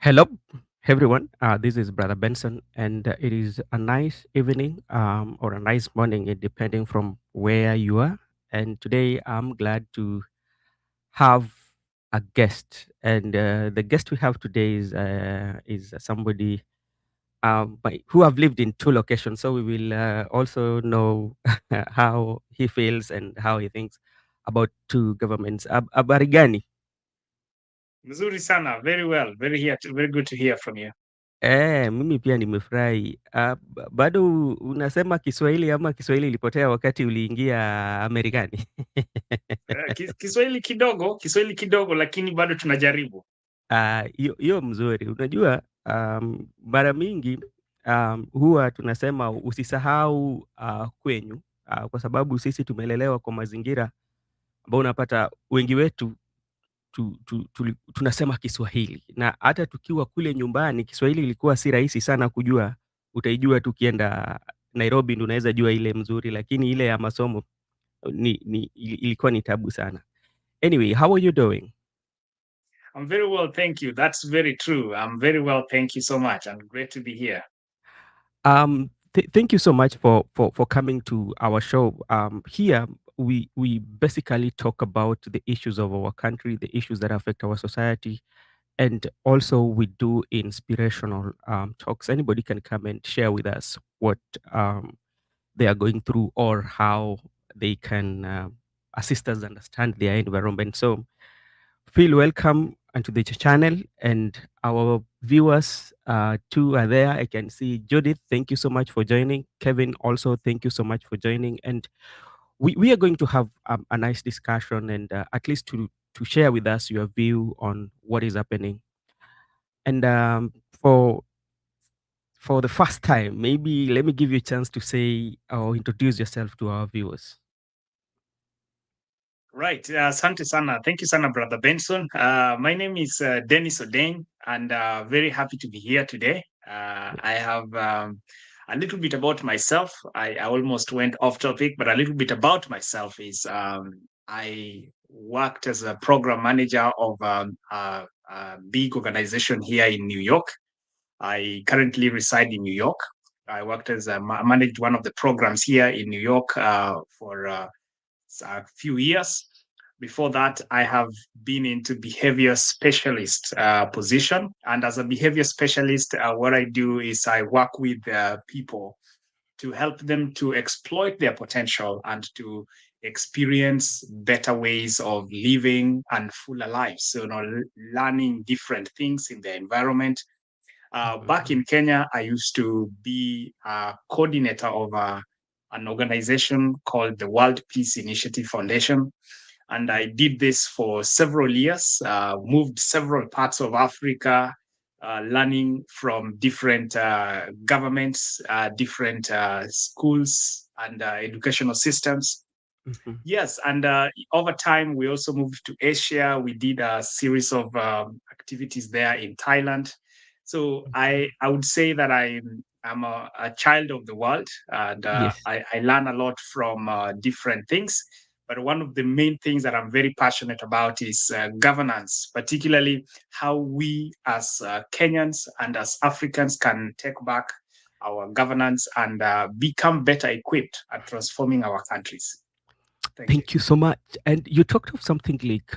Hello, everyone. This is Brother Benson, and it is a nice evening or a nice morning, depending from where you are. And today, I'm glad to have a guest, and the guest we have today is somebody who have lived in two locations. So we will also know how he feels and how he thinks about two governments. Abarigani. Mzuri sana, very well, very good to hear from you. Mimi pia nimefurahi. Bado unasema Kiswahili ama Kiswahili ilipotea wakati uliingia Amerikani? Kiswahili kidogo, lakini bado tunajaribu. Hiyo mzuri. Unajua, mara mingi huwa tunasema usisahau kwenyu, kwa sababu sisi tumelelewa kwa mazingira ambao unapata wengi wetu tunasema Kiswahili, na hata tukiwa kule nyumbani Kiswahili ilikuwa si rahisi sana kujua. Utaijua tu ukienda Nairobi ndio unaweza jua ile mzuri, lakini ile ya masomo ilikuwa ni tabu sana. Anyway, how are you doing? I'm very well, thank you. That's very true. I'm very well, thank you so much. I'm great to be here. Thank you so much for coming to our show. Here we basically talk about the issues of our country, the issues that affect our society, and also we do inspirational talks. Anybody can come and share with us what they are going through or how they can assist us understand their environment. So feel welcome onto the channel, and our viewers too are there. I can see Judith, thank you so much for joining. Kevin, also thank you so much for joining. And we are going to have a nice discussion, and at least to share with us your view on what is happening. And for the first time, maybe let me give you a chance to say or introduce yourself to our viewers. Right. Asante sana. Thank you sana, Brother Benson. My name is Dennis ODENY, and very happy to be here today. I have a little bit about myself. I almost went off topic, but a little bit about myself is I worked as a program manager of a big organization here in New York. I currently reside in New York. I worked as managed one of the programs here in New York for a few years. Before that, I have been into behavior specialist position, and as a behavior specialist, what I do is I work with people to help them to exploit their potential and to experience better ways of living and fuller lives. So, learning different things in their environment. Back Mhm. in Kenya, I used to be a coordinator of an organization called the World Peace Initiative Foundation. And I did this for several years, moved several parts of Africa, learning from different governments, different schools, and educational systems. Mhm. Yes, and over time, we also moved to Asia. We did a series of activities there in Thailand. So Mhm. I would say that I'm a child of the world, and Yes. I learn a lot from different things. But one of the main things that I'm very passionate about is governance, particularly how we as Kenyans and as Africans can take back our governance and become better equipped at transforming our countries. Thank you. Thank you so much. And you talked of something like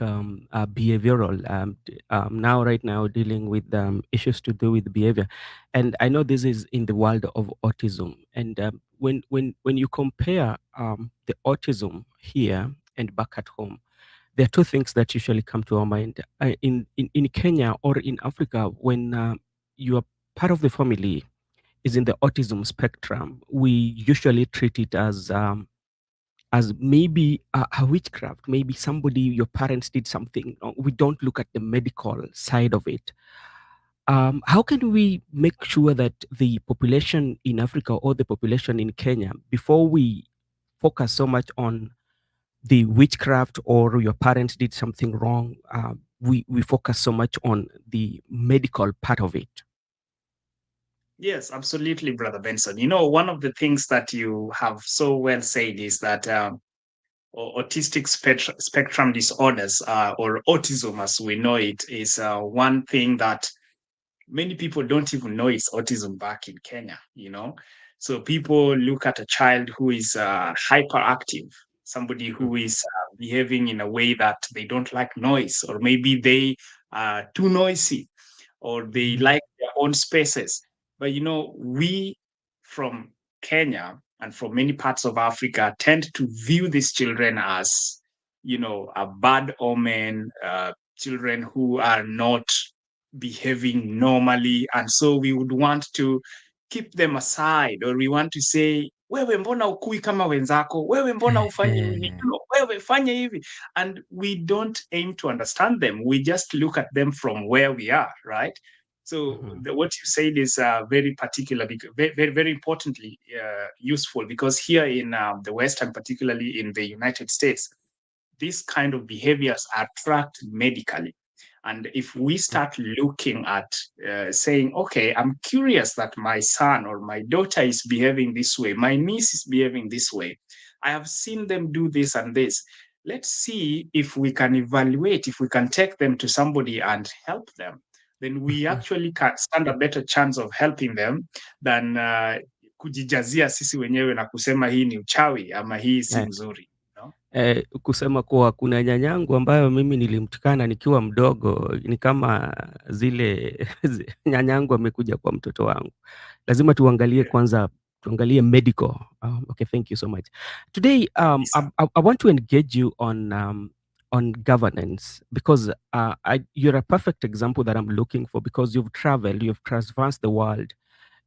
behavioral. Now, right now, dealing with issues to do with behavior, and I know this is in the world of autism. And when you compare the autism here and back at home, there are two things that usually come to our mind. In Kenya or in Africa, when you are part of the family is in the autism spectrum, we usually treat it as maybe a witchcraft. Maybe somebody, your parents did something. We don't look at the medical side of it. How can we make sure that the population in Africa or the population in Kenya, before we focus so much on the witchcraft or your parents did something wrong, we focus so much on the medical part of it? Yes, absolutely, Brother Benson. One of the things that you have so well said is that autistic spectrum disorders, or autism as we know it, is one thing that many people don't even know it's autism back in Kenya, So people look at a child who is hyperactive, somebody Mm, who is behaving in a way that they don't like noise, or maybe they are too noisy, or they mhm, like their own spaces. But we from Kenya and from many parts of Africa tend to view these children as, a bad omen, children who are not behaving normally. And so we would want to keep them aside, or we want to say, wewe mbona ukui kama wenzako, wewe mbona ufanye hivi, eh, wewe fanye hivi. And we don't aim to understand them. We just look at them from where we are, right? So mhm, what you said is very particular, very, very, very importantly useful, because here in the West, and particularly in the United States, these kind of behaviors are tracked medically. And if we mm, start looking at saying, okay, I'm curious that my son or my daughter is behaving this way, my niece is behaving this way, I have seen them do this and this. Let's see if we can evaluate, if we can take them to somebody and help them. Then we mhm. actually can stand a better chance of helping them than kujijazia sisi wenyewe na kusema hii ni uchawi ama hii si Eh, mzuri. No? kusema kuwa kuna nyanyangu ambayo mimi nilimtukana nikiwa mdogo, ni kama zile nyanyangu amekuja kwa mtoto wangu. Lazima tuangalie Yeah. kwanza, tuangalie medical. Okay, thank you so much. Today, Kabisa. I want to engage you on governance because you're a perfect example that I'm looking for because you've traveled, you've traversed the world,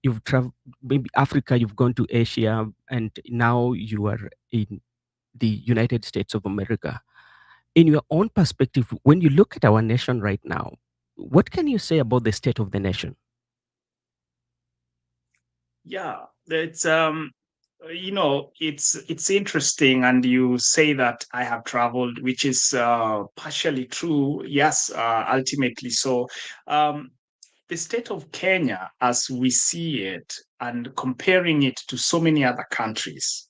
you've traveled maybe Africa, you've gone to Asia, and now you are in the United States of America. In your own perspective, when you look at our nation right now, what can you say about the state of the nation? Yeah, it's interesting, and you say that I have traveled, which is partially true. Yes, ultimately so. Um, the state of Kenya, as we see it, and comparing it to so many other countries,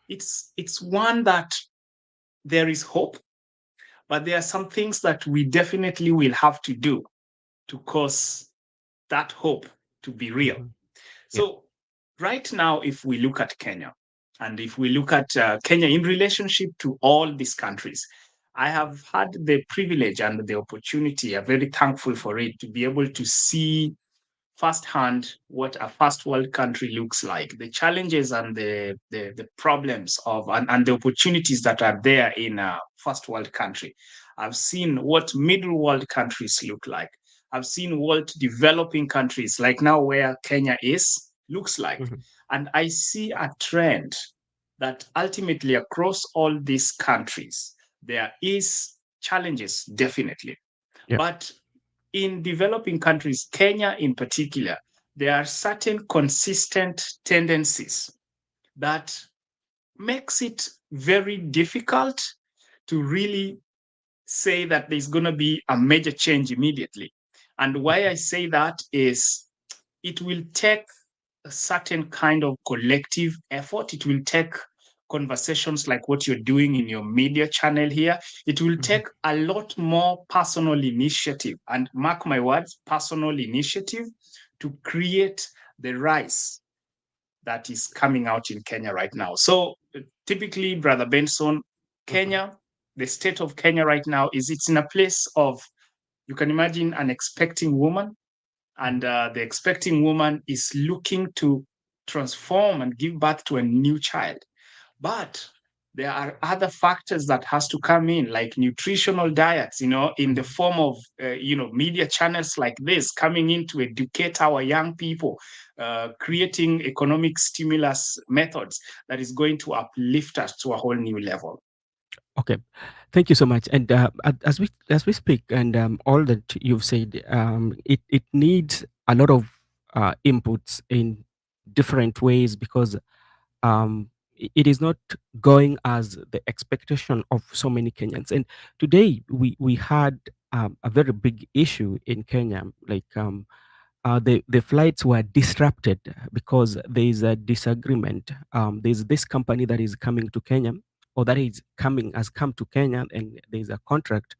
it's one that there is hope, but there are some things that we definitely will have to do to cause that hope to be real. Mhm. Yeah. So right now, if we look at Kenya, and if we look at Kenya in relationship to all these countries, I have had the privilege and the opportunity, I'm very thankful for it, to be able to see firsthand what a first world country looks like, the challenges and the problems of and the opportunities that are there in a first world country. I've seen what middle world countries look like. I've seen what developing countries like now where Kenya is looks like. Mhm. And I see a trend that ultimately across all these countries, there is challenges, definitely. Yeah. But in developing countries, Kenya in particular, there are certain consistent tendencies that makes it very difficult to really say that there's going to be a major change immediately. And why Mhm. I say that is it will take a certain kind of collective effort. It will take conversations like what you're doing in your media channel here. It will Mhm. take a lot more personal initiative, and mark my words, personal initiative to create the rise that is coming out in Kenya right now. So typically, Brother Benson, Mhm. Kenya, the state of Kenya right now is it's in a place of, you can imagine an expecting woman, and Mhm. the expecting woman is looking to transform and give birth to a new child. But there are other factors that has to come in, like nutritional diets, in the Mhm. form of media channels like this coming in to educate our young people, creating economic stimulus methods that is going to uplift us to a whole new level. Okay, thank you so much. And as we speak, and all that you've said, it needs a lot of inputs in different ways because it is not going as the expectation of so many Kenyans. And today we had a very big issue in Kenya, like the flights were disrupted because there is a disagreement. There's this company that is coming to Kenya, or that is coming has come to Kenya, and there is a contract.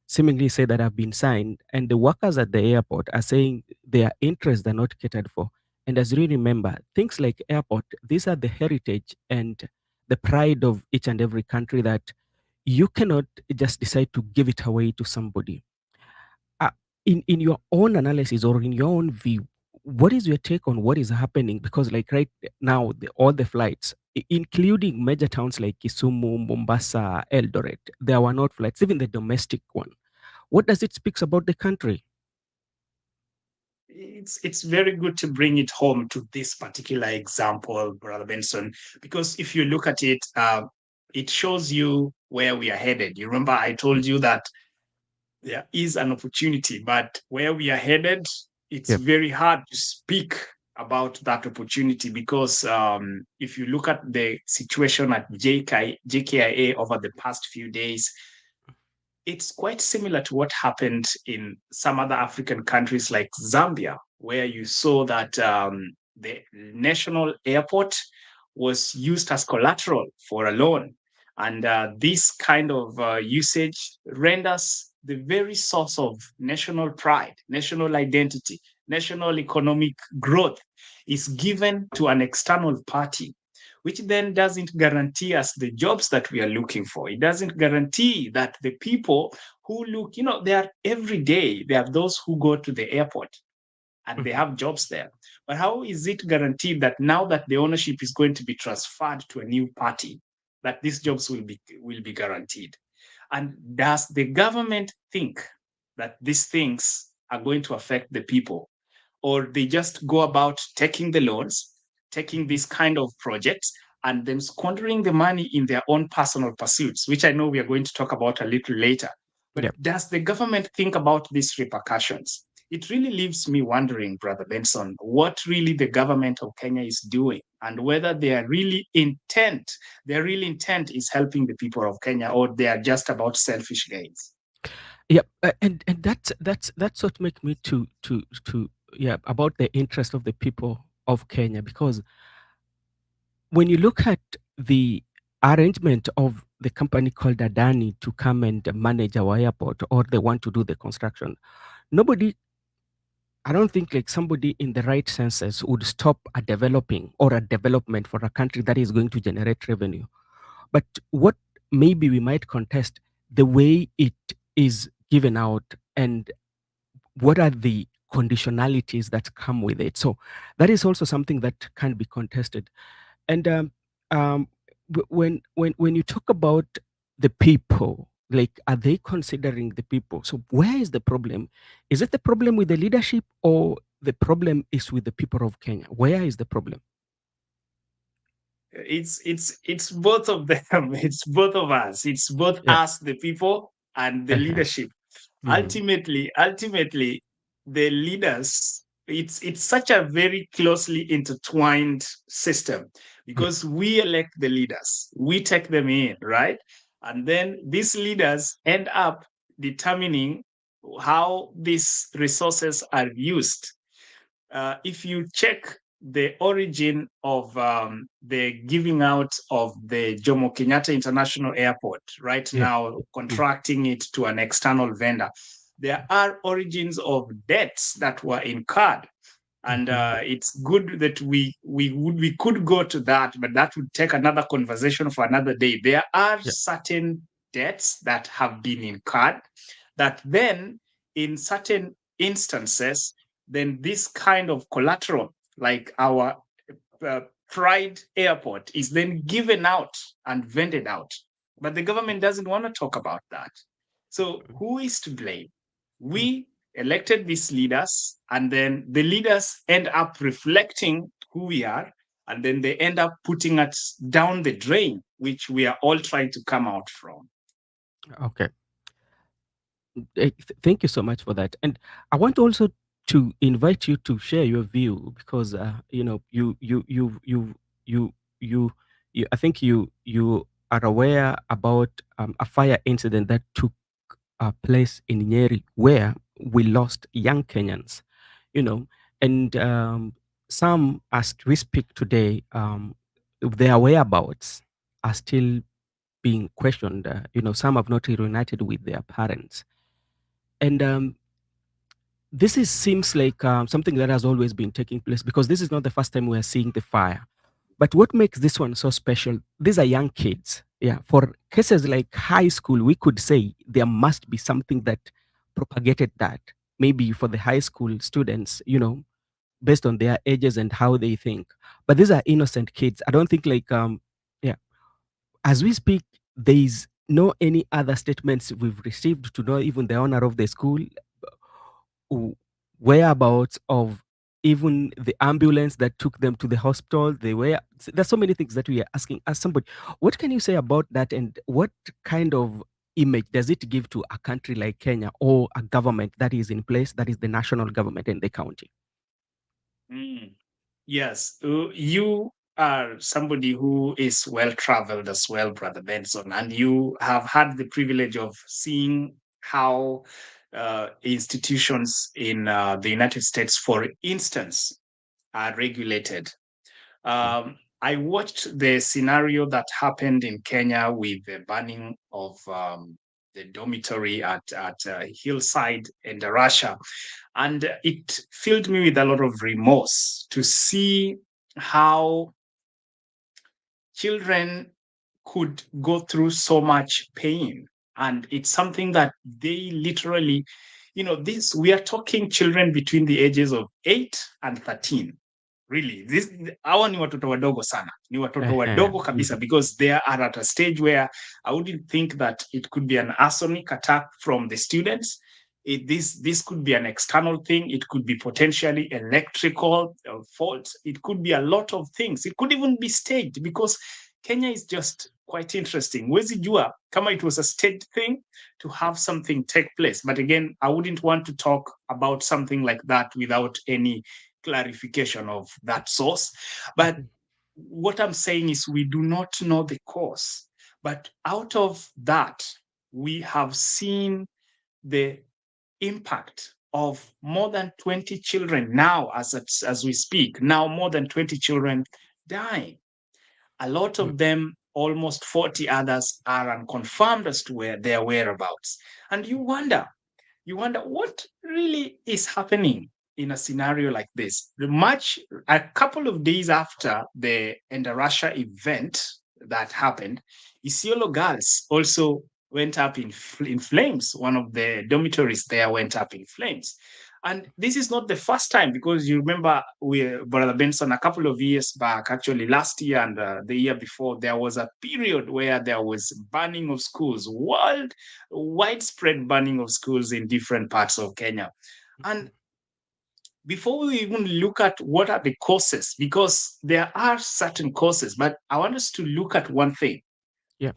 seemingly say that have been signed, and the workers at the airport are saying their interests are not catered for. And as you remember, things like airport, these are the heritage and the pride of each and every country that you cannot just decide to give it away to somebody. uh, in your own analysis or in your own view, what is your take on what is happening? Because like right now, all the flights, including major towns like Kisumu, Mombasa, Eldoret, there were not flights, even the domestic one. What does it speaks about the country? It's very good to bring it home to this particular example, Brother Benson, because if you look at it, it shows you where we are headed. You remember I Mm. told you that there is an opportunity, but where we are headed, it's Yep. very hard to speak about that opportunity because if you look at the situation at JKIA over the past few days, it's quite similar to what happened in some other African countries like Zambia, where you saw that the national airport was used as collateral for a loan. And this kind of usage renders the very source of national pride, national identity, national economic growth is given to an external party, which then doesn't guarantee us the jobs that we are looking for. It doesn't guarantee that the people who look, they are every day, there are those who go to the airport and they Mhm. have jobs there. But how is it guaranteed that now that the ownership is going to be transferred to a new party, that these jobs will be guaranteed? And does the government think that these things are going to affect the people? Or they just go about taking the loans, taking Mhm. these kind of projects, and then squandering the money in their own personal pursuits, which I know we are going to talk about a little later. But Yep. does the government think about these repercussions? It really leaves me wondering, Brother Benson, what really the government of Kenya is doing and whether their real intent is helping the people of Kenya or they are just about selfish gains. Yep. And that's what make me to yeah, about the interest of the people of Kenya, because when you look at the arrangement of the company called Adani to come and manage our airport, or they want to do the construction, nobody, I don't think like somebody in the right senses would stop a developing or a development for a country that is going to generate revenue. But what maybe we might contest the way it is given out, and what are the conditionalities that come with it. So that is also something that can be contested. And um, when you talk about the people, like, are they considering the people? So where is the problem? Is it the problem with the leadership, or the problem is with the people of Kenya? Where is the problem? It's both of them. It's both of us. It's both Yeah. us, the people, and the Uh-huh. leadership. Mhm. Ultimately, the leaders. It's such a very closely intertwined system Yeah. because we elect the leaders, we take them in, right, and then these leaders end up determining how these resources are used. If you check the origin of the giving out of the Jomo Kenyatta International Airport, right Yeah. now Mm. contracting it to an external vendor, there are origins of debts that were incurred. And Mhm. it's good that we could go to that, but that would take another conversation for another day. There are Yeah. certain debts that have been incurred that then, in certain instances, then this kind of collateral, like our uh, Pride Airport, is then given out and vended out. But the government doesn't want to talk about that. So who is to blame? Mm. We elected these leaders, and then the leaders end up reflecting who we are, and then they end up putting us down the drain, which we are all trying to come out from. Okay. Thank you so much for that. And I want also to invite you to share your view, because you you, I think you are aware about a fire incident that took place in Nyeri, where we lost young Kenyans. You know, and some, as we speak today, their whereabouts are still being questioned. Some have not reunited with their parents. And this is seems like something that has always been taking place, because this is not the first time we are seeing the fire. But what makes this one so special? These are young kids. Yeah, for cases like high school, we could say there must be something that propagated that. Maybe for the high school students, based on their ages and how they think. But these are innocent kids. I don't think like yeah. As we speak, there is no any other statements we've received to know even the owner of the school, w- whereabouts of even the ambulance that took them to the hospital. There's so many things that we are asking as somebody. What can you say about that, and what kind of image does it give to a country like Kenya, or a government that is in place, that is the national government in the county? Mm. Yes, you are somebody who is well traveled as well, Brother Benson, and you have had the privilege of seeing how institutions in the United States, for instance, are regulated. Yeah. I watched the scenario that happened in Kenya with the burning of the dormitory at Hillside in Russia, and it filled me with a lot of remorse to see how children could go through so much pain. And it's something that they literally, this, we are talking children between the ages of 8 and 13. Really, hawa ni watoto wadogo sana, ni watoto Uh-huh. wadogo kabisa, Mhm. because they are at a stage where I wouldn't think that it could be an arsonic attack from the students. This could be an external thing. It could be potentially electrical faults. It could be a lot of things. It could even be staged, because Kenya is just quite interesting. Huwezi jua kama it was a staged thing to have something take place. But again, I wouldn't want to talk about something like that without any clarification of that source. But Mhm. what I'm saying is we do not know the cause. But out of that, we have seen the impact of more than 20 children now, as we speak, now more than 20 children dying. A lot Yeah. of them, almost 40 others, are unconfirmed as to where their whereabouts. And you wonder what really is happening in a scenario like this. A couple of days after the Russia event that happened, Isiolo girls also went up in flames. One of the dormitories there went up in flames. And this is not the first time, because you remember, Brother Benson, a couple of years back, actually last year and the year before, there was a period where there was burning of schools, widespread burning of schools in different parts of Kenya. And before we even look at what are the causes, because there are certain causes, but I want us to look at one thing. Yeah.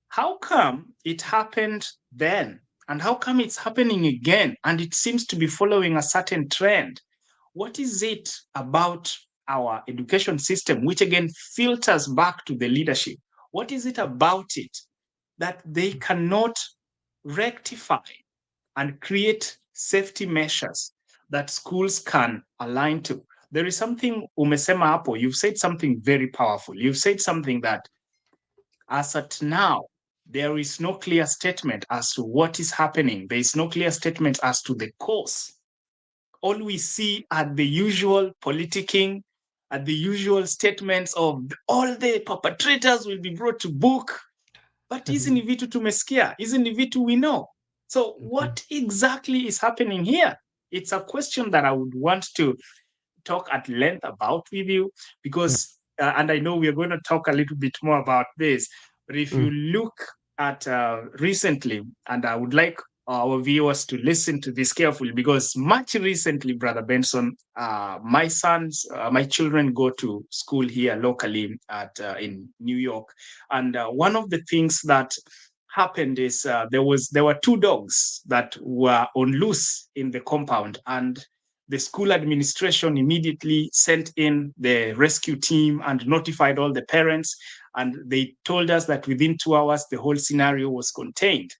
How come it happened then? And how come it's happening again? And it seems to be following a certain trend. What is it about our education system, which again filters back to the leadership? What is it about it that they cannot rectify and create safety measures that schools can align to? There is something umesema hapo. You've said something very powerful. You've said something that, as at now, there is no clear statement as to what is happening. There is no clear statement as to the cause. All we see are the usual politicking, at the usual statements of all the perpetrators will be brought to book. But hizi ni Mhm. vitu tumesikia, hizi ni vitu we know. So Mhm. what exactly is happening here? It's a question that I would want to talk at length about with you, Yeah. because and I know we are going to talk a little bit more about this, but if you Mm. look at recently, and I would like our viewers to listen to this carefully, because much recently, Brother Benson, my children go to school here locally at in New York, and one of the things that happened is there were two dogs that were on loose in the compound, and the school administration immediately sent in the rescue team and notified all the parents. And they told us that within 2 hours, the whole scenario was contained.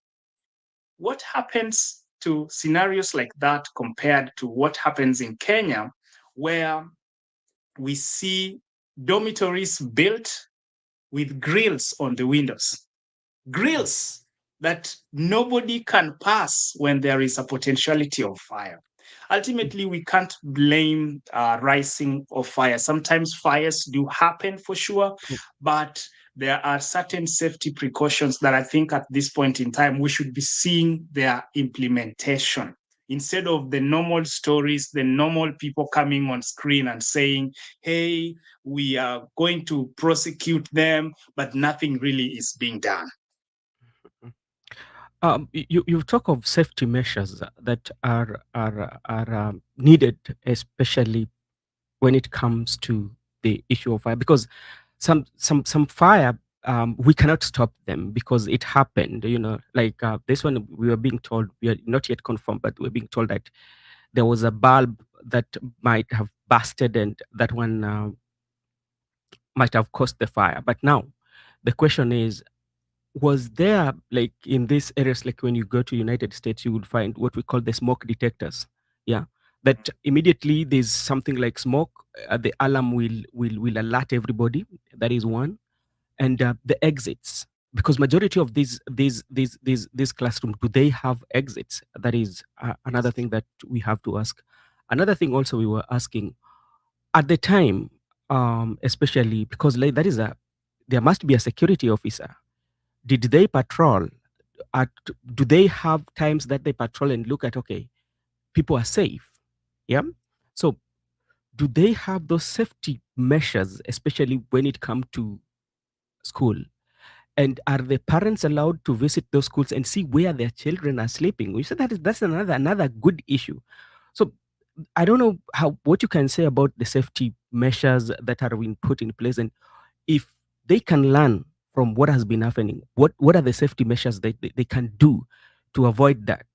What happens to scenarios like that compared to what happens in Kenya, where we see dormitories built with grills on the windows? Grills that nobody can pass when there is a potentiality of fire. Mm, Ultimately, we can't blame rising of fire. Sometimes fires do happen for sure, mm, but there are certain safety precautions that I think at this point in time we should be seeing their implementation instead of the normal stories, the normal people coming on screen and saying, hey, we are going to prosecute them, but nothing really is being done. mm. You talk of safety measures that are needed, especially when it comes to the issue of fire, because some fire, we cannot stop them because it happened. Like this one, we were being told, we are not yet confirmed, but we're being told that there was a bulb that might have busted, and that one might have caused the fire. But now the question is, was there, like in these areas, like when you go to United States, you would find what we call the smoke detectors. Yeah, that immediately there's something like smoke, the alarm will alert everybody. That is one. And the exits, because majority of these classroom, do they have exits? That is another thing that we have to ask. Another thing also we were asking at the time, especially because, like, that is a there must be a security officer. Did they patrol at Do they have times that they patrol and look at, okay, people are safe? Yeah. So do they have those safety measures, especially when it comes to school? And are the parents allowed to visit those schools and see where their children are sleeping? We said that's another good issue. So I don't know how what you can say about the safety measures that are being put in place, and if they can learn from what has been happening, what are the safety measures they can do to avoid that?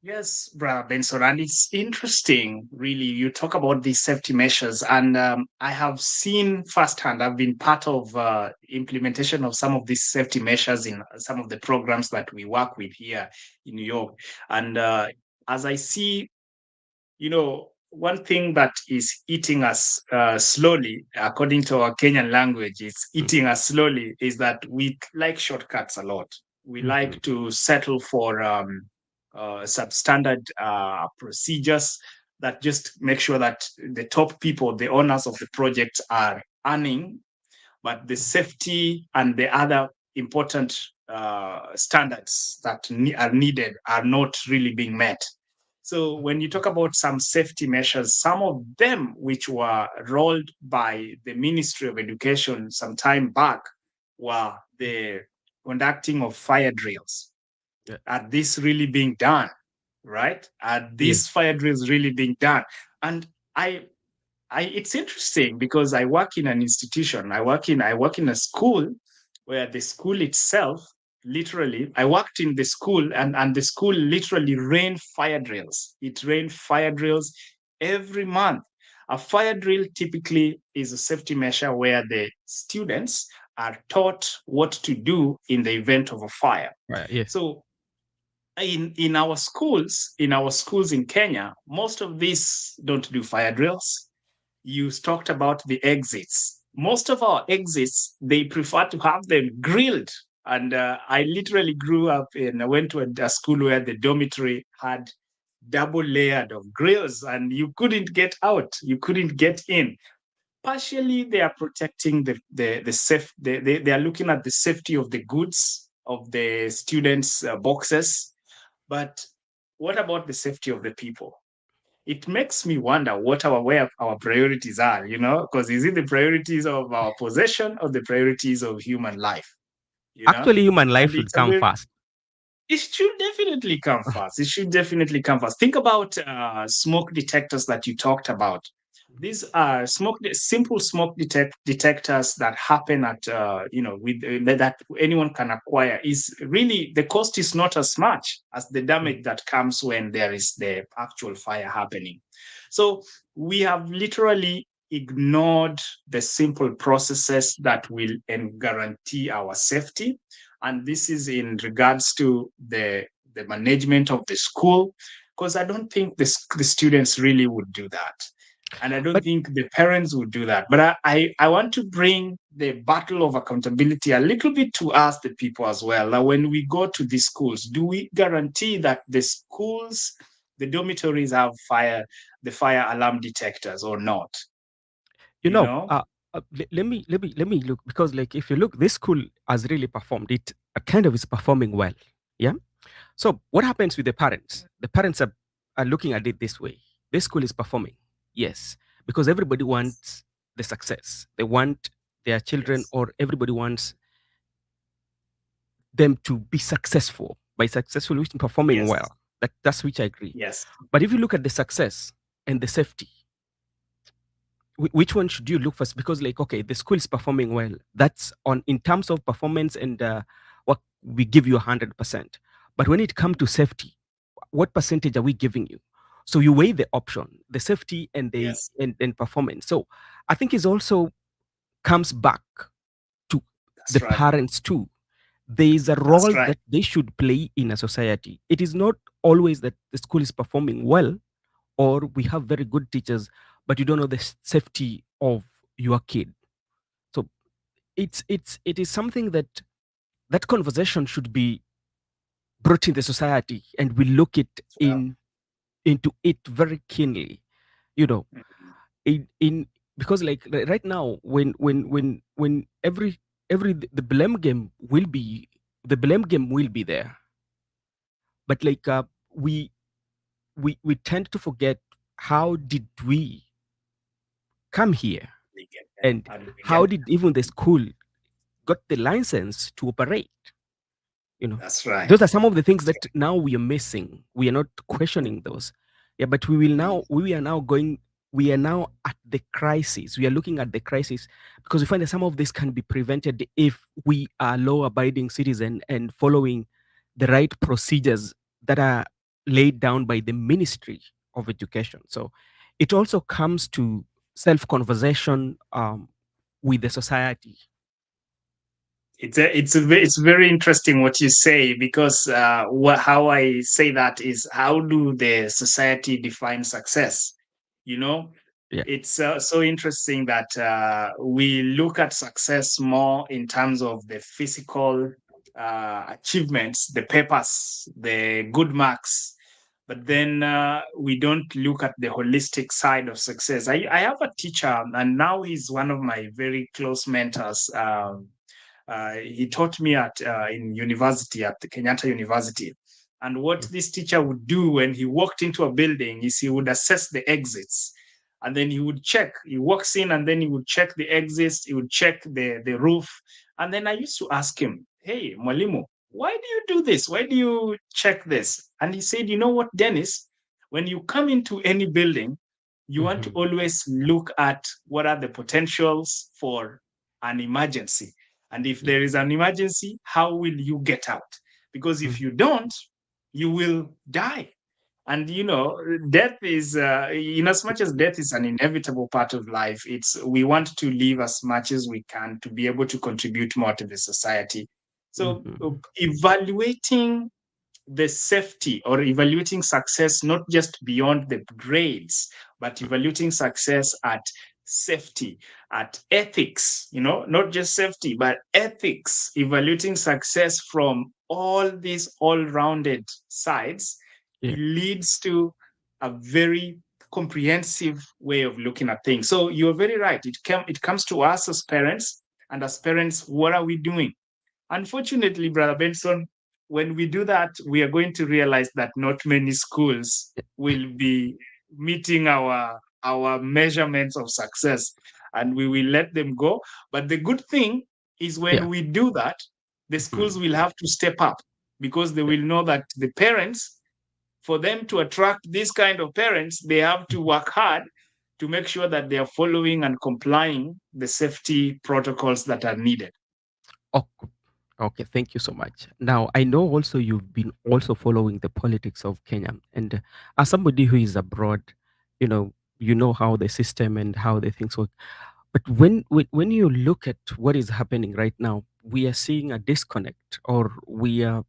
Yes, Benson, and it's interesting, really. You talk about these safety measures, and I have seen firsthand. I've been part of implementation of some of these safety measures in some of the programs that we work with here in New York. And as I see, one thing that is eating us slowly, according to our Kenyan language, it's Mm, eating us slowly, is that we like shortcuts a lot. We mhm, like to settle for substandard procedures that just make sure that the top people, the owners of the project, are earning, but the safety and the other important standards that are needed are not really being met. So when you talk about some safety measures, some of them which were rolled by the Ministry of Education some time back were the conducting of fire drills. yeah, Are this really being done? Right? Are these yes. fire drills really being done? And I it's interesting because I work in an institution. I work in a school where the school itself, literally, I worked in the school, and the school literally ran fire drills. It ran fire drills every month. A fire drill typically is a safety measure where the students are taught what to do in the event of a fire. Right, yes. So in our schools in Kenya, most of these don't do fire drills. You talked about the exits. Most of our exits, they prefer to have them grilled. And I literally grew up and I went to a school where the dormitory had double layered of grills and you couldn't get out, you couldn't get in. Partially, they are protecting the safe, they are looking at the safety of the goods of the students' boxes. But what about the safety of the people? It makes me wonder where our priorities are, because is it the priorities of our possession or the priorities of human life, you know? Actually, human life And should it's a come very first. it should definitely come fast. It should definitely come fast. Think about smoke detectors that you talked about. These are simple smoke detectors that happen at, with that anyone can acquire. Is really the cost is not as much as the Mm, damage that comes when there is the actual fire happening. So we have literally ignored the simple processes that will guarantee our safety, and this is in regards to the management of the school, because I don't think the students really would do that. And I don't But think the parents would do that. But I want to bring the battle of accountability a little bit to us, the people as well. Now, when we go to these schools, do we guarantee that the schools, the dormitories have the fire alarm detectors or not? you You know, know? let me look, because like if you look, this school has really performed. It kind of is performing well. Yeah. So what happens with the parents? The parents are looking at it this way. This school is performing. Yes. Because everybody Yes. wants the success. They want their children, Yes. or everybody wants them to be successful. By successful, which performing Yes. well. That's which I agree. Yes. But if you look at the success and the safety, which one should you look first? Because like, okay, the school is performing well. That's on in terms of performance, and what we give you 100%. But when it comes to safety, what percentage are we giving you? So you weigh the option, the safety and the Yes. and performance. So I think it also comes back to That's the right. parents too. There is a That's role right. that they should play in a society. It is not always that the school is performing well, or we have very good teachers, but you don't know the safety of your kid. So it is something that that conversation should be brought in the society, and we look it Well, into it very keenly. You know, mm, in because like right now, when every the blame game will be, the blame game will be there. But like we tend to forget, how did we come here, we get there. and How did we get how there? did even the school got the license to operate. you know That's right. those are some of the things That's that now we are missing. We are not right. questioning those. Yeah, but we are now at the crisis. We are looking at the crisis, because we find that some of this can be prevented if we are law abiding citizen and following the right procedures that are laid down by the Ministry of Education. So it also comes to self conversation with the society. It's very interesting what you say, because how I say that is, how do the society define success? You know, Yeah, it's so interesting that we look at success more in terms of the physical achievements, the papers, the good marks, but then we don't look at the holistic side of success. I have a teacher, and now he's one of my very close mentors. He taught me at in university, at the Kenyatta University. And what yeah, this teacher would do when he walked into a building is he would assess the exits, and then he would check. He walks in and then he would check the exits. He would check the roof. And then I used to ask him, "Hey, Mwalimu, why do you do this? Why do you check this?" And he said, "You know what, Dennis? When you come into any building, you want to mhm, always look at what are the potentials for an emergency. And if yeah, there is an emergency, how will you get out? Because if mhm, you don't, you will die." And death is, in as much as death is an inevitable part of life, it's we want to live as much as we can to be able to contribute more to the society. So mhm, evaluating the safety, or evaluating success, not just beyond the grades, but evaluating success at safety, at ethics, not just safety, but ethics, evaluating success from all these all-rounded sides, yeah, it leads to a very comprehensive way of looking at things. So you're very right. It comes to us as parents, and as parents, what are we doing? Unfortunately, Brother Benson, when we do that, we are going to realize that not many schools will be meeting our measurements of success, and we will let them go. But the good thing is, yeah, when we do that, the schools mhm, will have to step up, because they yeah, will know that the parents, for them to attract this kind of parents, they have to mhm. work hard to make sure that they are following and complying the safety protocols that are needed. Oh, okay, thank you so much. Now, I know also you've been also following the politics of Kenya, and as somebody who is abroad, you know how the system and how the things work. But when you look at what is happening right now, we are seeing a disconnect, or we are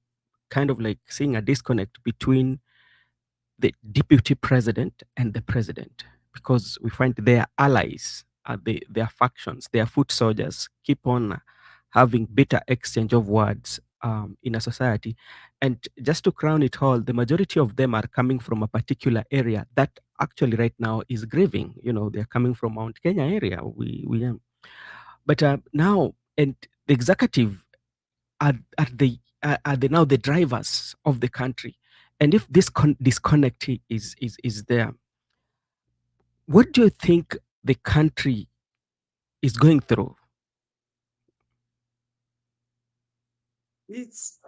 kind of like seeing a disconnect between the deputy president and the president. because we find their allies, their factions, their foot soldiers keep on having bitter exchange of words in a society. And just to crown it all, the majority of them are coming from a particular area that actually right now is grieving. You know, they're coming from Mount Kenya area. But now, and the executive are the now the drivers of the country. And if this disconnect is there, what do you think the country is going through? It's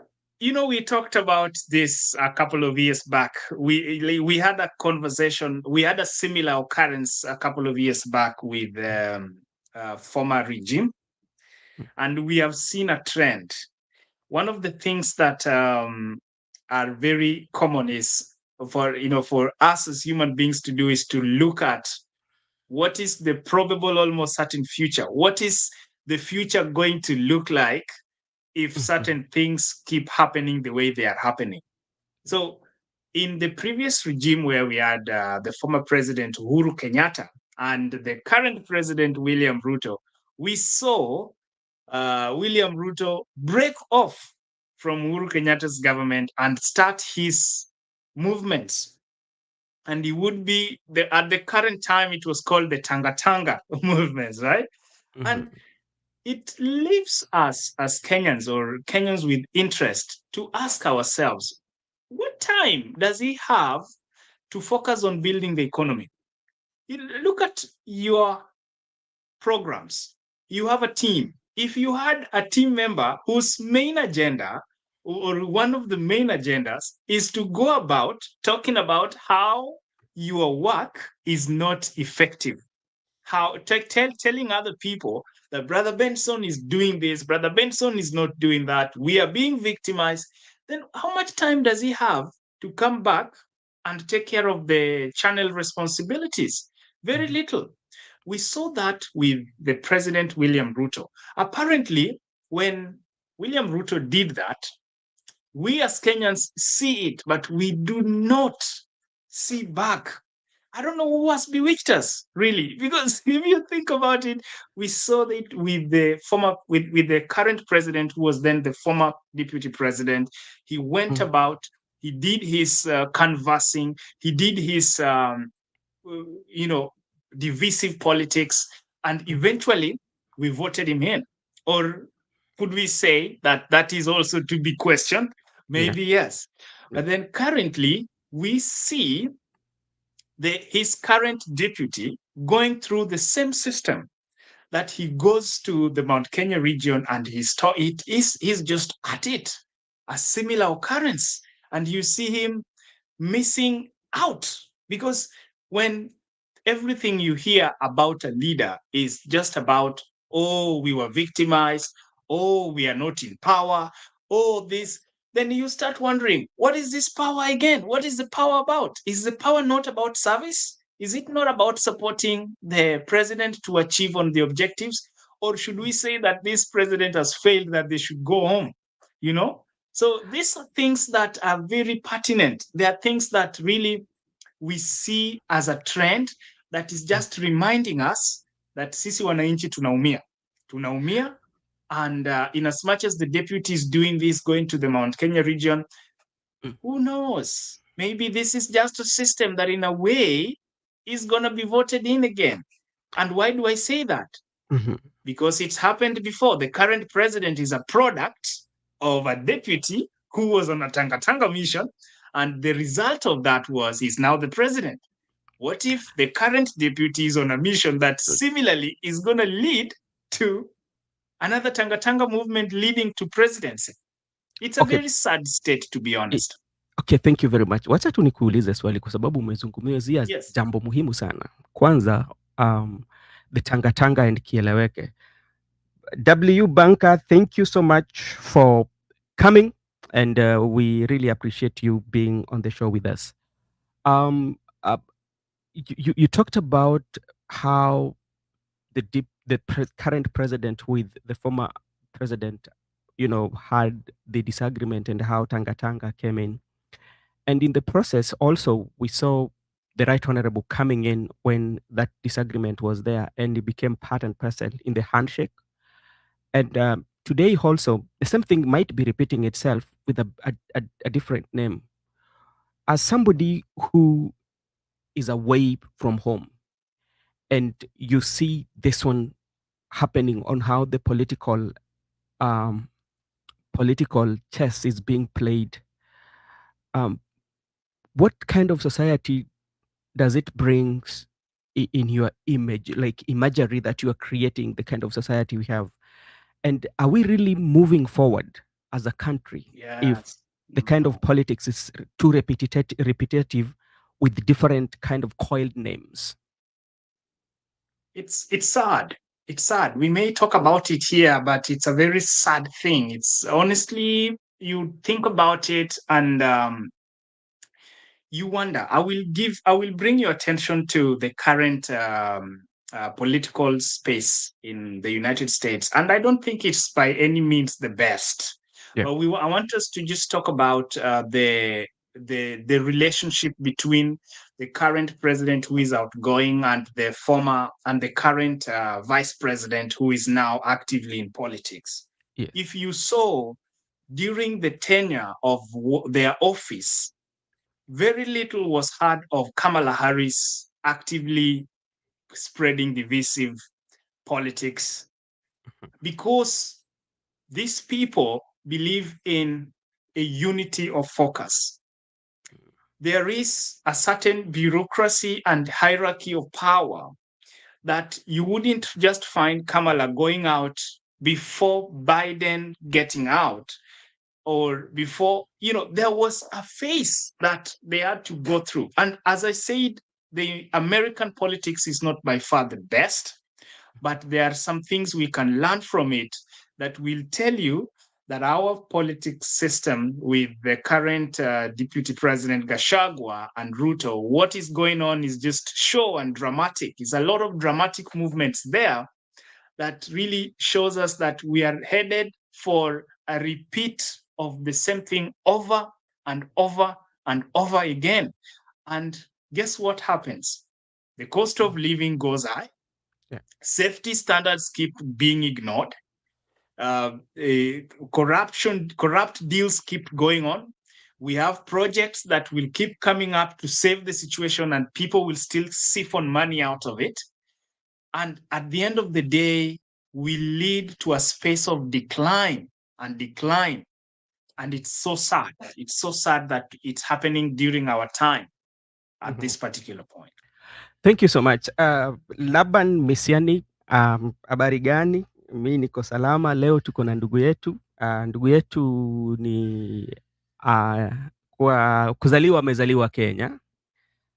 we talked about this a couple of years back. We had a conversation. We had a similar occurrence a couple of years back with former regime, and we have seen a trend. One of the things that are very common is for us as human beings to do is to look at what is the probable, almost certain future. What is the future going to look like if Mhm, certain things keep happening the way they are happening? So, in the previous regime where we had the former president Uhuru Kenyatta and the current president William Ruto, we saw William Ruto break off from Uhuru Kenyatta's government and start his movements. And he would be at the current time it was called the Tanga Tanga movements, right? mhm, And it leaves us as Kenyans or Kenyans with interest to ask ourselves, what time does he have to focus on building the economy? Look at your programs. You have a team. If you had a team member whose main agenda or one of the main agendas is to go about talking about how your work is not effective, telling other people that Brother Benson is doing this, Brother Benson is not doing that, we are being victimized, then how much time does he have to come back and take care of the channel responsibilities? Very mhm, little. We saw that with the President William Ruto. Apparently, when William Ruto did that, we as Kenyans see it, but we do not see back. I don't know who has bewitched us, really, because if you think about it, we saw it with the with the current president, who was then the former deputy president. He went mhm, about, he did his canvassing, he did his you know, divisive politics, and mhm. eventually we voted him in. Or could we say that that is also to be questioned? Yeah, Maybe yes. yeah. But then currently we see his current deputy going through the same system, that he goes to the Mount Kenya region and he's just at it. A similar occurrence. And you see him missing out, because when everything you hear about a leader is just about, oh, we were victimized, oh, we are not in power, oh, this, then you start wondering, what is this power again? What is the power about? Is the power not about service? Is it not about supporting the president to achieve on the objectives? Or should we say that this president has failed, that they should go home? You know, so these are things that are very pertinent. They are things that really we see as a trend that is Mm, just reminding us that sisi wananchi tunaumia, and in as much as the deputy is doing this, going to the Mount Kenya region, mm, who knows? Maybe this is just a system that, in a way, is going to be voted in again. And why do I say that? mhm. Because it's happened before. The current president is a product of a deputy who was on a Tanga Tanga mission, and the result of that was he's now the president. What if the current deputy is on a mission that Good. similarly is going to lead to another Tanga Tanga movement leading to presidency? It's a Okay. very sad state, to be i- honest. Okay, thank you very much. Wacha tu nikuulize swali kwa sababu umezungumzia Yes. jambo muhimu sana. Kwanza, the tangatanga and kieleweke. W Banker, thank you so much for coming, and we really appreciate you being on the show with us. Um, uh, you talked about how current president with the former president, had the disagreement and how Tanga Tanga came in, and in the process, also we saw the right honorable coming in when that disagreement was there, and it became part and parcel in the handshake. And today also, the same thing might be repeating itself with a different name. As somebody who is away from home, and you see this one happening on how the um, political chess is being played, um, what kind of society does it brings in your image, like imagery that you are creating, the kind of society we have? And are we really moving forward as a country if Yes. the kind Mhm. of politics is too repetitive with different kind of coiled names? It's sad. It's sad. We may talk about it here, but it's a very sad thing. It's honestly, you think about it, and you wonder. I will bring your attention to the current political space in the United States, and I don't think it's by any means the best. Yeah. But I want us to just talk about the relationship between the current president who is outgoing and the current vice president who is now actively in politics. Yes. If you saw during the tenure of their office, very little was heard of Kamala Harris actively spreading divisive politics because these people believe in a unity of focus. There is a certain bureaucracy and hierarchy of power that you wouldn't just find Kamala going out before Biden getting out, or before, there was a phase that they had to go through. And as I said, the American politics is not by far the best, but there are some things we can learn from it that will tell you that our politics system with the current Deputy President Gashagwa and Ruto, what is going on is just show and dramatic. There's a lot of dramatic movements there that really shows us that we are headed for a repeat of the same thing over and over and over again. And guess what happens? The cost of living goes high, Yeah. safety standards keep being ignored, corrupt deals keep going on. We have projects that will keep coming up to save the situation, and people will still siphon money out of it. And at the end of the day, we lead to a space of decline and decline. And it's so sad. It's so sad that it's happening during our time at Mhm. this particular point. Thank you so much. Laban Misiani, habari gani? Mi niko salama. Leo tuko na ndugu yetu. Ndugu yetu ni uh, kwa kuzaliwa amezaliwa Kenya,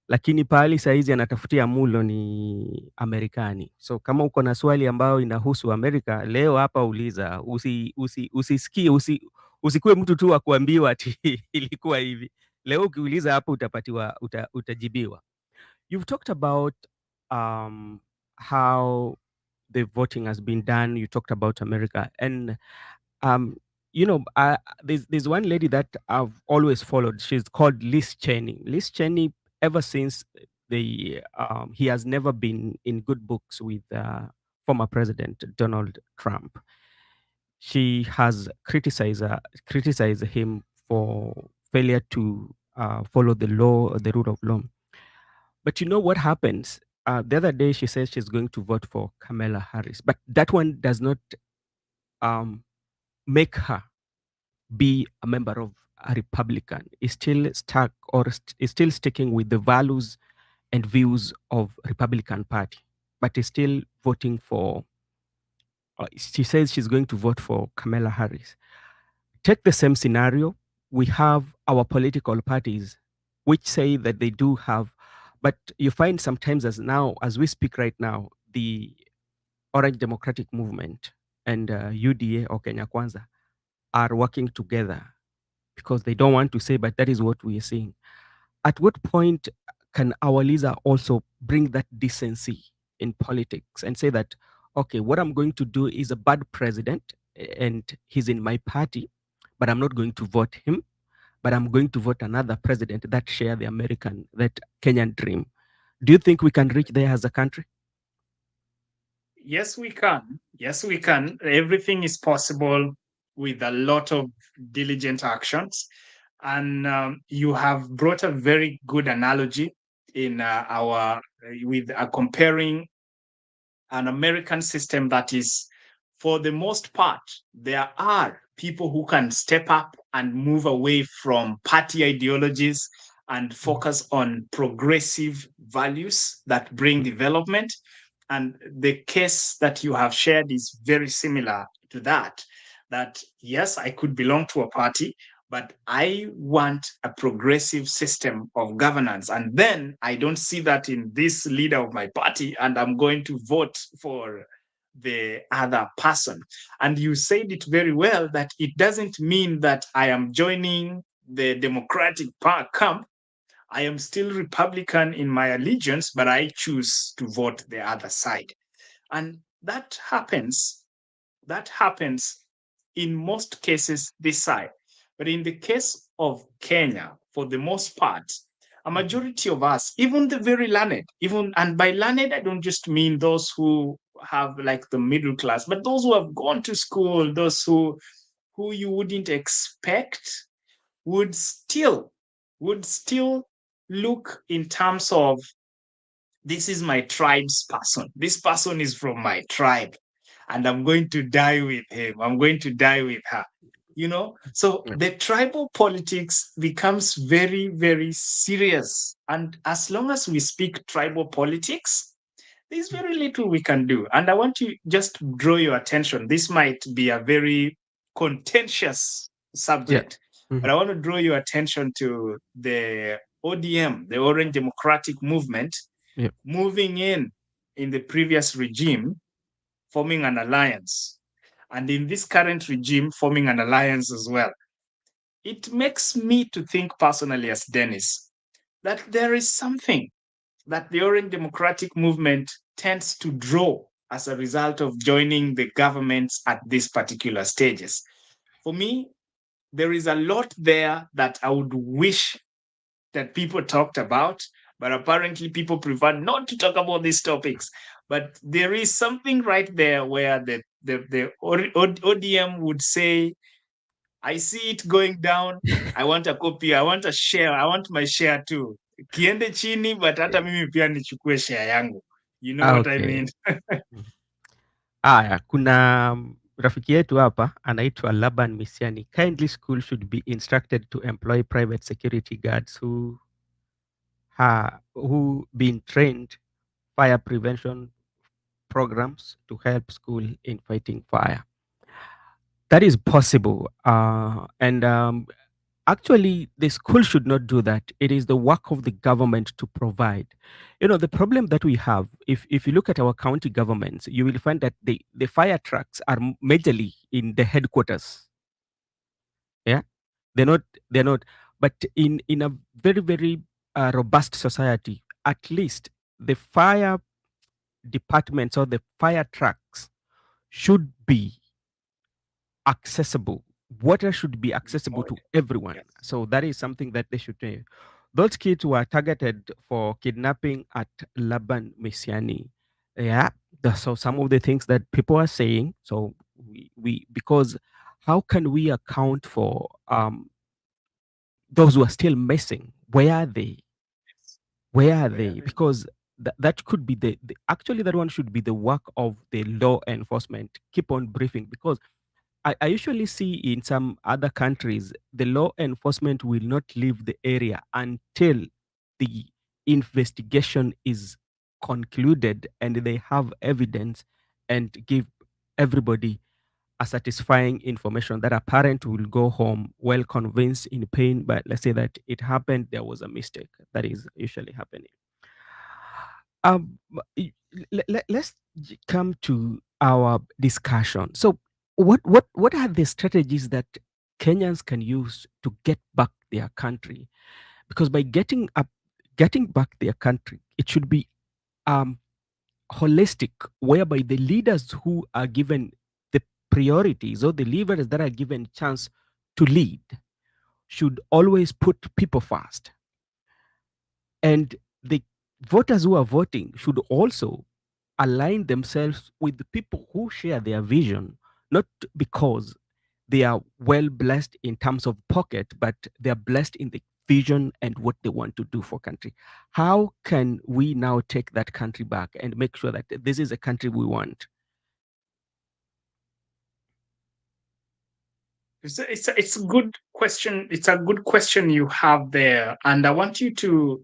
lakini pahali saizi anatafutia mulo ni Amerikani. So kama uko na swali ambayo inahusu Amerika leo hapa uliza, usisikie usikuwe mtu tu wa kuambiwa ati ilikuwa hivi. Leo ukiuliza hapo utapatiwa utajibiwa. You've talked about how the voting has been done. You talked about America, and um, there's one lady that I've always followed. She's called Liz Cheney. Liz Cheney, ever since he has never been in good books with former President Donald Trump. She has criticized him for failure to follow the law, the rule of law. But you know what happens? The other day, she says she's going to vote for Kamala Harris, but that one does not um, make her be a member of a Republican. Is still stuck or is still sticking with the values and views of Republican Party, but is still voting for. She says she's going to vote for Kamala Harris. Take the same scenario. We have our political parties, which say that they do have, but you find sometimes as we speak right now, the Orange Democratic Movement and UDA or Kenya Kwanza are working together because they don't want to say, but that is what we are seeing. At what point can our leader also bring that decency in politics and say that, okay, what I'm going to do is a bad president and he's in my party, but I'm not going to vote him. but I'm going to vote another president that share the American, that Kenyan dream. Do you think we can reach there as a country? Yes, we can. Yes, we can. Everything is possible with a lot of diligent actions. And you have brought a very good analogy in our with comparing an American system that is, for the most part, there are people who can step up and move away from party ideologies and Mhm, focus on progressive values that bring mhm, development. And the case that you have shared is very similar to that. That, yes, I could belong to a party, but I want a progressive system of governance. And then I don't see that in this leader of my party, and I'm going to vote for the other person. And you said it very well that it doesn't mean that I am joining the Democratic camp. I am still Republican in my allegiance, but I choose to vote the other side. And that happens in most cases this side. But in the case of Kenya, for the most part, a mhm. majority of us, even the very learned, even, and by learned, I don't just mean those who have like the middle class, but those who have gone to school, those who you wouldn't expect would still would still look in terms of, this is my tribe's person. This person is from my tribe, and I'm going to die with him. I'm going to die with her. So Yeah. the tribal politics becomes very, very serious. And as long as we speak tribal politics, there's very little we can do. And I want to just draw your attention. This might be a very contentious Yeah. subject, but Mhm. I want to draw your attention to the ODM, the Orange Democratic Movement, Yeah. moving in the previous regime, forming an alliance, and in this current regime, forming an alliance as well. It makes me to think personally, as Dennis, that there is something that the Orange Democratic Movement tends to draw as a result of joining the governments at these particular stages. For me, there is a lot there that I would wish that people talked about, but apparently people prefer not to talk about these topics. But there is something right there where the ODM would say, I see it going down. I want a copy. I want a share. I want my share too. Kiende chini, but hata mimi pia nichukue share yangu. You know what I mean? Okay. Mhm. Aya, kuna rafiki yetu hapa anaitwa Laban Misiani. Kindly school should be instructed to employ private security guards who been trained fire prevention programs to help school in fighting fire. That is possible. And Actually, the school should not do that. It is the work of the government to provide. You know, the problem that we have, if you look at our county governments, you will find that the fire trucks are majorly in the headquarters. Yeah, they're not, they're not. But in a very, very robust society, at least the fire departments or the fire trucks should be accessible. Water should be accessible Deployed. to everyone. Yes. So that is something that they should do. Those kids were targeted for kidnapping at Laban Mesiani. Yeah. So some of the things that people are saying. So we because how can we account for those who are still missing? Where are they? Yes. Where are Where they? they? Because that could be actually that one should be the work of the law enforcement. Keep on briefing because I usually see in some other countries, the law enforcement will not leave the area until the investigation is concluded and they have evidence and give everybody a satisfying information that a parent will go home well convinced in pain, but let's say that it happened, there was a mistake. That is usually happening. Let's come to our discussion. So, what are the strategies that Kenyans can use to get back their country? Because by getting back their country, it should be um, holistic, whereby the leaders who are given the priorities or the leaders that are given chance to lead should always put people first. And the voters who are voting should also align themselves with the people who share their vision, not because they are well blessed in terms of pocket, but they are blessed in the vision and what they want to do for country. How can we now take that country back and make sure that this is a country we want? It's a good question. It's a good question you have there, and I want you to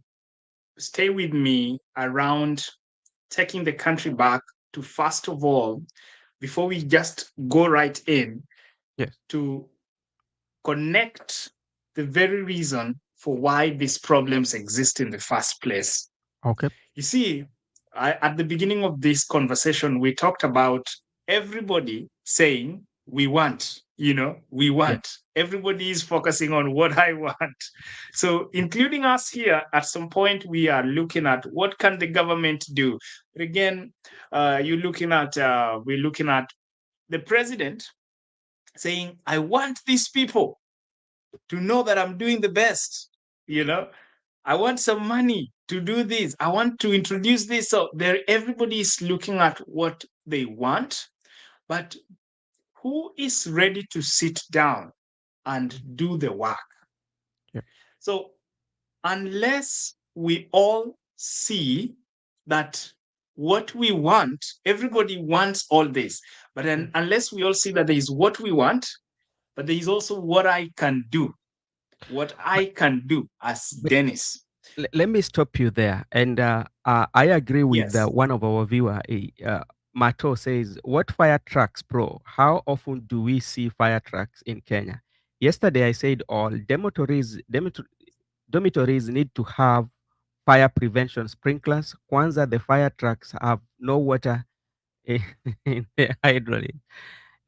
stay with me around taking the country back to, first of all, before we just go right in, Yes. to connect the very reason for why these problems exist in the first place. Okay. You see, at the beginning of this conversation, we talked about everybody saying, we want, we Yeah. want. Everybody is focusing on what I want. So, including us here, at some point, we are looking at what can the government do. But again, we're looking at the president saying, I want these people to know that I'm doing the best. You know, I want some money to do this. I want to introduce this. So there, everybody is looking at what they want, but who is ready to sit down and do the work? Yeah. So unless we all see that what we want, everybody wants all this, but then Mm. unless we all see that there is what we want, but there is also what But, I can do as but Dennis. let me stop you there. And I agree with Yes. one of our viewer. Mato says, "What fire trucks, pro? How often do we see fire trucks in Kenya?" Yesterday, I said all dormitories need to have fire prevention sprinklers. Kwanzaa, the fire trucks have no water in in the hydraulic.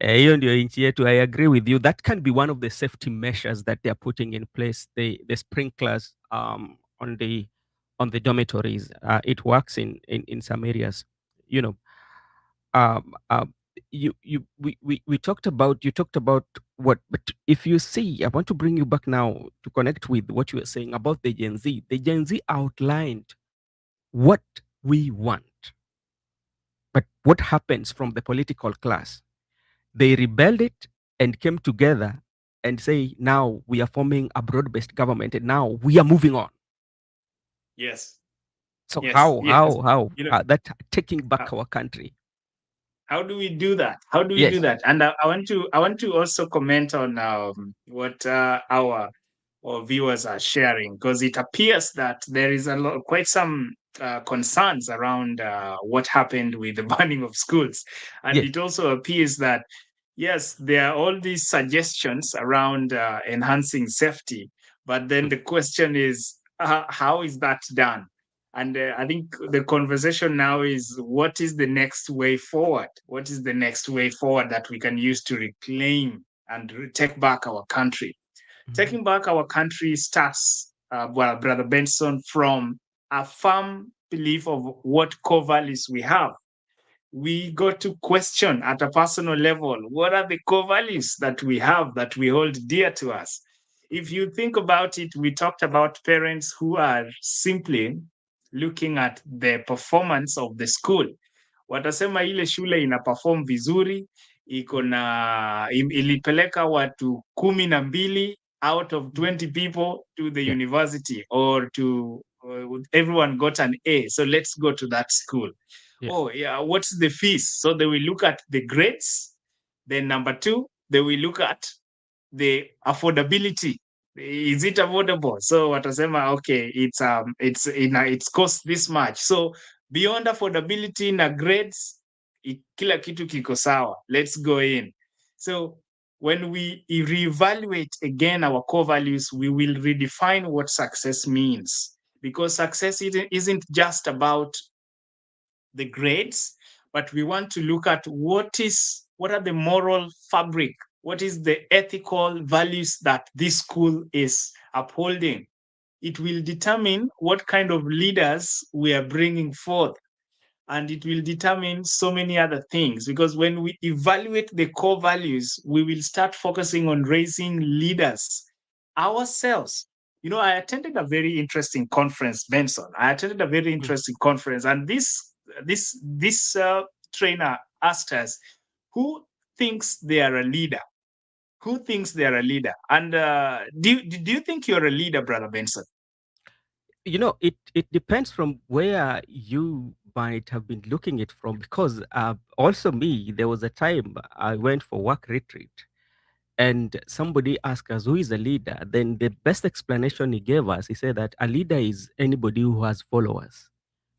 Hiyo ndio nchi yetu. I agree with you. That can be one of the safety measures that they are putting in place. The sprinklers on the dormitories. It works in some areas. You know, um, um, we talked about you talked about what, but if you see, I want to bring you back now to connect with what you were saying about the Gen Z. The Gen Z outlined what we want, but what happens from the political class? They rebelled it and came together and say, now we are forming a broad-based government and now we are moving on. Yes. So Yes. Yes. how You know, that taking how, back our country? how do we do that? How do we do Yes. that? And I want to also comment on what our viewers are sharing, because it appears that there is quite some concerns around what happened with the burning of schools, and Yes. it also appears that yes, there are all these suggestions around enhancing safety, but then Mm. the question is, how is that done? And I think the conversation now is, what is the next way forward? What is the next way forward that we can use to reclaim and take back our country? Mhm. Taking back our country starts, well, Brother Benson, from a firm belief of what core values we have. We got to question at a personal level, what are the core values that we have that we hold dear to us? If you think about it, we talked about parents who are simply looking at the performance of the school. Watasema ile shule ina perform vizuri, iko na ilipeleka watu 12 out of Mhm. 20 people to the Yeah. university, or to everyone got an A, so let's go to that school. Yeah. Oh yeah, what's the fees? So they will look at the grades. Then number two, they will look at the affordability. Is it affordable? So watasema, okay, it's cost this much. So beyond affordability na grades, kila kitu kiko sawa. Let's go in. So when we reevaluate again our core values, we will redefine what success means, because success isn't just about the grades, but we want to look at what are the moral fabric, what is the ethical values that this school is upholding. It will determine what kind of leaders we are bringing forth, and it will determine so many other things, because when we evaluate the core values, we will start focusing on raising leaders ourselves. I attended a very interesting conference, Benson. I attended a very Mm. interesting conference, and this trainer asked us, "Who thinks they are a leader? Who thinks they are a leader?" And do you think you're a leader, Brother Benson? It depends from where you might have been looking it from, because also me, there was a time I went for work retreat, and somebody asked us who is a leader. Then the best explanation he gave us, he said that a leader is anybody who has followers.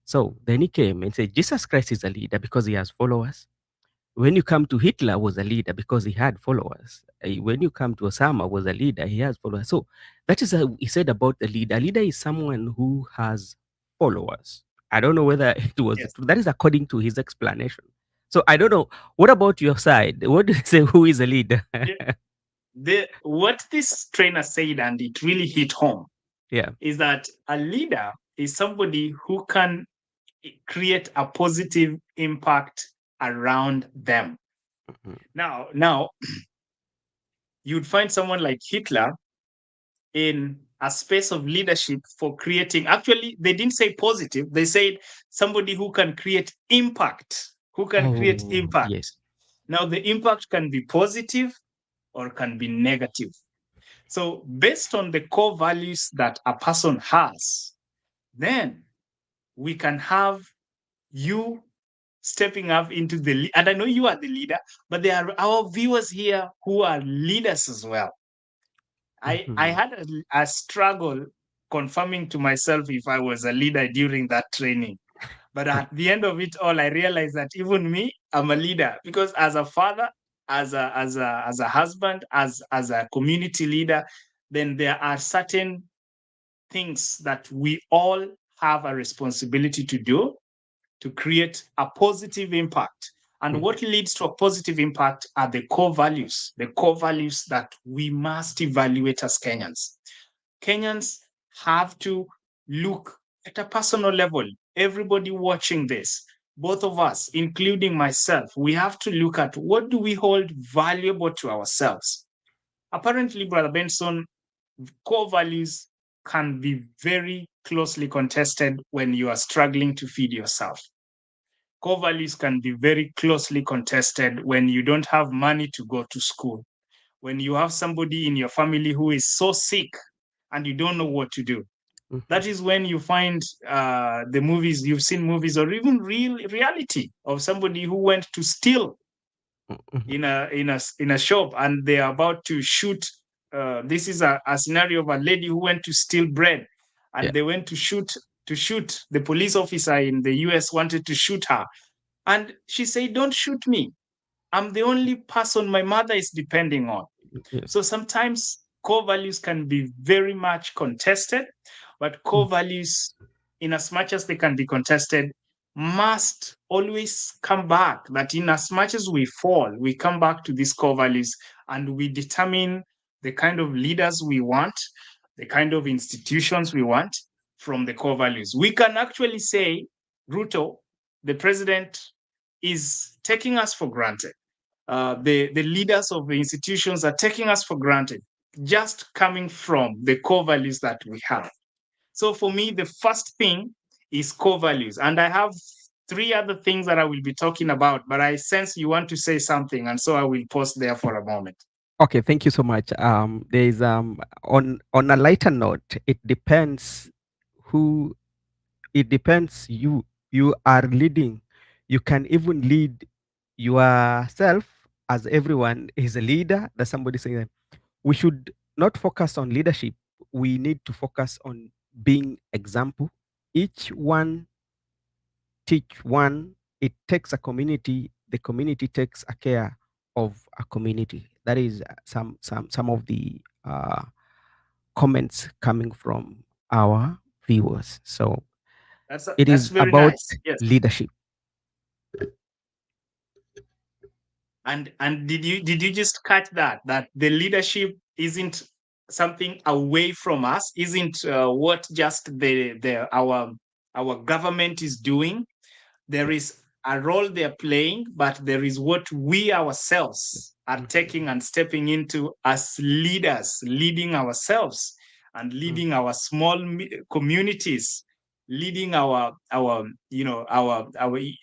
So then he came and said Jesus Christ is a leader because he has followers. When you come to Hitler, was a leader because he had followers. When you come to Osama, was a leader, he has followers. So that is how he said about the leader. A leader is someone who has followers. I don't know whether it was Yes. that is according to his explanation. So I don't know. What about your side? What do you say? Who is a leader? What this trainer said, and it really hit home, Yeah. is that a leader is somebody who can create a positive impact around them. Mhm. Now, you'd find someone like Hitler in a space of leadership for creating. Actually, they didn't say positive. They said somebody who can create impact. Who can create Oh impact? yes. Now, the impact can be positive or can be negative. So, based on the core values that a person has, then we can have you stepping up into and I know you are the leader, but there are our viewers here who are leaders as well. I Mhm. had a struggle confirming to myself if I was a leader during that training. But at the end of it all, I realized that even me, I'm a leader, because as a father, as a husband, as a community leader, then there are certain things that we all have a responsibility to do to create a positive impact. And Mhm. what leads to a positive impact are the core values that we must evaluate as Kenyans. Kenyans have to look at a personal level. Everybody watching this, both of us, including myself, we have to look at what do we hold valuable to ourselves. Apparently, Brother Benson, core values can be very closely contested when you are struggling to feed yourself. Core values can be very closely contested when you don't have money to go to school, when you have somebody in your family who is so sick and you don't know what to do. Mhm. That is when you find the movies, you've seen movies or even real reality of somebody who went to steal Mhm. in a shop, and they are about to shoot. This is a scenario of a lady who went to steal bread, Yeah. and they went to shoot. The police officer in the US wanted to shoot her, and she said, "Don't shoot me. I'm the only person my mother is depending on." Yes. So sometimes core values can be very much contested, but core Mm. values, in as much as they can be contested, must always come back. That in as much as we fall, we come back to these core values and we determine the kind of leaders we want, the kind of institutions we want from the core values. We can actually say Ruto, the president, is taking us for granted. The leaders of the institutions are taking us for granted, just coming from the core values that we have. So for me, the first thing is core values. And I have three other things that I will be talking about, but I sense you want to say something. And so I will pause there for a moment. Okay, thank you so much. There is on a lighter note, it depends who it depends you are leading. You can even lead yourself, as everyone is a leader. There's somebody saying that we should not focus on leadership. We need to focus on being example. Each one teach one. It takes a community. The community takes a care of a community. That is some of the comments coming from our viewers. So it That's is very about nice. Yes. leadership. And did you just catch that the leadership isn't something away from us, isn't what just the our government is doing. There is a role they're playing, but there is what we ourselves are taking and stepping into as leaders, leading ourselves and leading our small communities, leading our our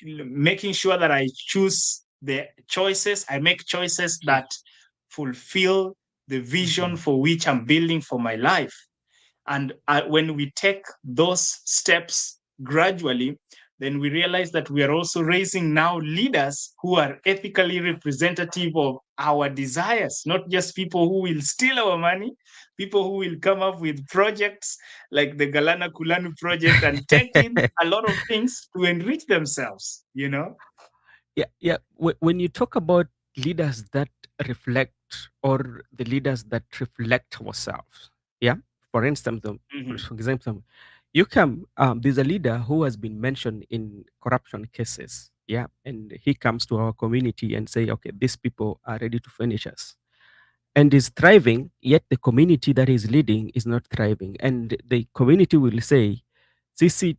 making sure that I choose the choices, I make choices that fulfill the vision for which I'm building for my life. And when we take those steps gradually, then we realize that we are also raising now leaders who are ethically representative of our desires, not just people who will steal our money, people who will come up with projects like the Galana Kulanu project and take in a lot of things to enrich themselves, you know? Yeah, yeah. When you talk about leaders that reflect, or the leaders that reflect ourselves, yeah. For instance, Mhm. for example, you come. There's a leader who has been mentioned in corruption cases, yeah, and he comes to our community and say, okay, these people are ready to finish us, and is thriving. Yet the community that is leading is not thriving, and the community will say, sisi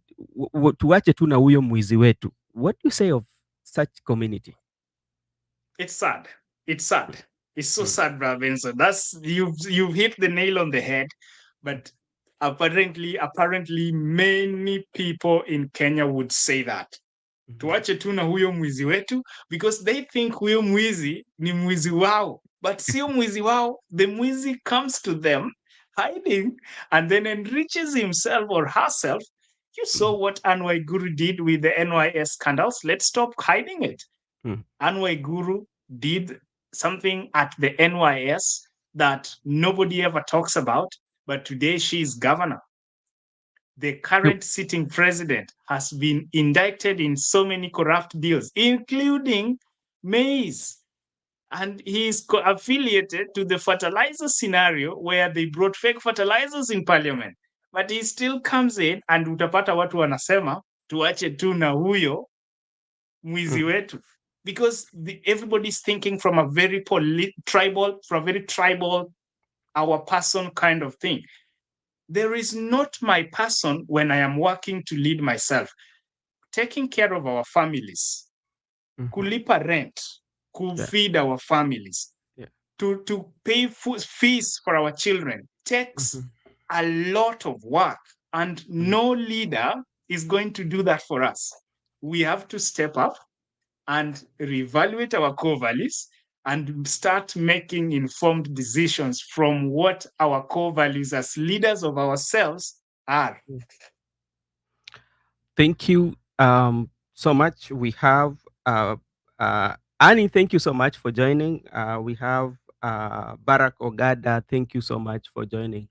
tuache tu na huyo mwizi wetu. What do you say of such community? It's sad. It's sad. It's so Mm, sad, Brother Benson. That's you've hit the nail on the head. But apparently, many people in Kenya would say that. mhm, Tuache tu na huyo mwizi wetu, because they think huyo mwizi ni mwizi wao, but sio mwizi wao. The mwizi comes to them hiding and then enriches himself or herself. You saw mhm, what Anwai Guru did with the NYS scandals. Let's stop hiding it. mm, Anwai Guru did something at the NYS that nobody ever talks about, but today she is governor. The You- current sitting president has been indicted in so many corrupt deals, including maize. And he is affiliated to the fertilizer scenario where they brought fake fertilizers in parliament. But he still comes in and utapata watu wanasema tuache tu na huyo mwizi mm, wetu, because everybody's thinking from a very tribal, from a very tribal, our person kind of thing. There is not my person when I am working to lead myself, taking care of our families, mhm. kulipa rent, Yeah, feed our families, yeah. to pay fees for our children takes Mhm, a lot of work, and mm, no leader is going to do that for us. We have to step up and reevaluate our core values and start making informed decisions from what our core values as leaders of ourselves are. mm. Thank you so much. We have Annie. Thank you so much for joining. We have Barack Ogada. Thank you so much for joining.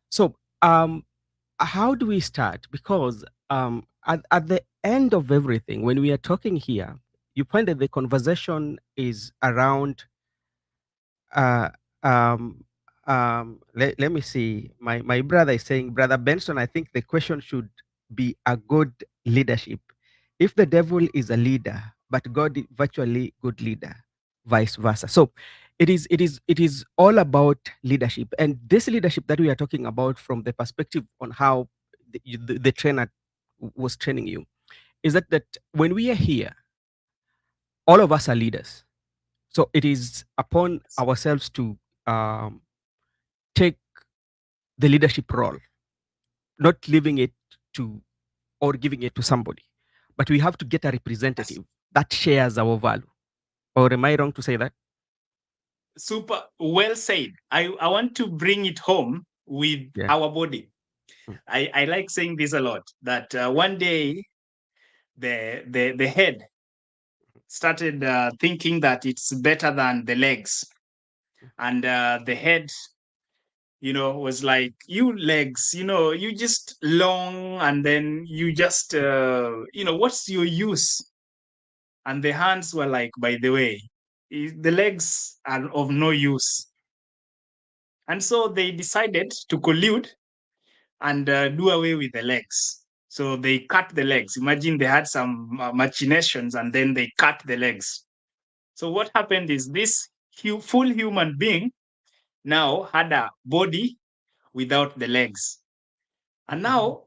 So, how do we start? Because at the end of everything, when we are talking here, you find that the conversation is around uh, um, let me see. My brother is saying, Brother Benson, I think the question should be a good leadership. If the devil is a leader, but God is virtually good leader, vice versa. So it is all about leadership. And this leadership that we are talking about from the perspective on how the trainer was training you, is that when we are here, all of us are leaders. So it is upon ourselves to um, take the leadership role, not leaving it to or giving it to somebody, but we have to get a representative that shares our value. Or am I wrong to say that? Super well said. I want to bring it home with Yeah. our body. Mm, I like saying this a lot, that one day the head started thinking that it's better than the legs. And the head, was like, you legs, you just long, and then you just, what's your use? And the hands were like, by the way, the legs are of no use. And so they decided to collude and do away with the legs. So they cut the legs. Imagine they had some machinations and then they cut the legs. So what happened is this full human being now had a body without the legs. And mhm, now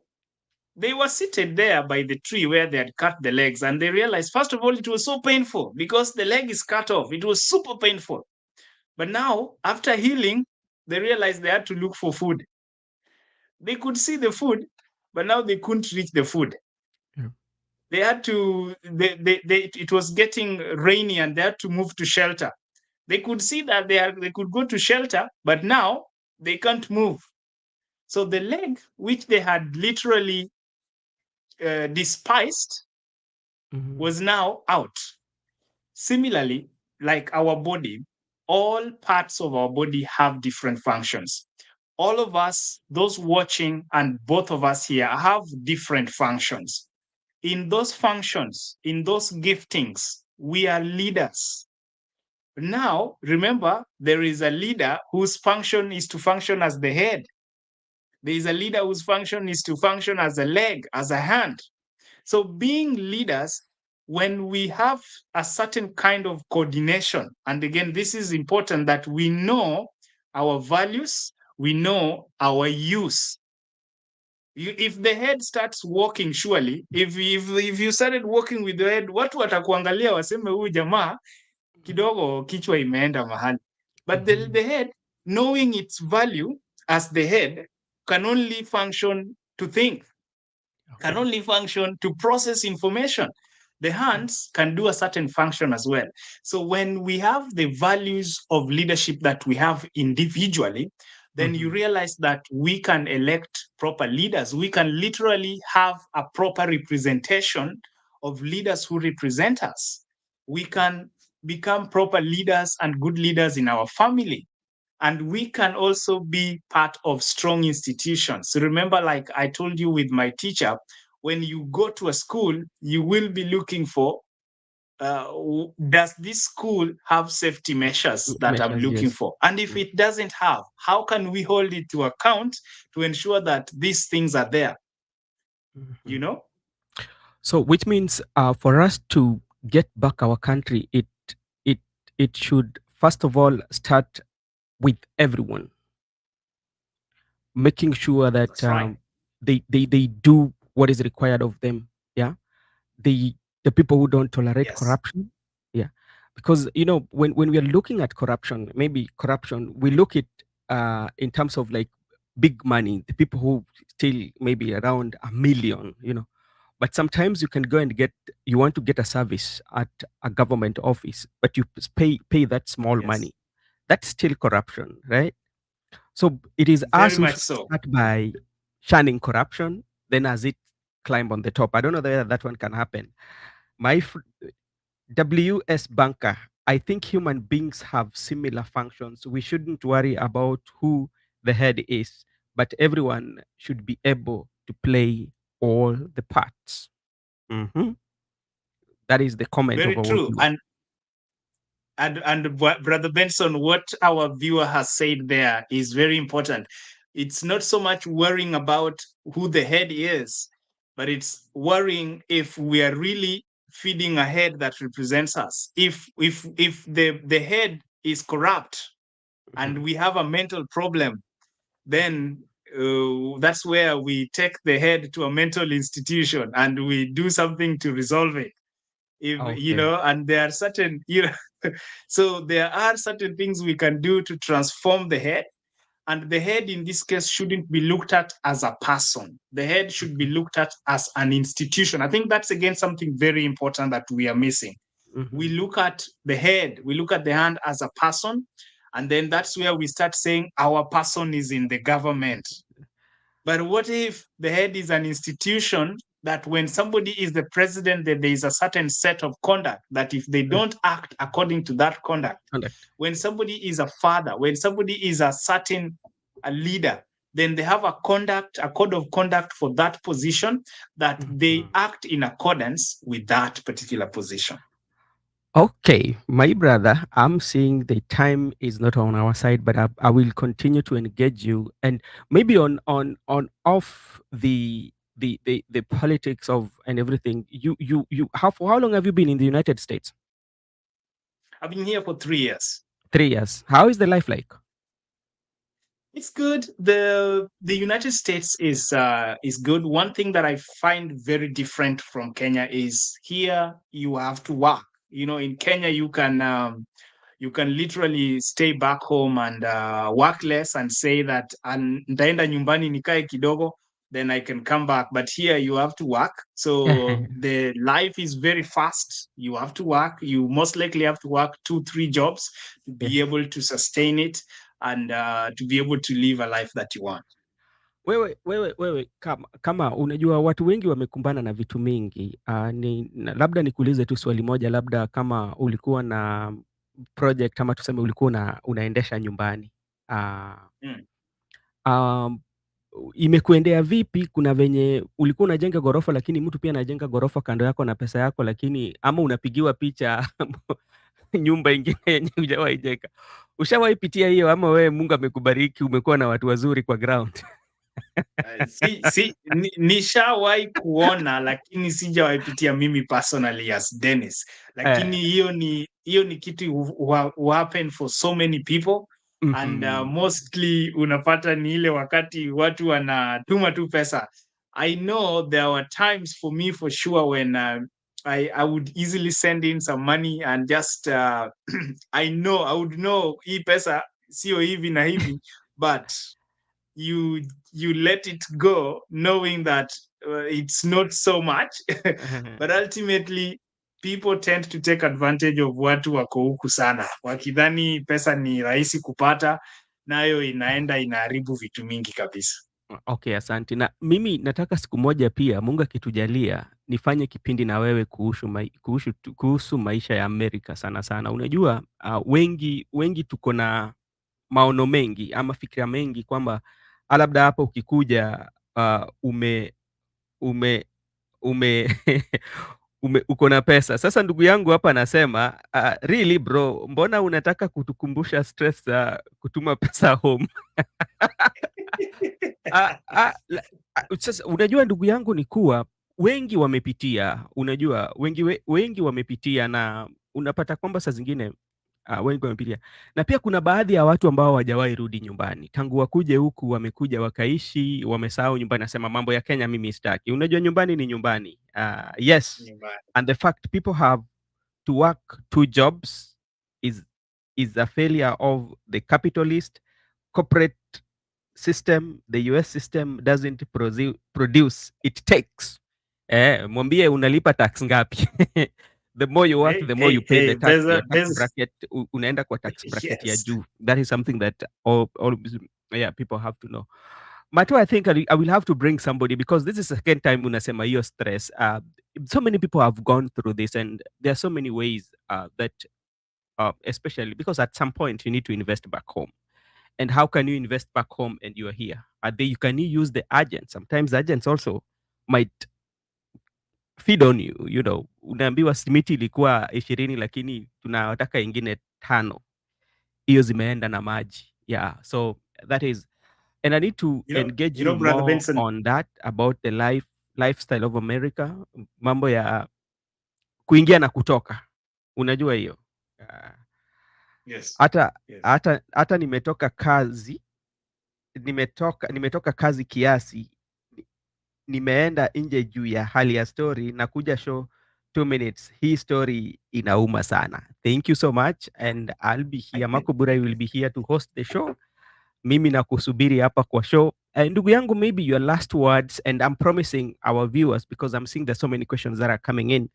they were seated there by the tree where they had cut the legs. And they realized, first of all, it was so painful because the leg is cut off. It was super painful. But now, after healing, they realized they had to look for food. They could see the food, but now they couldn't reach the food. Yeah. They had to, it was getting rainy and they had to move to shelter. They could see that they could go to shelter, but now they can't move. So the leg, which they had literally despised, Mhm. was now out. Similarly, like our body, all parts of our body have different functions. All of us, those watching, and both of us here have different functions. In those functions, in those giftings, we are leaders. Now, remember, there is a leader whose function is to function as the head. There is a leader whose function is to function as a leg, as a hand. So, being leaders, when we have a certain kind of coordination, and again, this is important that we know our values, we know our use. If the head starts walking, surely, if you started walking with the head, watu watakuangalia waseme huyu jamaa kidogo kichwa imeenda mahali. But Mhm. the head, knowing its value as the head, can only function to think, can Okay. only function to process information. The hands can do a certain function as well. So when we have the values of leadership that we have individually, then you Mhm. realize that we can elect proper leaders. We can literally have a proper representation of leaders who represent us. We can become proper leaders and good leaders in our family, and we can also be part of strong institutions. So remember, like I told you with my teacher, when you go to a school, you will be looking for uh, does this school have safety measures that I'm Measures, looking yes. for? And if Mm. it doesn't have, how can we hold it to account to ensure that these things are there? You Mhm. know? So, which means for us to get back our country, it it should first of all start with everyone, making sure that That's right. they do what is required of them. Yeah, the the people who don't tolerate Yes. corruption. Yeah, because when we are looking at corruption, maybe corruption, we look at in terms of like big money, the people who steal maybe around a million. But sometimes you can go and you want to get a service at a government office, but you pay that small Yes. money. That's still corruption, right? So it is us Very who much should so. start by shunning corruption, then as it climb on the top. I don't know whether that one can happen. My WS banker, I think human beings have similar functions. We shouldn't worry about who the head is, but everyone should be able to play all the parts. Mhm. That is the comment of Very our true. viewer. And Brother Benson, what our viewer has said there is very important. It's not so much worrying about who the head is, but it's worrying if we are really feeding a head that represents us. If the head is corrupt and Mhm. we have a mental problem, then that's where we take the head to a mental institution and we do something to resolve it. If Okay. and there are certain so there are certain things we can do to transform the head, and the head in this case shouldn't be looked at as a person. The head should be Mhm. looked at as an institution. I think that's again something very important that we are missing. We Mhm. look at the head, we look at the hand as a person, and then that's where we start saying our person is in the government. But what if the head is an institution that when somebody is the president, that there is a certain set of conduct that if they Mm. don't act according to that conduct, Conduct. when somebody is a father, when somebody is a certain a leader, then they have a conduct, a code of conduct for that position that they Mhm. act in accordance with that particular position. Okay, my brother, I'm seeing the time is not on our side, but I will continue to engage you, and maybe on off the politics of and everything. You for how long have you been in the United States? I've been here for 3 years. 3 years. How is the life like? It's good. The United States is good. One thing that I find very different from Kenya is here you have to work. In Kenya you can literally stay back home and work less and say that nitaenda nyumbani nikae kidogo, then I can come back. But here you have to work. So the life is very fast. You have to work. You most likely have to work 2, 3 jobs to be Yes. able to sustain it and to be able to live a life that you want. Wewe kama unajua watu wengi wamekumbana na vitu mingi. Labda nikuulize tu swali moja, labda kama ulikuwa na project ama tuseme ulikuwa unaendesha nyumbani. Ah, Mm. um, imekuendea vipi? Kuna venye ulikuwa unajenga ghorofa lakini mtu pia anajenga ghorofa kando yako na pesa yako, lakini ama unapigiwa picha nyumba ingine yenye hujawahi jenga. Ushawahi pitia hiyo ama wewe Mungu amekubariki umekuwa na watu wazuri kwa ground? Nishawahi kuona lakini sijawahi pitia mimi personally as Dennis, Eh. lakini hiyo ni kitu who happen for so many people and Mhm. mostly unapata ni ile wakati watu wanatuma tu pesa. I know there were times for me for sure when I would easily send in some money and just I would know hii pesa sio hivi na hivi, but you you let it go knowing that it's not so much but ultimately people tend to take advantage of watu wako huku sana wakidhani pesa ni rahisi kupata, nayo inaenda inaharibu vitu mingi kabisa. Okay, asante. Na mimi nataka siku moja pia Mungu akitujalia nifanye kipindi na wewe kuhusu maisha ya Amerika sana sana. Unajua wengi tuko na maono mengi ama fikira mengi kwamba labda hapa ukikuja ume ume ume uko na pesa. Sasa ndugu yangu hapa anasema really bro, mbona unataka kutukumbusha stress za kutuma pesa home? Sasa unajua ndugu yangu ni kuwa wengi wamepitia, unajua wengi wamepitia na unapata kwamba saa zingine wengi wamepitia. Na pia kuna baadhi ya watu ambao hawajawahi rudi nyumbani. Tangu wakuje huku wamekuja wakaishi, wamesahau nyumbani, nasema mambo ya Kenya mimi sitaki. Unajua nyumbani ni nyumbani. Yes. Nyumbani. And the fact people have to work 2 jobs is is a failure of the capitalist corporate system. The US system doesn't produce, it takes. Mwambie unalipa tax ngapi? The more you work, Hey, the more you hey, pay the hey, tax. Your tax there's bracket, unaenda kwa tax bracket ya yes. juu. That is something that all yeah, people have to know. Mato, I think I will have to bring somebody because this is the second time unasema hiyo stress. So many people have gone through this and there are so many ways that especially because at some point you need to invest back home. And how can you invest back home and you are here? Can you use the agents? Sometimes agents also might feed on you, you know. Unaambiwa simiti ilikuwa 20 lakini tunataka ingine 5. Hiyo zimeenda na maji. Yeah. So that is, and I need to engage you Brother more Benson. on that about the lifestyle of America. Mambo ya kuingia na kutoka. Unajua hiyo. Ah, Yes. Hata Yes. hata nimetoka kazi kiasi, nimeenda nje juu ya hali ya story na kuja show 2 minutes. Hii story inauma sana. Thank you so much and I'll be here. Makubura will be here to host the show. Mimi nakusubiri hapa kwa show. Ndugu yangu, maybe your last words, and I'm promising our viewers, because I'm seeing there's so many questions that are coming in,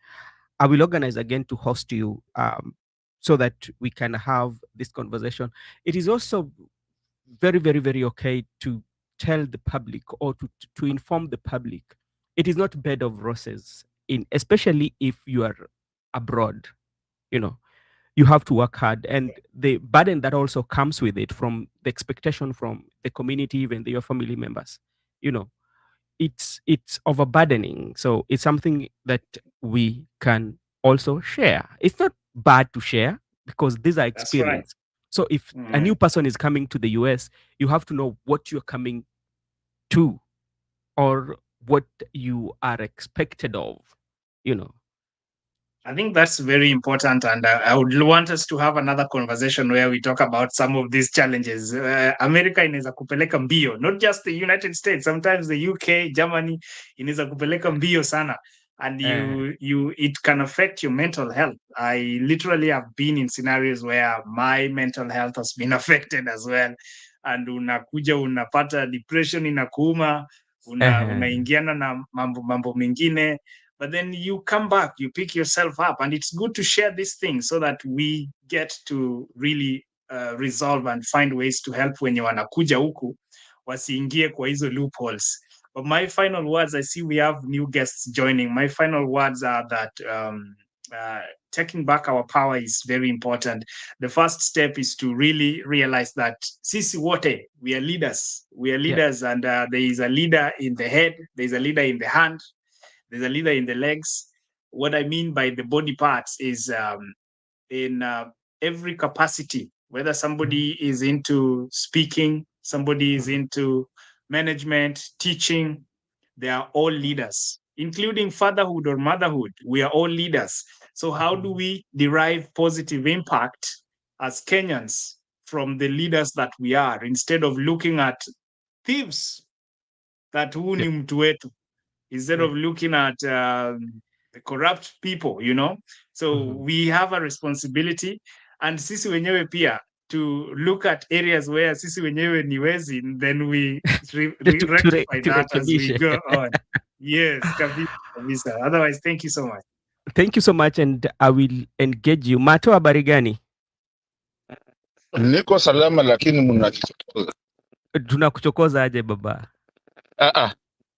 I will organize again to host you so that we can have this conversation. It is also very, very, very okay to tell the public or to inform the public. It is not bed of roses, especially if you are abroad. You know, you have to work hard, and the burden that also comes with it, from the expectation from the community, even your family members. You know, it's overburdening. So it's something that we can also share. It's not bad to share because these are That's right. experience. So if a Mhm. new person is coming to the US, you have to know what you're coming to or what you are expected of, you know. I think that's very important, and I would want us to have another conversation where we talk about some of these challenges. America inaweza kupeleka mbio, not just the United States, sometimes the UK, Germany inaweza kupeleka mbio sana. and Uh, it can affect your mental health. I literally have been in scenarios where my mental health has been affected as well, and unakuja unapata depression inakuuma, uh, unaingiana na mambo mengine, but then you come back, you pick yourself up, and it's good to share these things so that we get to really resolve and find ways to help wenye wanakuja huku wasiingie kwa hizo loopholes. But my final words, I see we have new guests joining. My final words are that taking back our power is very important. The first step is to really realize that sisi wote, we are leaders. We are yeah. leaders, and there is a leader in the head, there is a leader in the hand, there's a leader in the legs. What I mean by the body parts is in every capacity, whether Mhm. somebody is into speaking, somebody is Mhm. into management, teaching, they are all leaders, including fatherhood or motherhood. We are all leaders. So, how do Mhm. we derive positive impact as Kenyans from the leaders that we are instead of looking at thieves that huu Yeah. ni mtu wetu, instead Yeah. of looking at the corrupt people, you know? So Mhm. we have a responsibility, and sisi wenyewe pia to look at areas where sisi wenyewe ni wezi, then we rectify that as we Turekebishe. go on. Yes, kabisa, kabisa. Otherwise, thank you so much. Thank you so much, and I will engage you. Mato, habari gani? Niko salama lakini mnakichokoza. Tunakuchokoza aje baba?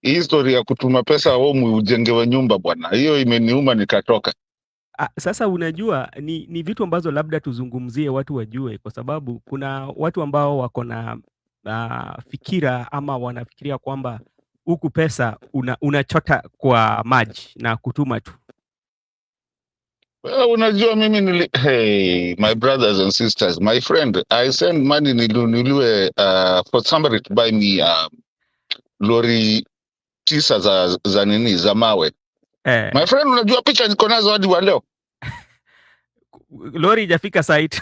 Hii historia ya kutuma pesa home ujengewe nyumba bwana, hiyo imeniuma nikatoka. Sasa unajua ni vitu ambazo labda tuzungumzie watu wajue, kwa sababu kuna watu ambao wako na fikira ama wanafikiria kwamba huku pesa unachota kwa maji na kutuma tu. Unajua mimi hey, my brothers and sisters, my friend, I send money niluwe for somebody to buy me lori 9 za nini za mawe. My Eh, friend, unajua picha niko nazo hadi wa leo. lori ijafika site.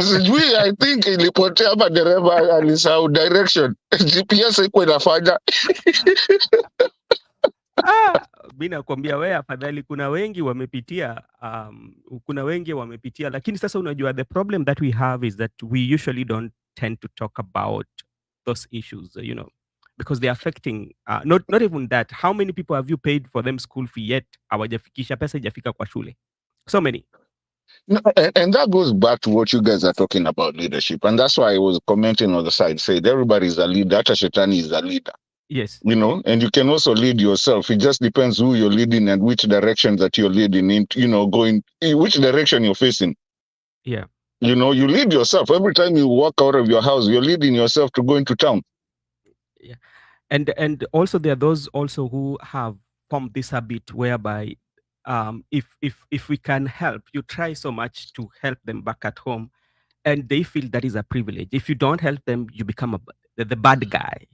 Sijui, I think ilipotea ama dereva alisahau direction. GPS haikuwa inafanya. Ah, mi nakwambia wewe afadhali, kuna wengi wamepitia, lakini sasa unajua the problem that we have is that we usually don't tend to talk about those issues, because they're affecting, not even that, how many people have you paid for them school fee yet hawajafikisha pesa, ijafika kwa shule? So many. No, and that goes back to what you guys are talking about leadership. And that's why I was commenting on the side, said everybody's a leader. Hata Shetani is a leader, Yes. and you can also lead yourself. It just depends who you're leading and which direction that you're leading in, going, which direction you're facing. Yeah. You lead yourself. Every time you walk out of your house, you're leading yourself to go into town. Yeah. And also there are those also who have formed this habit whereby, if we can help, you try so much to help them back at home, and they feel that is a privilege. If you don't help them, you become the bad guy.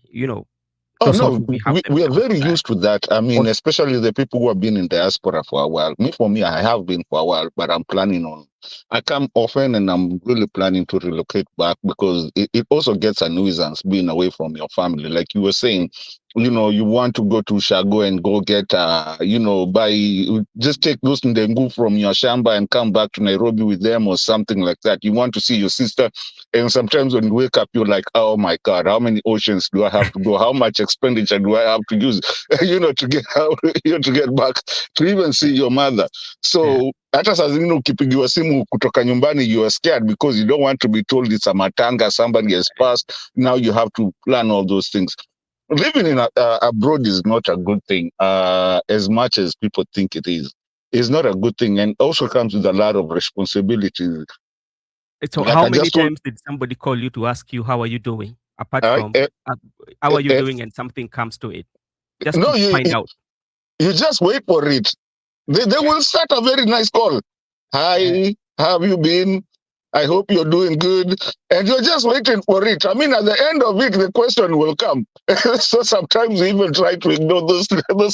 Oh Those of no, we have them we are down very bad. used to that. I mean, Also, especially the people who have been in diaspora for a while. For me, I have been for a while, but I'm planning on. I come often, and I'm really planning to relocate back because it also gets a nuisance being away from your family. Like you were saying, you want to go to Shago and go get, buy, just take those ndengu from your shamba and come back to Nairobi with them or something like that. You want to see your sister, and sometimes when you wake up, you're like, oh my God, how many oceans do I have to go? How much expenditure do I have to use, to get out, to get back to even yeah, see your mother? yeah, So hata saa zingine ukipigiwa simu kutoka nyumbani, you are scared because you don't want to be told it's a matanga, somebody has passed. Now you have to plan all those things. Living in abroad is not a good thing, as much as people think it is. It's not a good thing, and also comes with a lot of responsibilities. so Like how I many just told, times did somebody call you to ask you how are you doing, apart uh, from how uh, are you uh, doing, and something comes to it, just no, to you, find out? you just wait for it. They will start a very nice call. Yeah. Hi, how have you been? I hope you're doing good. And you're just waiting for it. I mean, at the end of it, the question will come. So sometimes we even try to ignore those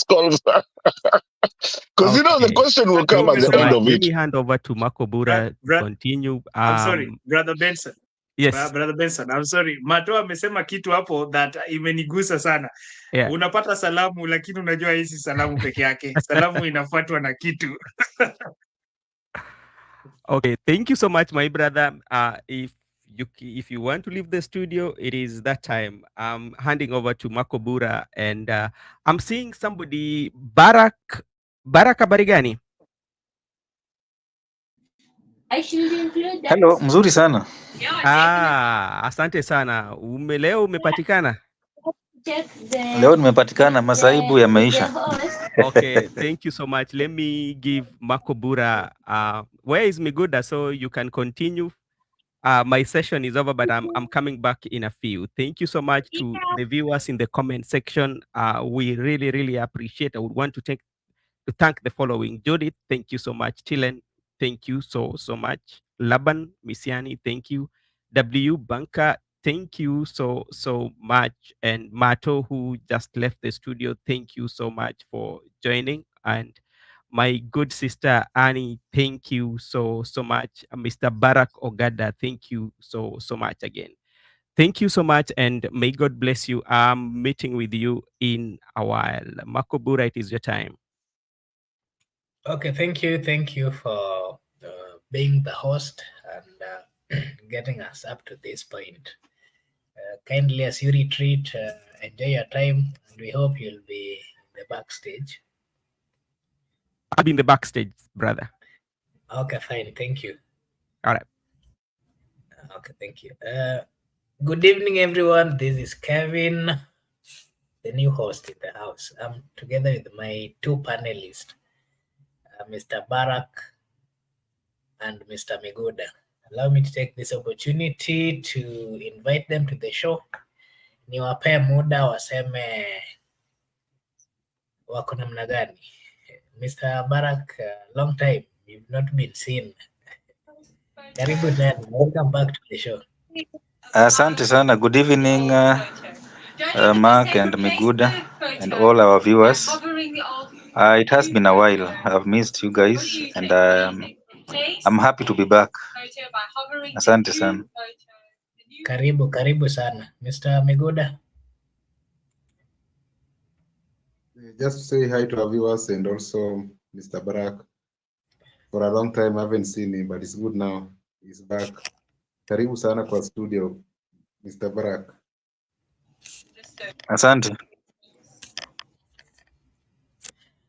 calls. Because, the Okay. question will Thank come So, at you the so end much. umesema, of Let it. me hand over to Marco Bura to continue. I'm sorry, Brother Benson. Yes. Brother Benson, I'm sorry. Mato amesema kitu hapo that imenigusa sana. Yeah. Unapata salamu lakini unajua hii si salamu peke yake. Salamu inafuatwa na kitu. Okay. Thank you so much, my brother. If you want to leave the studio, it is that time. I'm handing over to Makobura, and I'm seeing somebody, Barak Abarigani. Hello, mzuri sana. Asante sana. Leo umepatikana? Leo nimepatikana, masaibu yameisha. Okay, thank you so much. Let me give Makobura. Where is Miguda so you can continue? My session is over, but I'm coming back in a few. Thank you so much to the viewers in the comment section. We really, really appreciate. I would want to thank the following: Judith, thank you so much. Tilen, thank you so much. Laban Misiani, thank you. W Banka, thank you so much. And Mato, who just left the studio, thank you so much for joining. And my good sister Annie, thank you so much. Mr. Barack Ogada, thank you so much again. Thank you so much, and may God bless you. I'm meeting with you in a while. Makobura, it is your time. Okay, thank you. Thank you for being the host and getting us up to this point. Kindly, as you retreat, enjoy your time, and we hope you'll be in the backstage. I'll be in the backstage, brother. Okay, fine. Thank you. All right. Okay, thank you. Good evening, everyone. This is Kevin, the new host in the house. I'm together with my two panelists, Mr. Barak and Mr. Miguda. Allow me to take this opportunity to invite them to the show. Niwapee muda waseme wako namna gani. Mr. Barak, long time you've not been seen. Karibu tena. Welcome back to the show. Asante sana. Good evening, Mark and Miguda and all our viewers. It has been a while. I've missed you guys, and I'm happy to be back. Asante sana. Karibu sana. Mr. Miguda. Just to say hi to our viewers and also Mr. Barak. For a long time, I haven't seen him, but it's good now. He's back. Karibu sana kwa studio, Mr. Barak. Asante.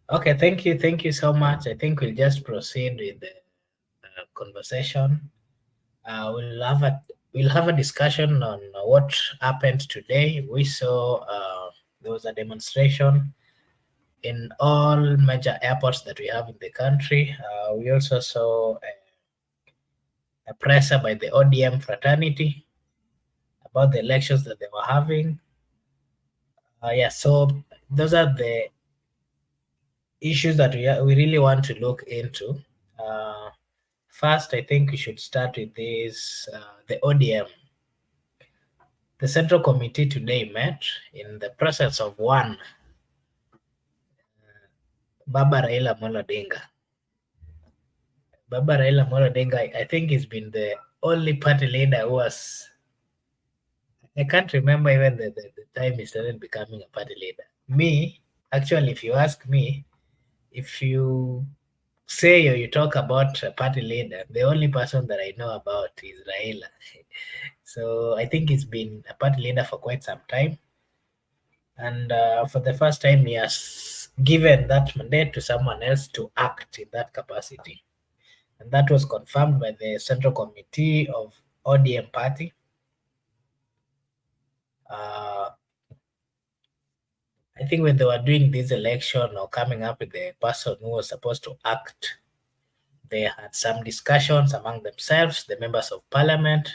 Okay, thank you. Thank you so much. I think we'll just proceed with the conversation. We'll have a discussion on what happened today. We saw there was a demonstration in all major airports that we have in the country. We also saw a presser by the ODM fraternity about the elections that they were having. So those are the issues that we really want to look into. First, I think we should start with this, the ODM. The Central Committee today met in the presence of one, Baba Raila Amolo Odinga. Baba Raila Amolo Odinga, I think he's been the only party leader who was, I can't remember even the time he started becoming a party leader. Me, actually, if you ask me, if you say or you talk about a party leader, the only person that I know about is Raila. So I think he's been a party leader for quite some time. And for the first time, he has given that mandate to someone else to act in that capacity. And that was confirmed by the Central Committee of ODM Party. I think when they were doing this election or coming up with the person who was supposed to act, they had some discussions among themselves, the members of parliament.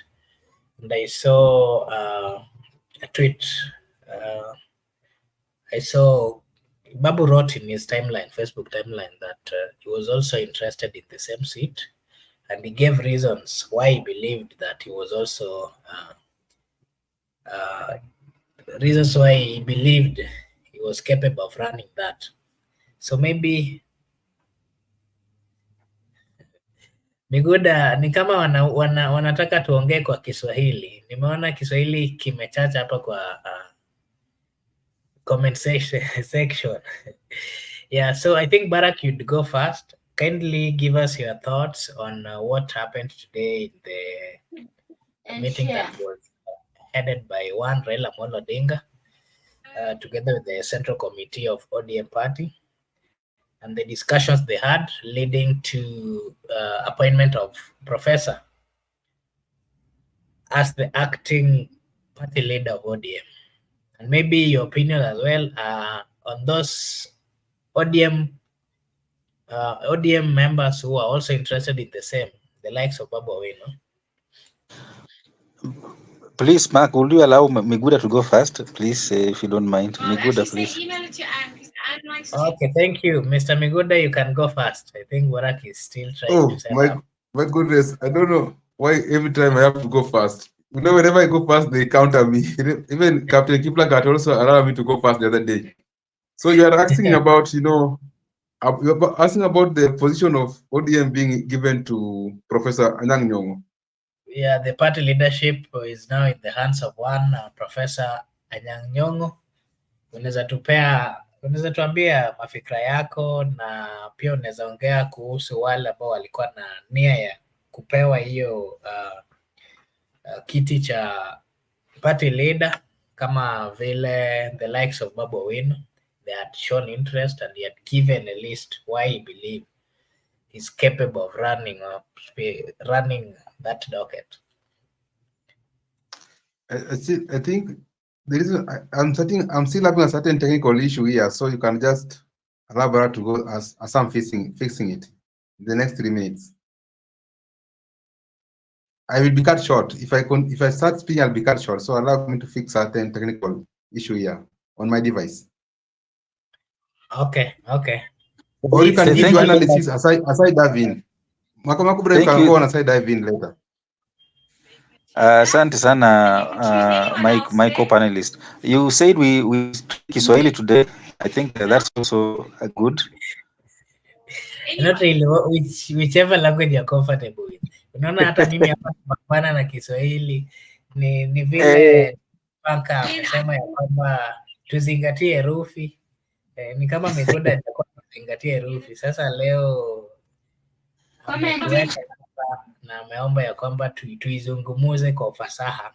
And I saw a tweet. I saw Babu wrote in his timeline, Facebook timeline, that he was also interested in the same seat. And he gave reasons why he believed that he was also reasons why he believed he was capable of running that. So maybe Miguda, ni kama wanataka tuongee kwa Kiswahili. Nimeona Kiswahili kimechacha hapa kwa comment section. Yeah, so I think Barak, you'd go first. Kindly give us your thoughts on what happened today in the meeting that was headed by one Raila Amolo Odinga, together with the Central Committee of ODM Party, and the discussions they had leading to appointment of Professor as the acting party leader of ODM. And maybe your opinion as well on those ODM members who are also interested in the same, the likes of Babu Owino. Please, Mark, would you allow Miguda to go first, please, if you don't mind? Miguda, please. Okay, thank you. Mr. Miguda, you can go first. I think Barak is still trying to set up. My goodness, I don't know why every time I have to go first. You know, whenever I go first, they counter me. Even Captain Kiplagat also allowed me to go first the other day. So you are asking about, you're asking about the position of ODM being given to Professor Anyang' Nyong'o. Yeah, the party leadership is now in the hands of one Professor Anyang' Nyong'o. Unaweza tuambia mafikra yako, na pia unaweza ongea kuhusu wale ambao walikuwa na nia ya kupewa hiyo kiti cha party leader, kama vile the likes of Babu Owino. They had shown interest and he had given a list why he believed he's capable of running that docket. I think there is I'm still having a certain technical issue here, so you can just allow Barak to go as I'm fixing it in the next 3 minutes. I will be cut short. If I start speaking, I'll be cut short. So allow me to fix certain technical issue here on my device. Okay. Or you can give your analysis as I dive in. Makubre can go on as I dive in later. Asante sana, my co-panelist. You said we speak Kiswahili today. I think that's also good. Not really, whichever language you're comfortable with. Unaona hata mimi hapa kupambana na Kiswahili ni vile Panka amesema ya kwamba tuzingatie herufi. Ni kama Miguda atakuwa tuzingatie herufi. Sasa leo ametuweka hapa na ameomba ya kwamba tuizungumuze kwa ufasaha.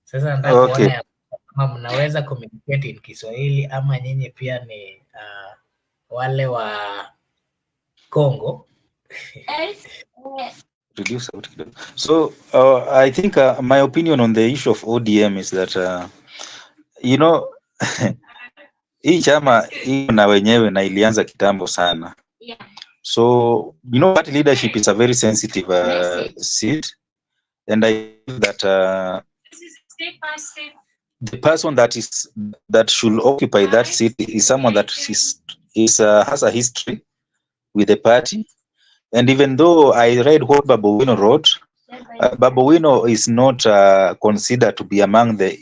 Sasa nataka kuona kama mnaweza communicate in Kiswahili ama nyinyi pia ni wale wa Congo. So I think my opinion on the issue of ODM is that hii chama hii na wenyewe na ilianza kitambo sana. So party leadership is a very sensitive seat, and I feel that the person that should occupy that seat is someone that has a history with the party. And even though I read what Babu Owino wrote, Babu Owino is not considered to be among the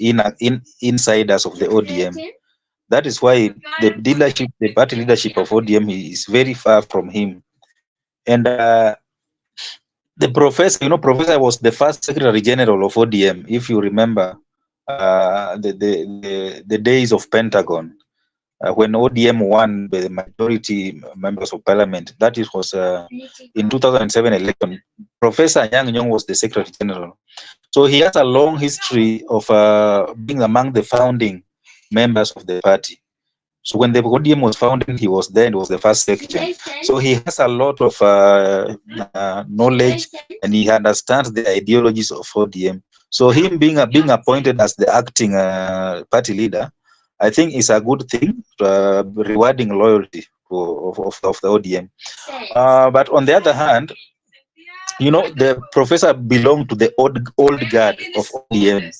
insiders of the ODM. That is why the party leadership of ODM is very far from him. And the professor was the first secretary general of ODM, if you remember the days of Pentagon. When ODM won by the majority members of parliament, that was in 2007 election. Professor Anyang' Nyong'o was the secretary general. So he has a long history of being among the founding members of the party. So when the ODM was founded, he was the first secretary. So he has a lot of knowledge, and he understands the ideologies of ODM. So him being appointed as the acting party leader, I think is a good thing, rewarding loyalty of the ODM. But on the other hand, the professor belonged to the old guard of ODM.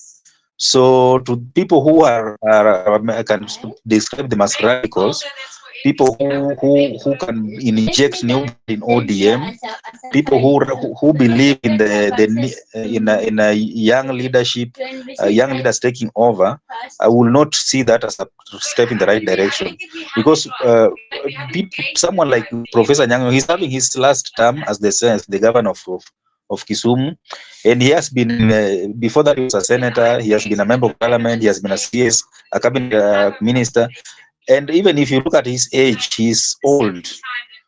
So to people who are I can describe them as radicals, people who can inject new blood in ODM, people who believe in in a young leadership, young leaders taking over. I will not see that as a step in the right direction, because someone like Professor Nyang'o, he's having his last term as the governor of Kisumu, and he has been before that he was a senator, he has been a member of parliament, he has been a CS, a cabinet minister, and even if you look at his age, he's old.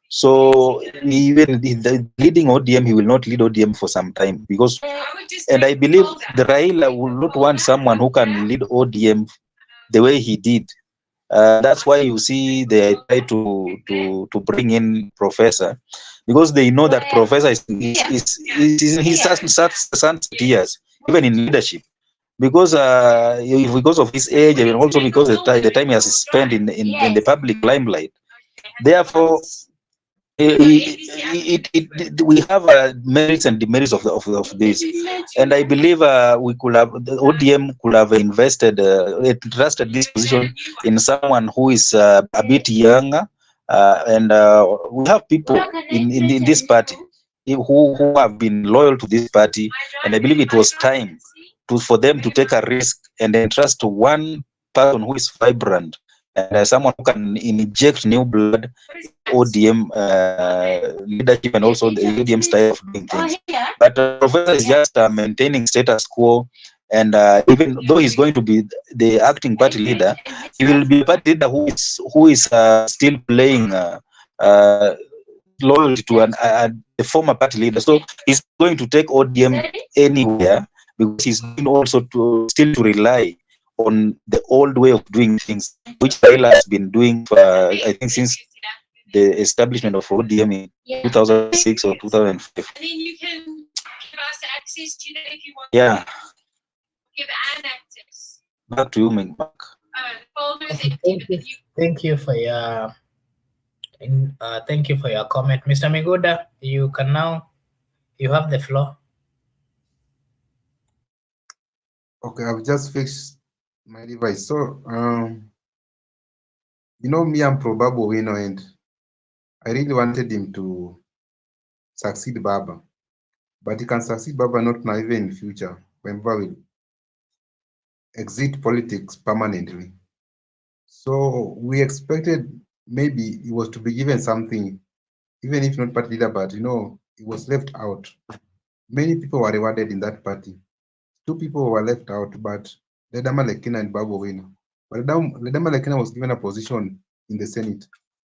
So even the leading ODM, he will not lead ODM for some time, because, and I believe the Raila will not want someone who can lead ODM the way he did. That's why you see they try to bring in Professor, because they know that Professor is in his sunset years, even in leadership, because because of his age, and also because the time he has spent in the public limelight. Therefore, we have merits and demerits of this, and I believe we could have the ODM could have invested trusted this position in someone who is a bit younger, and we have people in this party who have been loyal to this party, and I believe it was time for them to take a risk and entrust to one person who is vibrant, and someone who can inject new blood ODM leadership and also the ODM style of doing things. But Professor is just maintaining status quo, and even though he's going to be the acting party leader, he will be a party leader who is still playing loyalty to a former party leader. So he's not going to take ODM anywhere, because he's going also to still to rely on the old way of doing things, which Raila has been doing for I think since the establishment of ODM in 2006 or 2005. Yeah. Back to you, Mark. Okay, thank you for your thank you for your comment, Mr. Miguda. You have the floor. Okay, I've just fixed my device. So, me, I'm pro Babu Owino, and I really wanted him to succeed Baba. But he can succeed Baba not now, even in future, when Baba will exit politics permanently. So we expected maybe he was to be given something, even if not party leader, but he was left out. Many people were rewarded in that party. Two people were left out, but Ledama Lekina and Babu Owino. But Ledama Lekina was given a position in the Senate.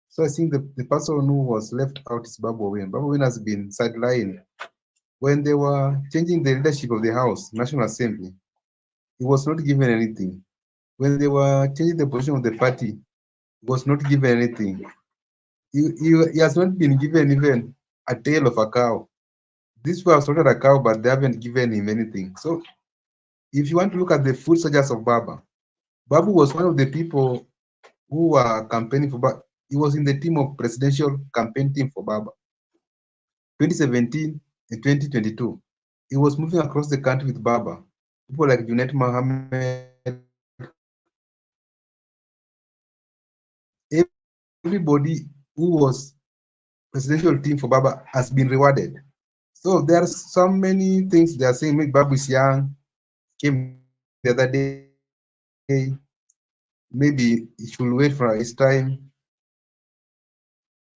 So I think the person who was left out is Babu Owino. Babu Owino has been sidelined. When they were changing the leadership of the House, National Assembly, he was not given anything. When they were changing the position of the party, he was not given anything. He has not been given even a tail of a cow. These people have slaughtered a cow, but they haven't given him anything. So if you want to look at the food soldiers of Baba, Babu was one of the people who were campaigning for Baba. He was in the team of presidential campaign team for Baba. 2017 and 2022, he was moving across the country with Baba. People like Junet Mohammed, everybody who was presidential team for Baba has been rewarded. So there are so many things they are saying. Make Babu is young, came the other day. Maybe he should wait for his time.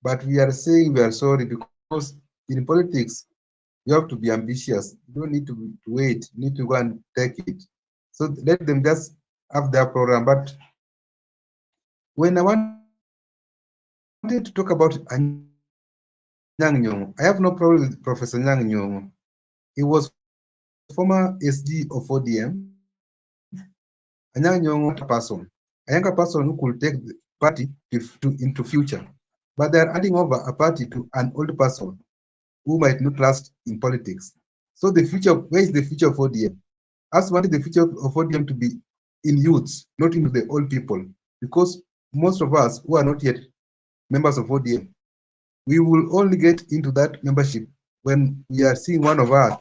But we are saying we are sorry, because in politics, you have to be ambitious. You don't need to wait. You need to go and take it. So let them just have their program. But when I wanted to talk about Anyang Nyong'o, I have no problem with Professor Anyang Nyong'o. He was former SG of ODM. Anyang Nyong'o was not a person. Anyang Nyong'o was a younger person. A younger person who could take the party into future. But they are adding over a party to an old person who might not last in politics. So the future, where is the future of ODM? Us wanted the future of ODM to be in youths, not into the old people, because most of us who are not yet members of ODM, we will only get into that membership when we are seeing one of us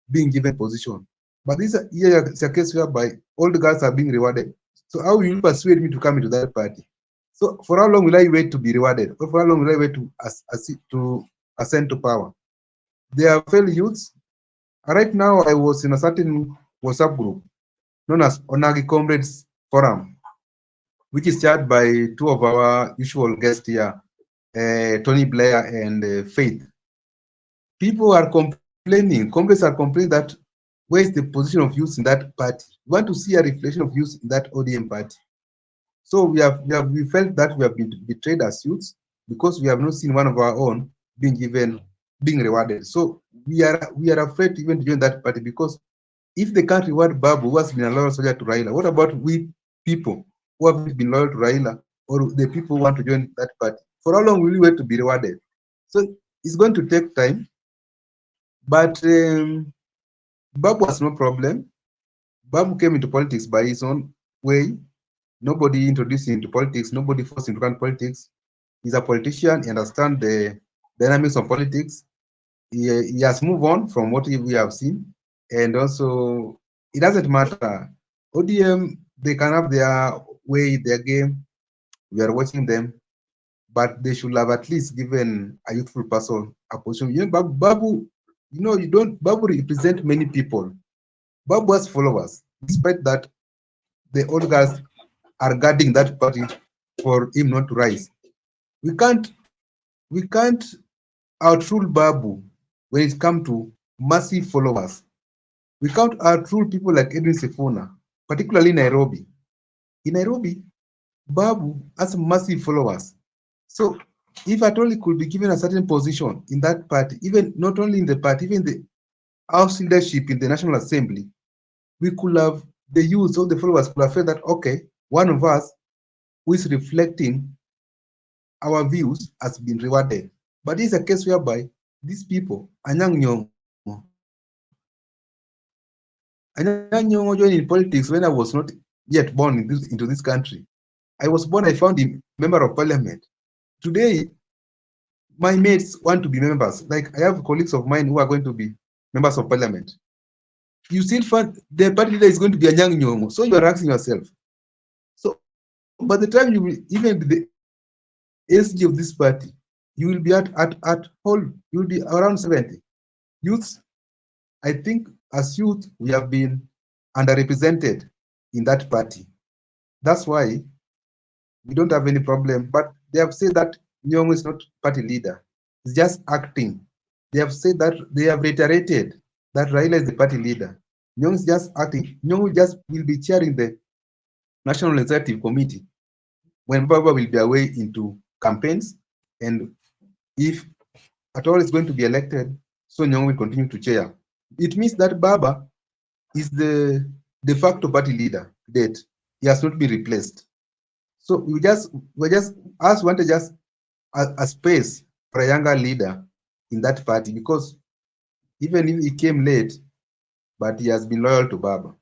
being given position. But this is a case whereby all the guys are being rewarded. So how will you persuade me to come into that party? So for how long will I wait to be rewarded? Or for how long will I wait to ascend to power? They are failed youths. Right now, I was in a certain WhatsApp group known as Onagi Comrades Forum, which is chaired by two of our usual guests here, Tony Blair and Faith. People are complaining, comrades are complaining that where is the position of youth in that party? We want to see a reflection of youth in that ODM party. So we felt that we have been betrayed as youths because we have not seen one of our own being rewarded. So we are afraid to even to join that party because if they can't reward Babu, who has been a loyal soldier to Raila, what about we people who haven't been loyal to Raila or the people who want to join that party? For how long will we wait to be rewarded? So it's going to take time, but Babu has no problem. Babu came into politics by his own way. Nobody introduced him to politics. Nobody forced him to run politics. He's a politician. He understands the dynamics of politics. He has moved on from what we have seen. And also, it doesn't matter. ODM, they can have their way, their game. We are watching them. But they should have at least given a youthful person a position. Babu, Babu represent many people. Babu has followers. Despite that, the old guys are guarding that party for him not to rise. We can't outrule Babu when it comes to massive followers. We can't outrule people like Edwin Sifuna, particularly in Nairobi. In Nairobi, Babu has massive followers. So if at all he could be given a certain position in that party, even not only in the party, even the House leadership in the National Assembly, we could have the youth, all the followers could have felt that okay, one of us who is reflecting our views has been rewarded. But this is a case whereby these people, Anyang Nyong'o, Anyang Nyong'o joined in politics when I was not yet born into this country. I was born, I found him member of parliament. Today, my mates want to be members. Like I have colleagues of mine who are going to be members of parliament. You still find the party leader is going to be a young Nyong'o. So you are asking yourself. So by the time you will even be the SG of this party, you will be at whole, you will be around 70. Youths, I think as youth, we have been underrepresented in that party. That's why we don't have any problem. But they have said that Nyong'o is not party leader. He's just acting. They have said that they have reiterated that Raila is the party leader. Nyong'o is just acting. Nyong'o just will be chairing the National Executive Committee when Baba will be away into campaigns. And if at all is going to be elected, so Nyong'o will continue to chair. It means that Baba is the de facto party leader. That he has not been replaced. So we just us wanted just a space for a younger leader in that party because even if he came late, but he has been loyal to Baba.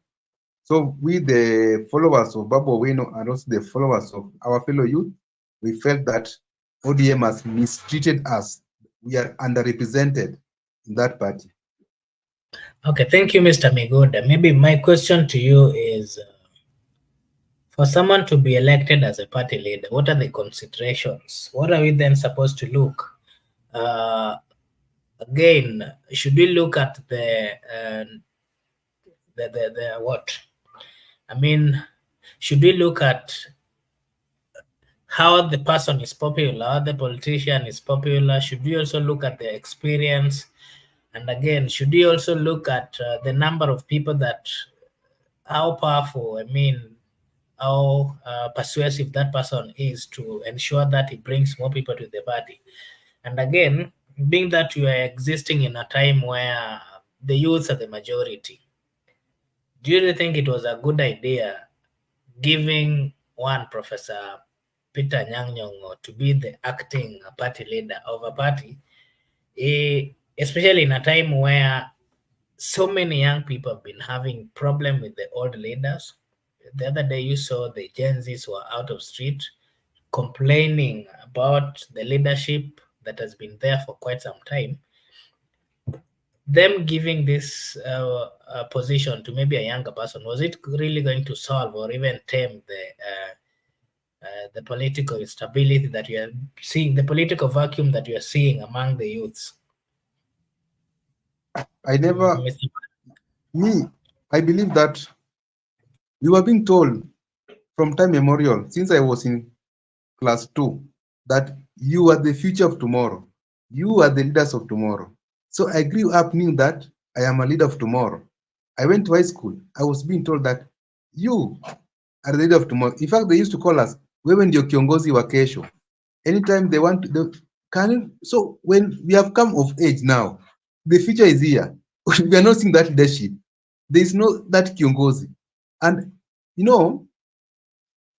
So we, the followers of Baba Owino and also the followers of our fellow youth, we felt that ODM has mistreated us. We are underrepresented in that party. Okay, thank you, Mr. Migoda. Maybe my question to you is, for someone to be elected as a party leader, what are the considerations? What are we then supposed to look? Again, should we look at the what? I mean, should we look at how the person is popular, how the politician is popular? Should we also look at the experience? And again, should we also look at the number of people that, how powerful, I mean, how persuasive that person is to ensure that he brings more people to the party? And again, being that you are existing in a time where the youths are the majority, do you think it was a good idea giving one Professor Peter Nyang'nyong'o to be the acting party leader of a party, especially in a time where so many young people have been having problem with the old leaders? The other day you saw the Gen Zs were out of street complaining about the leadership that has been there for quite some time. Them giving this position to maybe a younger person, was it really going to solve or even tame the political instability that you are seeing, the political vacuum that you are seeing among the youths? I never, Mr. me, I believe that we were being told from time memorial, since I was in class 2, that you are the future of tomorrow. You are the leaders of tomorrow. So I grew up knowing that I am a leader of tomorrow. I went to high school. I was being told that you are the leader of tomorrow. In fact, they used to call us wewe ndio kiongozi wa kesho. Anytime they want to, so when we have come of age now, the future is here. We are not seeing that leadership. There is no that kiongozi. And you know,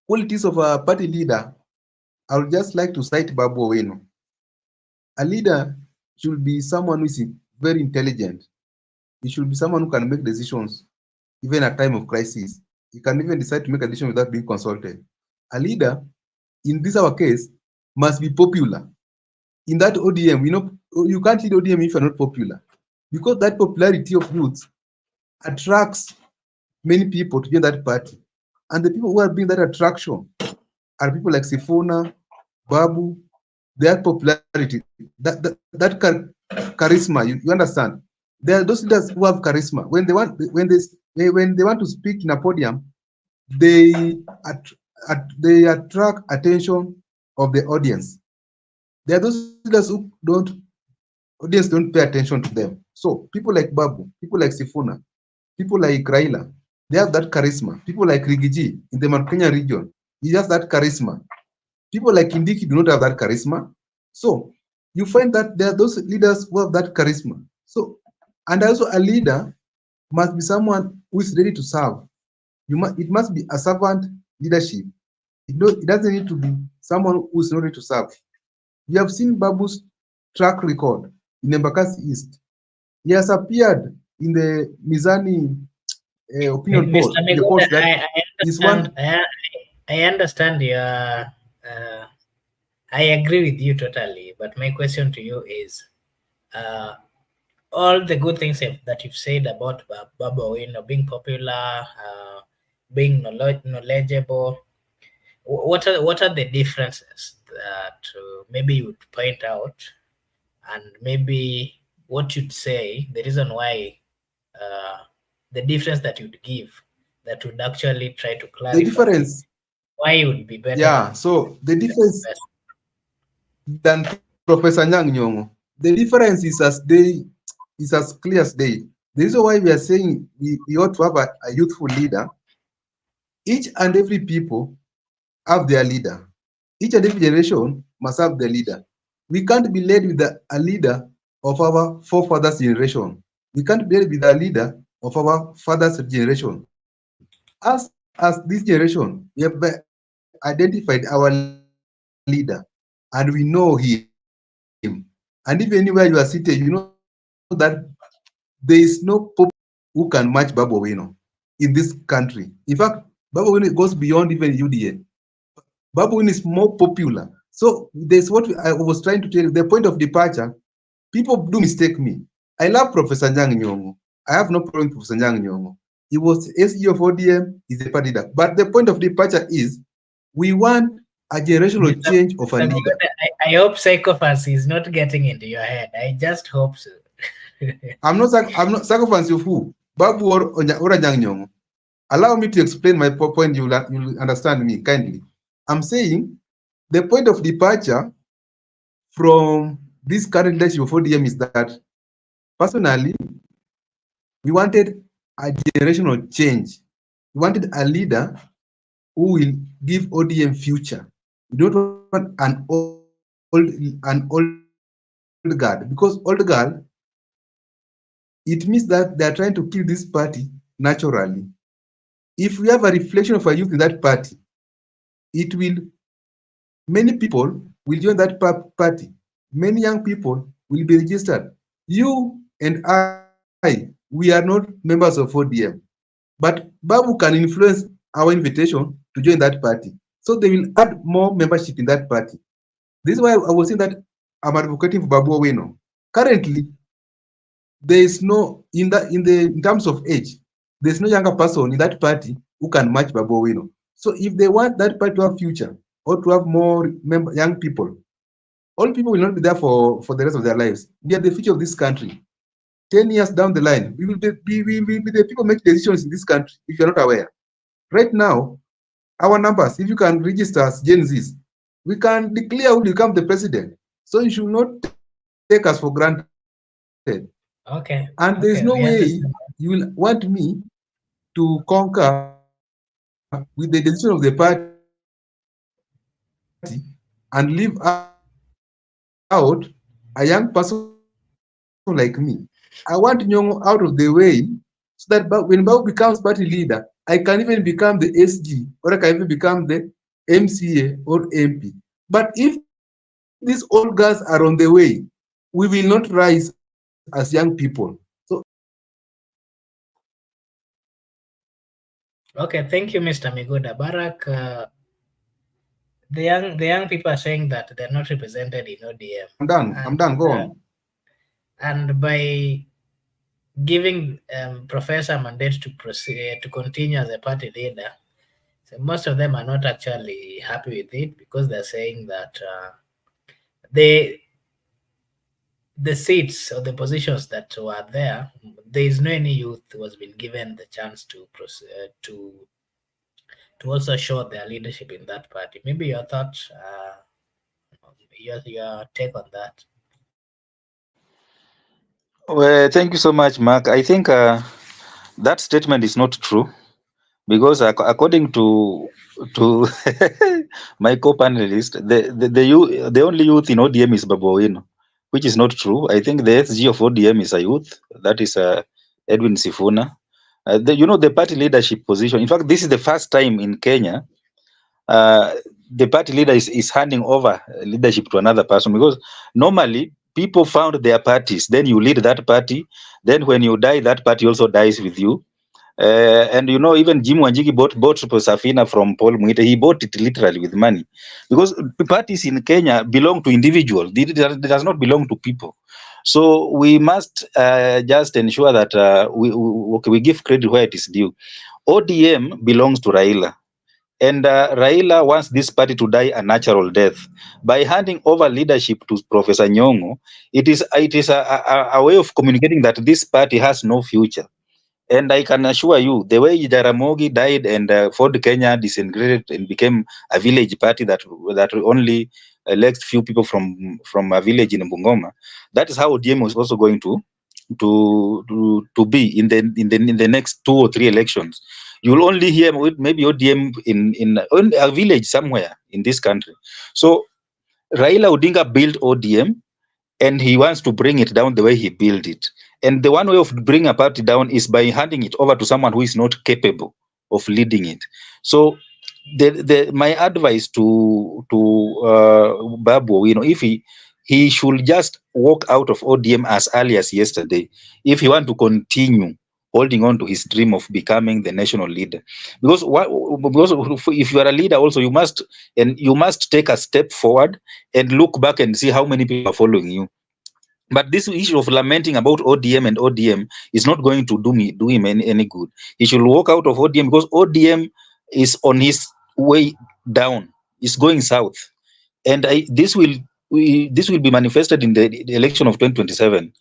qualities of a party leader, I would just like to cite Babu Oweno. A leader should be someone who is very intelligent. He should be someone who can make decisions even at time of crisis. He can even decide to make a decision without being consulted. A leader, in this our case, must be popular. In that ODM, you can't lead ODM if you're not popular, because that popularity of youth attracts many people to join that party. And the people who are being that attraction are people like Sifuna, Babu, their popularity, that charisma. You understand? There are those leaders who have charisma. When they want to speak in a podium, they they attract attention of the audience. There are those leaders who audience don't pay attention to them. So people like Babu, people like Sifuna, people like Raila, they have that charisma. People like Rigiji in the Mount Kenya region, he has that charisma. People like Indiki do not have that charisma. So you find that there are those leaders who have that charisma. So, and also a leader must be someone who is ready to serve. It must be a servant leadership. It doesn't need to be someone who is not ready to serve. We have seen Babu's track record in Embakasi East. He has appeared in the Mizani opinion Mr. poll, in the Miguna, polls that I is understand. one. I understand your. I agree with you totally. But my question to you is, uh, all the good things that you've said about Baba Owino being popular, being knowledgeable. What are the differences that maybe you would point out, and maybe what you'd say the reason why, uh, the difference that you'd give, that would actually try to The clarify difference, why it would be better yeah. than So the the difference best. than Professor Nyang Nyong'o, the difference is as clear as day. The reason why we are saying we ought to have a youthful leader. Each and every people have their leader. Each and every generation must have their leader. We can't be led with a leader of our forefathers' generation. We can't be led with a leader of our father's generation. As this generation, we have identified our leader and we know him. And if anywhere you are seated, you know that there is no popular who can match Babu Owino in this country. In fact, Babu Owino goes beyond even UDA. Babu Owino is more popular. So there's what I was trying to tell you. The point of departure, people do mistake me. I love Professor Nyang Nyong'o. I have no problem with Professor Nyang Nyong'o. He was SE of ODM, he's a party leader. But the point of departure is we want a generational change of a leader. Mr. Miguna, I hope psychopath is not getting into your head. I just hope so. I'm not sacrificing of who? Babu or Nyang Nyong'o. Allow me to explain my point. You'll understand me kindly. I'm saying the point of departure from this current leadership of ODM is that personally, we wanted a generational change. We wanted a leader who will give ODM future. We don't want an old guard, because old guard, it means that they are trying to kill this party naturally. If we have a reflection of our youth in that party, it will many people will join that party. Many young people will be registered. You and I, we are not members of ODM, but Babu can influence our invitation to join that party. So they will add more membership in that party. This is why I was saying that I'm advocating for Babu Owino. Currently, there is no in terms of age, there's no younger person in that party who can match Babu Owino. So if they want that party to have future, or to have more young people. All people will not be there for the rest of their lives. We are the future of this country. 10 years down the line, we will be the people make decisions in this country, if you're not aware. Right now, our numbers, if you can register as Gen Zs, we can declare who will become the president. So you should not take us for granted. And there is no way Okay, you okay, will we want understand. me to concur with the decision of the party and leave out a young person like me. I want Nyong'o out of the way so that when Baba becomes party leader, I can even become the SG, or I can even become the MCA or MP. But if these old guys are on the way, we will not rise as young people. So if these old guys are on the way, we will not rise as young people. So I want Nyong'o out of the way. Okay, thank you, Mr. Miguda. Barak, the young people are saying that they're not represented in ODM, I'm done. I'm done. Go on. and by giving Professor mandate to proceed to continue as a party leader, so most of them are not actually happy with it because they're saying that they the seats or the positions that were there is no any youth who has been given the chance to to also show their leadership in that party. Maybe your thoughts, your take on that. Well, thank you so much, Mark. I think that statement is not true because according to my co-panelist, the only youth in ODM is Baboino, which is not true. I think the SG of ODM is a youth. That is Edwin Sifuna. The party leadership position. In fact, this is the first time in Kenya uh, the party leader is handing over leadership to another person, because normally people found their parties, then you lead that party, then when you die, that party also dies with you. And even Jim Wanjigi bought Safina from Paul Mwite. He bought it literally with money, because the parties in Kenya belong to individuals. It does not belong to people. So we must just ensure that we give credit where it is due. ODM belongs to Raila. And Raila wants this party to die a natural death. By handing over leadership to Professor Nyong'o, it is a way of communicating that this party has no future. And I can assure you, the way Jaramogi died and Ford Kenya disintegrated and became a village party that only elects few people from a village in Bungoma, that is how ODM was also going to be in the next 2 or 3 elections. You will only hear maybe ODM in a village somewhere in this country. So Raila Odinga built ODM, and he wants to bring it down the way he built it. And the one way of bringing a party down is by handing it over to someone who is not capable of leading it. So my advice to Babu, if he should just walk out of ODM as early as yesterday if he want to continue holding on to his dream of becoming the national leader. Because if you are a leader also, you must take a step forward and look back and see how many people are following you. But this issue of lamenting about ODM and ODM is not going to do him any good. He should walk out of ODM, because ODM is on his way down. It's going south, and this will be manifested in the election of 2027.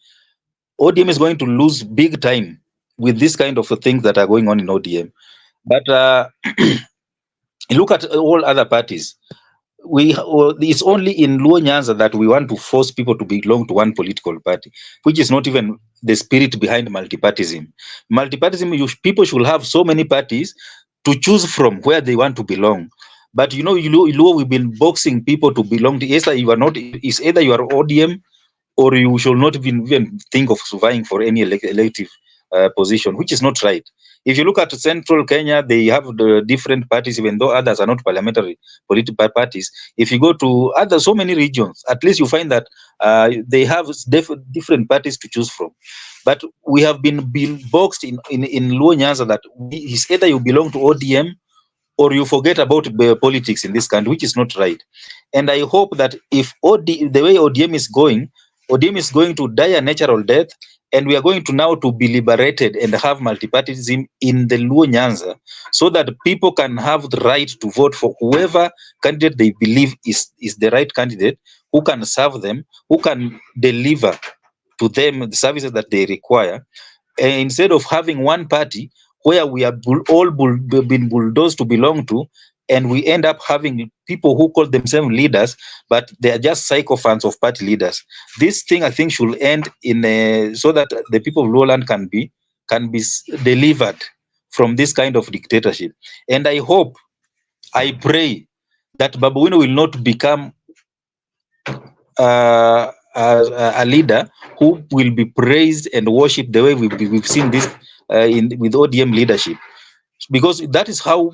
ODM is going to lose big time with this kind of things that are going on in ODM. But look at all other parties. It's only in Luo Nyanza that we want to force people to belong to one political party, which is not even the spirit behind multipartism. Multipartism, people should have so many parties to choose from where they want to belong. But Luo, we've been boxing people to belong to. Either you are ODM, or you should not even think of vying for any elective position, which is not right. If you look at central Kenya, they have the different parties, even though others are not parliamentary political parties. If you go to other so many regions, at least you find that they have different parties to choose from. But we have been boxed in Luo Nyanza that it's either you belong to ODM or you forget about politics in this country, which is not right. And I hope that if the way ODM is going to die a natural death, and we are going to now to be liberated and have multipartyism in the Luo Nyanza, so that people can have the right to vote for whoever candidate they believe is the right candidate, who can serve them, who can deliver to them the services that they require, instead of having one party where we are been bulldozed to belong to, and we end up having people who call themselves leaders, but they are just sycophants of party leaders. This thing, I think, should end in so that the people of Lowland can be delivered from this kind of dictatorship. And I hope, I pray that Babuino will not become a leader who will be praised and worshipped the way we've seen this with ODM leadership, because that is how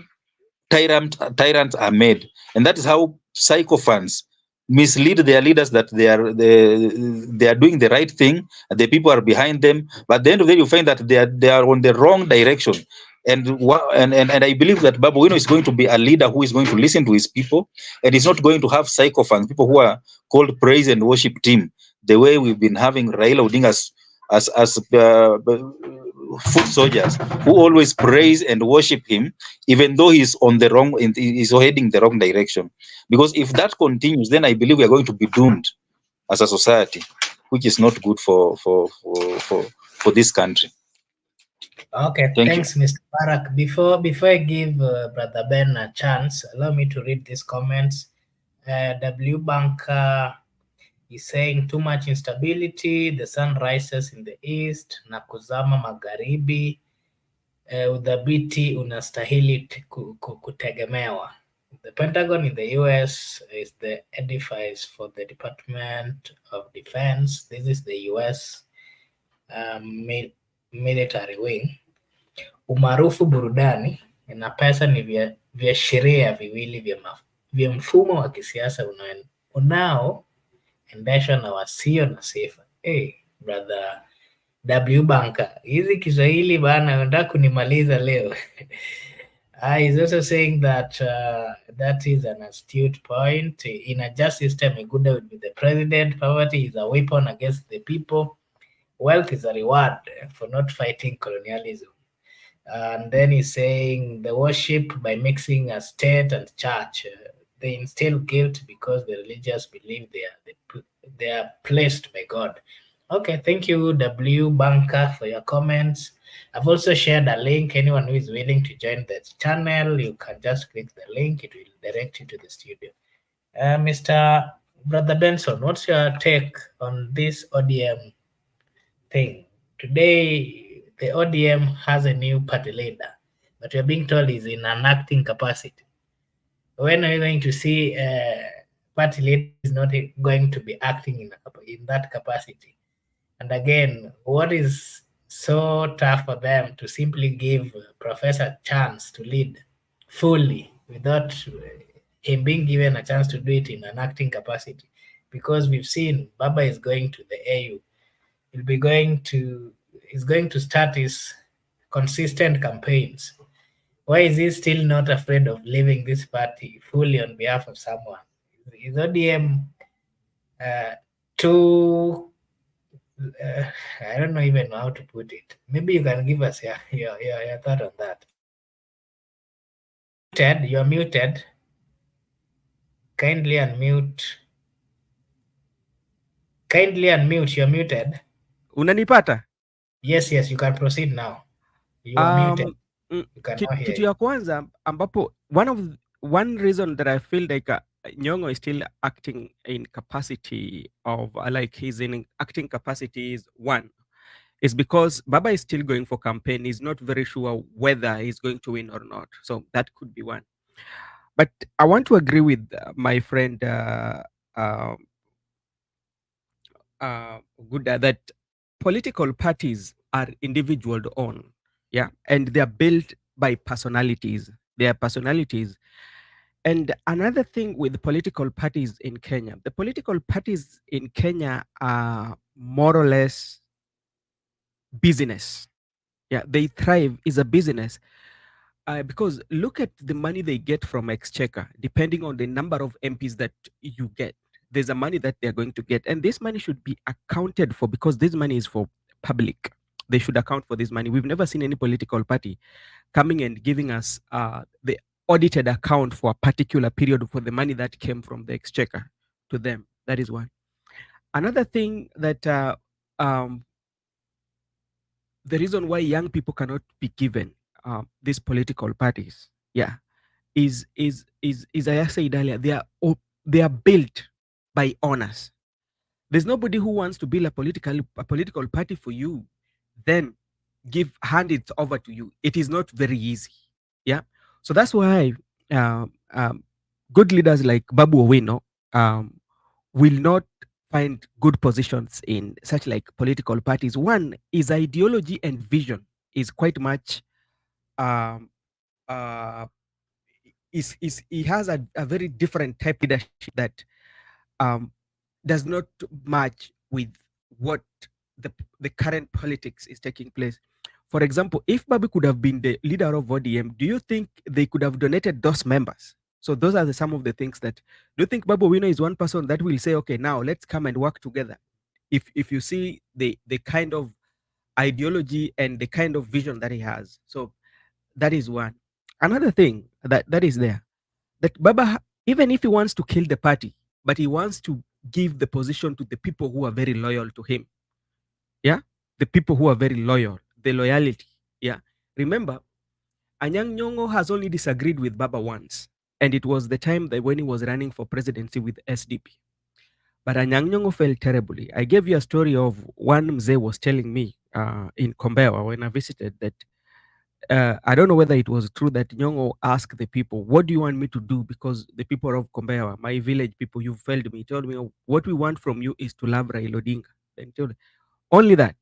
tyrants are made, and that is how sycophants mislead their leaders that they are doing the right thing, and the people are behind them. But at the end of the day, you find that they are on the wrong direction. And I believe that Babu Wino is going to be a leader who is going to listen to his people, and is not going to have sycophants, people who are called praise and worship team, the way we've been having Raila Odinga as foot soldiers who always praise and worship him, even though he's on the wrong, he's heading the wrong direction. Because if that continues, then I believe we are going to be doomed as a society, which is not good for this country. Okay, Thank you. thanks, Mr. Barak. Before I give Brother Ben a chance, allow me to read these comments. W Banker is saying too much instability. The sun rises in the east na kuzama magharibi. Udhabiti unastahili kutegemewa. The Pentagon in the US is the edifice for the Department of Defense. This is the US military wing. Umaarufu, burudani na pesa ni viashiria viwili vya mfumo wa kisiasa unaoendeshwa na wasio na sifa. Hey, brother W Banker, hizi Kiswahili bana, unataka kunimaliza leo. He's also saying that that is an astute point. In a just system, Iguda would be the president. Poverty is a weapon against the people. Wealth is a reward for not fighting colonialism. And then he's saying the worship by mixing a state and church. They instill guilt because the religious believe they are placed by God. Okay, thank you, W Banker, for your comments. I've also shared a link. Anyone who is willing to join the channel, you can just click the link. It will direct you to the studio. Mr. Brother Benson, what's your take on this ODM thing? Today, the ODM has a new party leader, but we're being told he's in an acting capacity. When are we going to see party leader is not going to be acting in that capacity? And again, what is so tough for them to simply give Professor a chance to lead fully without him being given a chance to do it in an acting capacity? Because we've seen Baba is going to the AU. He's going to start his consistent campaigns. Why is he still not afraid of leaving this party fully on behalf of someone? Is ODM too I don't know even how to put it. Maybe you can give us your thought on that. Ted, you're muted. Kindly unmute. You're muted. Unanipata? Yes, you can proceed now. You are muted. You cannot hear Kitu you. ya kwanza ambapo one reason that I feel like Nyong'o is still acting in capacity of like he's in acting capacity is one is because Baba is still going for campaign. He's not very sure whether he's going to win or not. So that could be one. But I want to agree with my friend Guda that political parties are individual owned, yeah, and they are built by personalities. They are personalities. And another thing with political parties in Kenya, the political parties in Kenya are more or less business. Yeah, they thrive is a business because look at the money they get from exchequer. Depending on the number of MPs that you get, there's a money that they're going to get, and this money should be accounted for because this money is for public. They should account for this money. We've never seen any political party coming and giving us the audited account for a particular period for the money that came from the exchequer to them. That is one. Another thing that um, the reason why young people cannot be given these political parties, yeah, is I said earlier, they are built by honors. There's nobody who wants to build a political party for you, then hand it over to you. It is not very easy. Yeah. So that's why good leaders like Babu Owino will not find good positions in such like political parties. One is ideology and vision is quite much um, uh, is he has a very different type of leadership that um, does not match with what the the current politics is taking place. For example, if Babi could have been the leader of ODM, do you think they could have donated those members? So those are some of the things that. Do you think Babu Wino is one person that will say, okay, now let's come and work together? If you see the kind of ideology and the kind of vision that he has, so that is one. Another thing that is there, that even if he wants to kill the party, but he wants to give the position to the people who are very loyal to him. Yeah, the people who are very loyal, the loyalty. Yeah, remember, Anyang Nyong'o has only disagreed with Baba once, and it was the time that when he was running for presidency with SDP. But Anyang Nyong'o felt terribly. I gave you a story of one Mzee was telling me in Kombewa when I visited that I don't know whether it was true that Nyong'o asked the people, "What do you want me to do?" Because the people of Kombewa, my village people, you failed me. Told me, "Oh, what we want from you is to love Raila Odinga." Then told only that.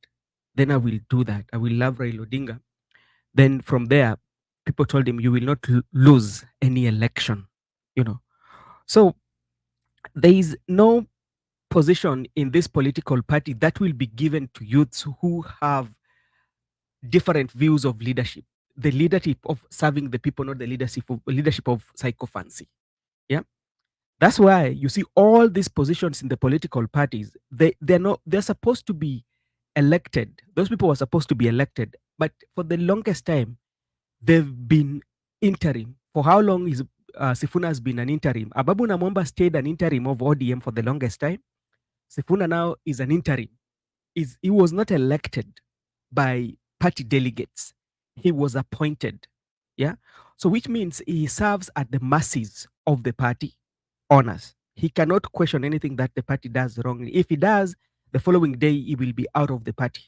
Then I will do that. I will love Raila Odinga. Then from there, people told him, "You will not lose any election." You know, so there is no position in this political party that will be given to youths who have different views of leadership. The leadership of serving the people, not the leadership of psychophancy. Yeah, that's why you see all these positions in the political parties. They're supposed to be elected. Those people were supposed to be elected, but for the longest time, they've been interim. For how long is Sifuna has been an interim? Ababu Namwamba stayed an interim of ODM for the longest time. Sifuna now is an interim. He was not elected by party delegates. He was appointed. Yeah. So which means he serves at the mercies of the party honors. He cannot question anything that the party does wrongly. If he does, the following day he will be out of the party.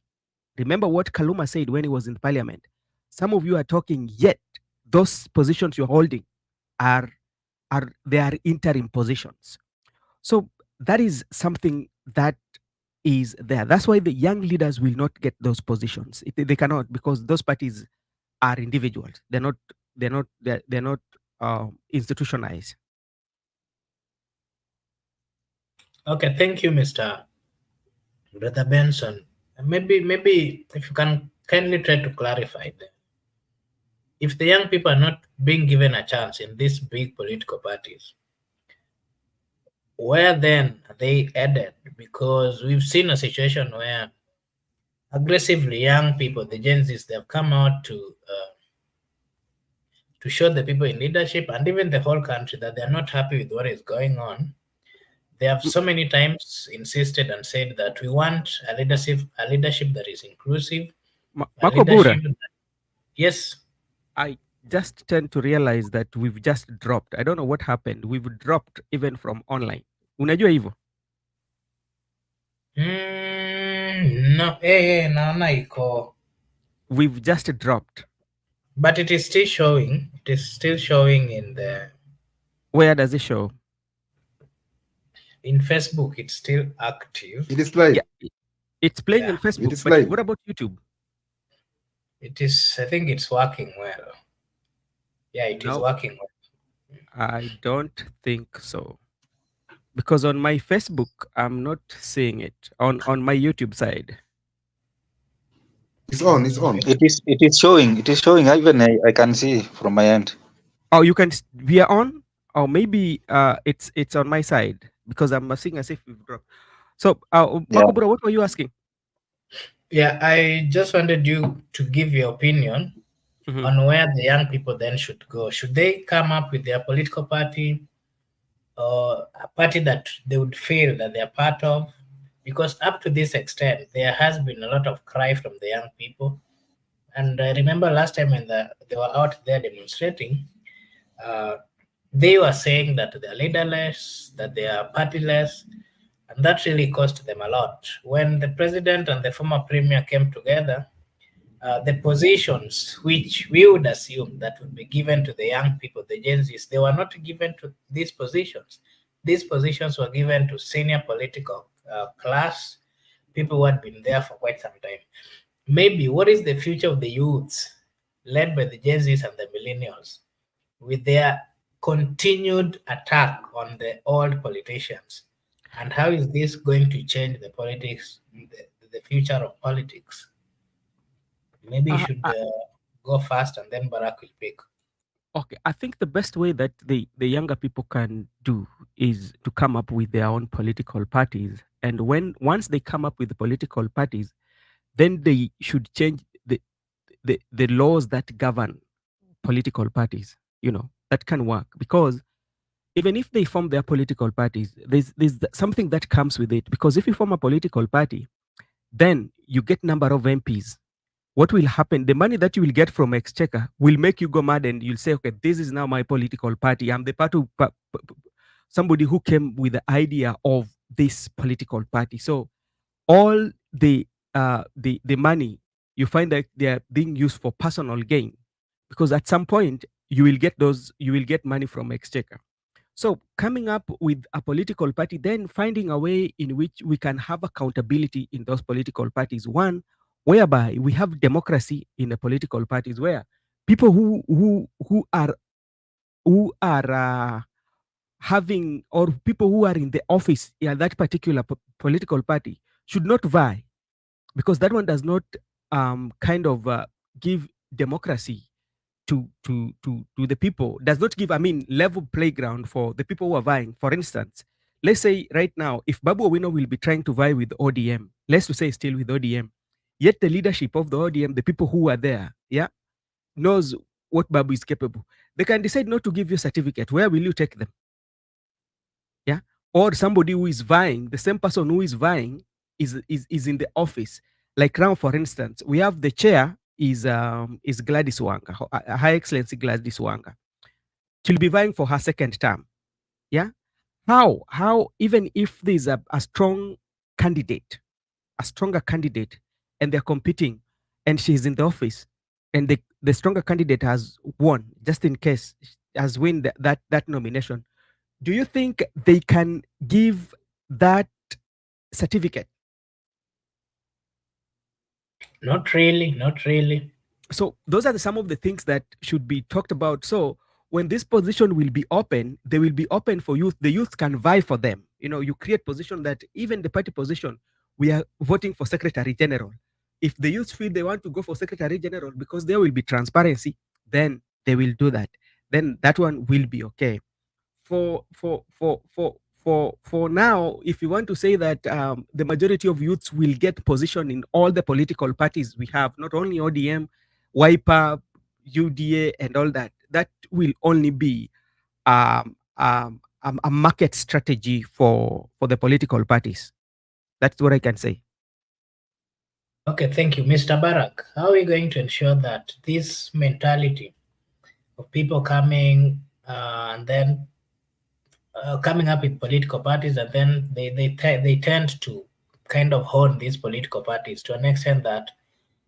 Remember what Kaluma said when he was in parliament. Some of you are talking, yet those positions you're holding are they are interim positions. So that is something that is there. That's why the young leaders will not get those positions. They cannot, because those parties are individuals. They're not institutionalized. Okay, thank you, Mr. Brother Benson. Maybe if you can kindly try to clarify that. If the young people are not being given a chance in these big political parties, where then are they added? Because we've seen a situation where aggressively young people, the Gen Zs, they have come out to show the people in leadership and even the whole country that they are not happy with what is going on. They have so many times insisted and said that we want a leadership that is inclusive, a Marco Bura, leadership that, yes. I just tend to realize that we've just dropped. I don't know what happened. We've dropped even from online. Unajua hivyo? No, naona iko, We've just dropped. but it is still showing. It is still showing Where does it show? in Facebook. It's still active. It is live. Yeah, it's playing Yeah. on Facebook. It is But live. what about YouTube? It is. I think it's working well. Yeah, it is No, working well. I don't think so. Because on my Facebook, I'm not seeing it. On my YouTube side. It's on. It's on. It is showing. It is showing. Even I can see from my end. Oh, you can. We are on, or maybe it's on my side because I'm seeing as if we've dropped. So, Yeah. Marco Bro, what were you asking? Yeah, I just wanted you to give your opinion Mhm. on where the young people then should go. Should they come up with their political party or a party that they would feel that they are part of? Because up to this extent, there has been a lot of cry from the young people. And I remember last time when they were out there demonstrating, uh, they were saying that they are leaderless, that they are partyless, and that really cost them a lot. When the president and the former premier came together, the positions which we would assume that would be given to the young people, the Gen Zs, they were not given to these positions. These positions were given to senior political class, people who had been there for quite some time. Maybe what is the future of the youths led by the Gen Zs and the millennials with their continued attack on the old politicians? And how is this going to change the politics, the future of politics? Maybe you Uh, should I, go fast and then Barack will pick. okay, I think the best way that the younger people can do is to come up with their own political parties. And when once they come up with the political parties, then they should change the laws that govern political parties. That can work because even if they form their political parties, there's something that comes with it. Because if you form a political party, then you get number of MPs. What will happen? The money that you will get from exchequer will make you go mad, and you'll say, okay, this is now my political party. I'm the party, somebody who came with the idea of this political party. So all the money, you find that they are being used for personal gain, because at some point you will get money from exchequer. So coming up with a political party, then finding a way in which we can have accountability in those political parties. One, whereby we have democracy in the political parties, where people who are having, or people who are in the office in that particular political party should not vie, because that one does not kind of give democracy to the people, does not give, I mean, level playground for the people who are vying. For instance, let's say right now, if Babu Owino will be trying to vie with ODM, let's say still with ODM, yet the leadership of the ODM, the people who are there, yeah, knows what Babu is capable, they can decide not to give you a certificate. Where will you take them? Yeah. Or somebody who is vying, the same person who is vying is in the office. Like now, for instance, we have the chair is Gladys Wanga, Her Excellency Gladys Wanga. She'll be vying for her second term. Yeah. How even if there's a strong candidate, a stronger candidate, and they're competing, and she's in the office, and the stronger candidate has won, just in case has win that nomination, do you think they can give that certificate? Not really, not really. So those are some of the things that should be talked about. So when this position will be open, they will be open for youth. The youth can vie for them. You create position that even the party position, we are voting for secretary general. If the youth feel they want to go for secretary general because there will be transparency, then they will do that. Then that one will be okay. For now, if you want to say that the majority of youths will get position in all the political parties we have, not only ODM, Wiper, UDA, and all that, that will only be a market strategy for the political parties. That's what I can say. Okay, thank you. Mr. Barak, how are we going to ensure that this mentality of people coming and then coming up with political parties, and then they tend to kind of hone these political parties to an extent that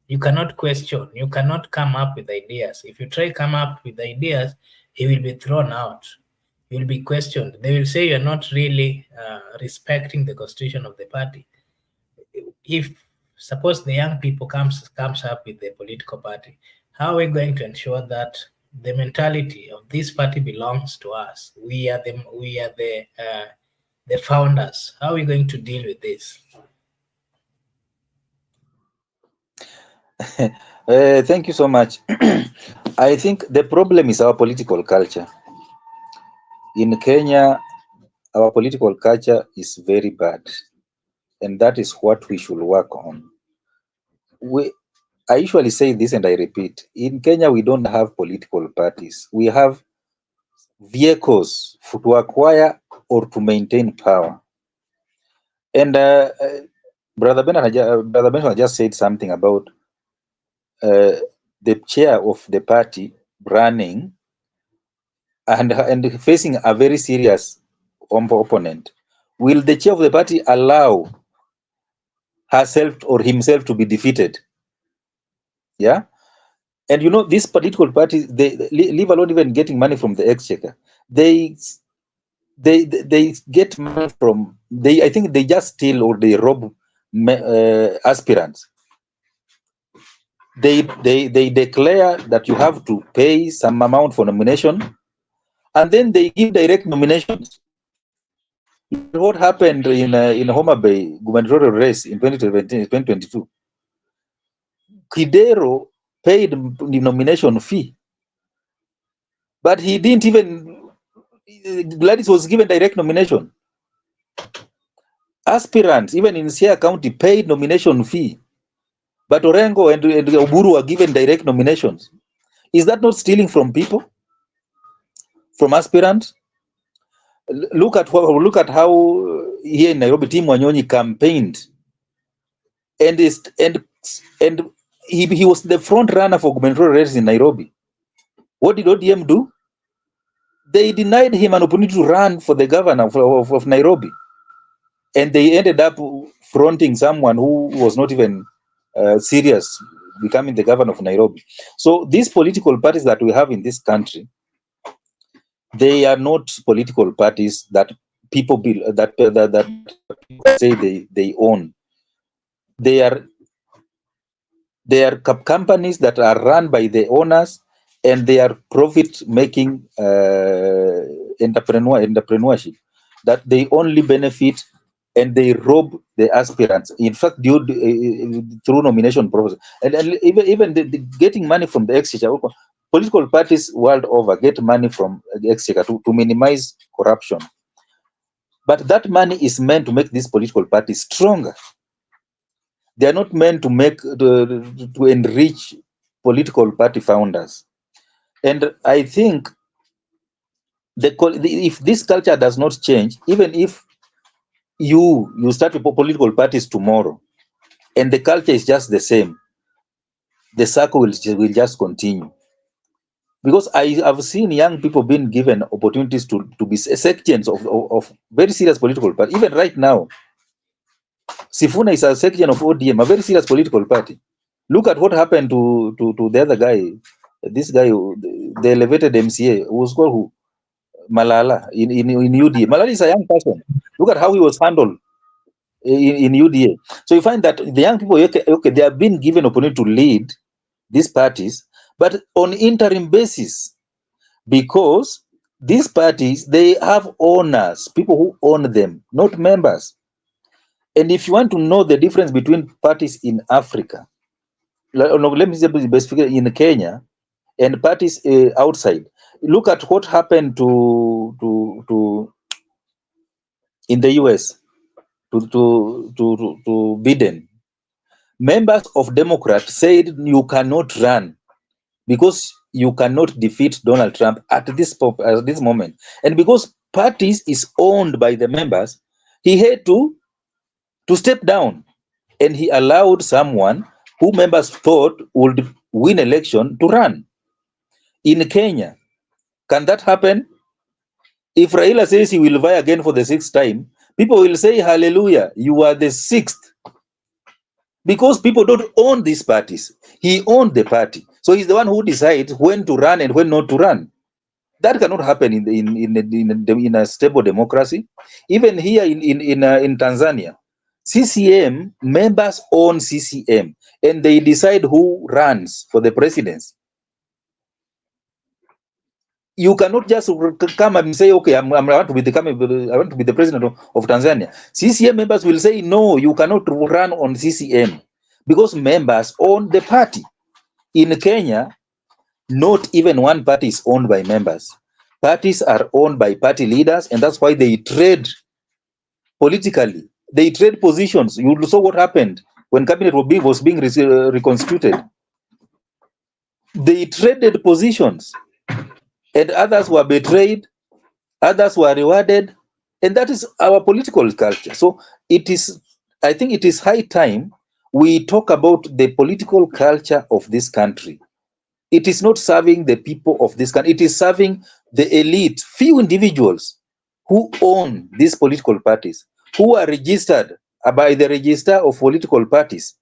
you cannot question, you cannot come up with ideas. If you try come up with ideas, he will be thrown out. You will be questioned. They will say you're not really respecting the constitution of the party. If suppose the young people comes up with a political party, how are we going to ensure that the mentality of this party belongs to us? We are the founders. How are we going to deal with this? Thank you so much. I think the problem is our political culture. In Kenya, our political culture is very bad, and that is what we should work on. I usually say this and I repeat: in Kenya, we don't have political parties. We have vehicles to acquire or to maintain power. And Brother Benson just said something about the chair of the party running and facing a very serious opponent. Will the chair of the party allow herself or himself to be defeated? Yeah. And these political parties, they leave alone even getting money from the exchequer. They they get money from, I think they just steal or they rob aspirants. They declare that you have to pay some amount for nomination, and then they give direct nominations. Look at what happened in Homa Bay gubernatorial race in 2017, 2022. Kidero paid the nomination fee, but he didn't even. Gladys was given direct nomination. Aspirants, even in Sierra County, paid nomination fee, but Orengo and Oburu were given direct nominations. Is that not stealing from people, from aspirants? Look at how here in Nairobi, Tim Wanyonyi campaigned, and he was the front runner for gubernatorial race in Nairobi. What did ODM do? They denied him an opportunity to run for the governor of Nairobi, and they ended up fronting someone who was not even serious becoming the governor of Nairobi. So these political parties that we have in this country, they are not political parties that people that people say they own. They are companies that are run by the owners, and they are profit making entrepreneurship that they only benefit, and they rob the aspirants. In fact, through nomination process, and even getting money from the exchequer. Political parties world over get money from the exchequer to minimize corruption, but that money is meant to make these political parties stronger. They are not meant to to enrich political party founders. And I think if this culture does not change, even if you start with political parties tomorrow, and the culture is just the same, the circle will just continue. Because I have seen young people being given opportunities to be sections of very serious political party. Even right now, Sifuna is a section of ODM, a very serious political party. Look at what happened to the other guy, this guy, the elevated MCA, who was called who? Malala in UDA. Malala is a young person. Look at how he was handled in UDA. So you find that the young people, okay, they have been given opportunity to lead these parties, but on interim basis, because these parties, they have owners, people who own them, not members. And if you want to know the difference between parties in Africa, let me say specifically in Kenya, and parties outside, look at what happened to in the US to Biden. Members of Democrats said you cannot run because you cannot defeat Donald Trump at this moment, and because parties is owned by the members, he had to step down, and he allowed someone who members thought would win election to run. In Kenya, can that happen? If Raila says he will vie again for the sixth time, people will say, hallelujah, you are the sixth. Because people don't own these parties. He owned the party. So he's the one who decides when to run and when not to run. That cannot happen in a stable democracy. Even here in Tanzania, CCM members own CCM, and they decide who runs for the presidency. You cannot just come and say, okay, I want to be the president of Tanzania. CCM members will say, no, you cannot run on CCM because members own the party. In Kenya, not even one party is owned by members. Parties are owned by party leaders, and that's why they trade politically. They trade positions. You saw what happened when cabinet was being reconstituted, they traded positions, and others were betrayed, others were rewarded, and that is our political culture. So I think it is high time we talk about the political culture of this country. It is not serving the people of this country. It is serving the elite, few individuals who own these political parties, who are registered by the register of political parties.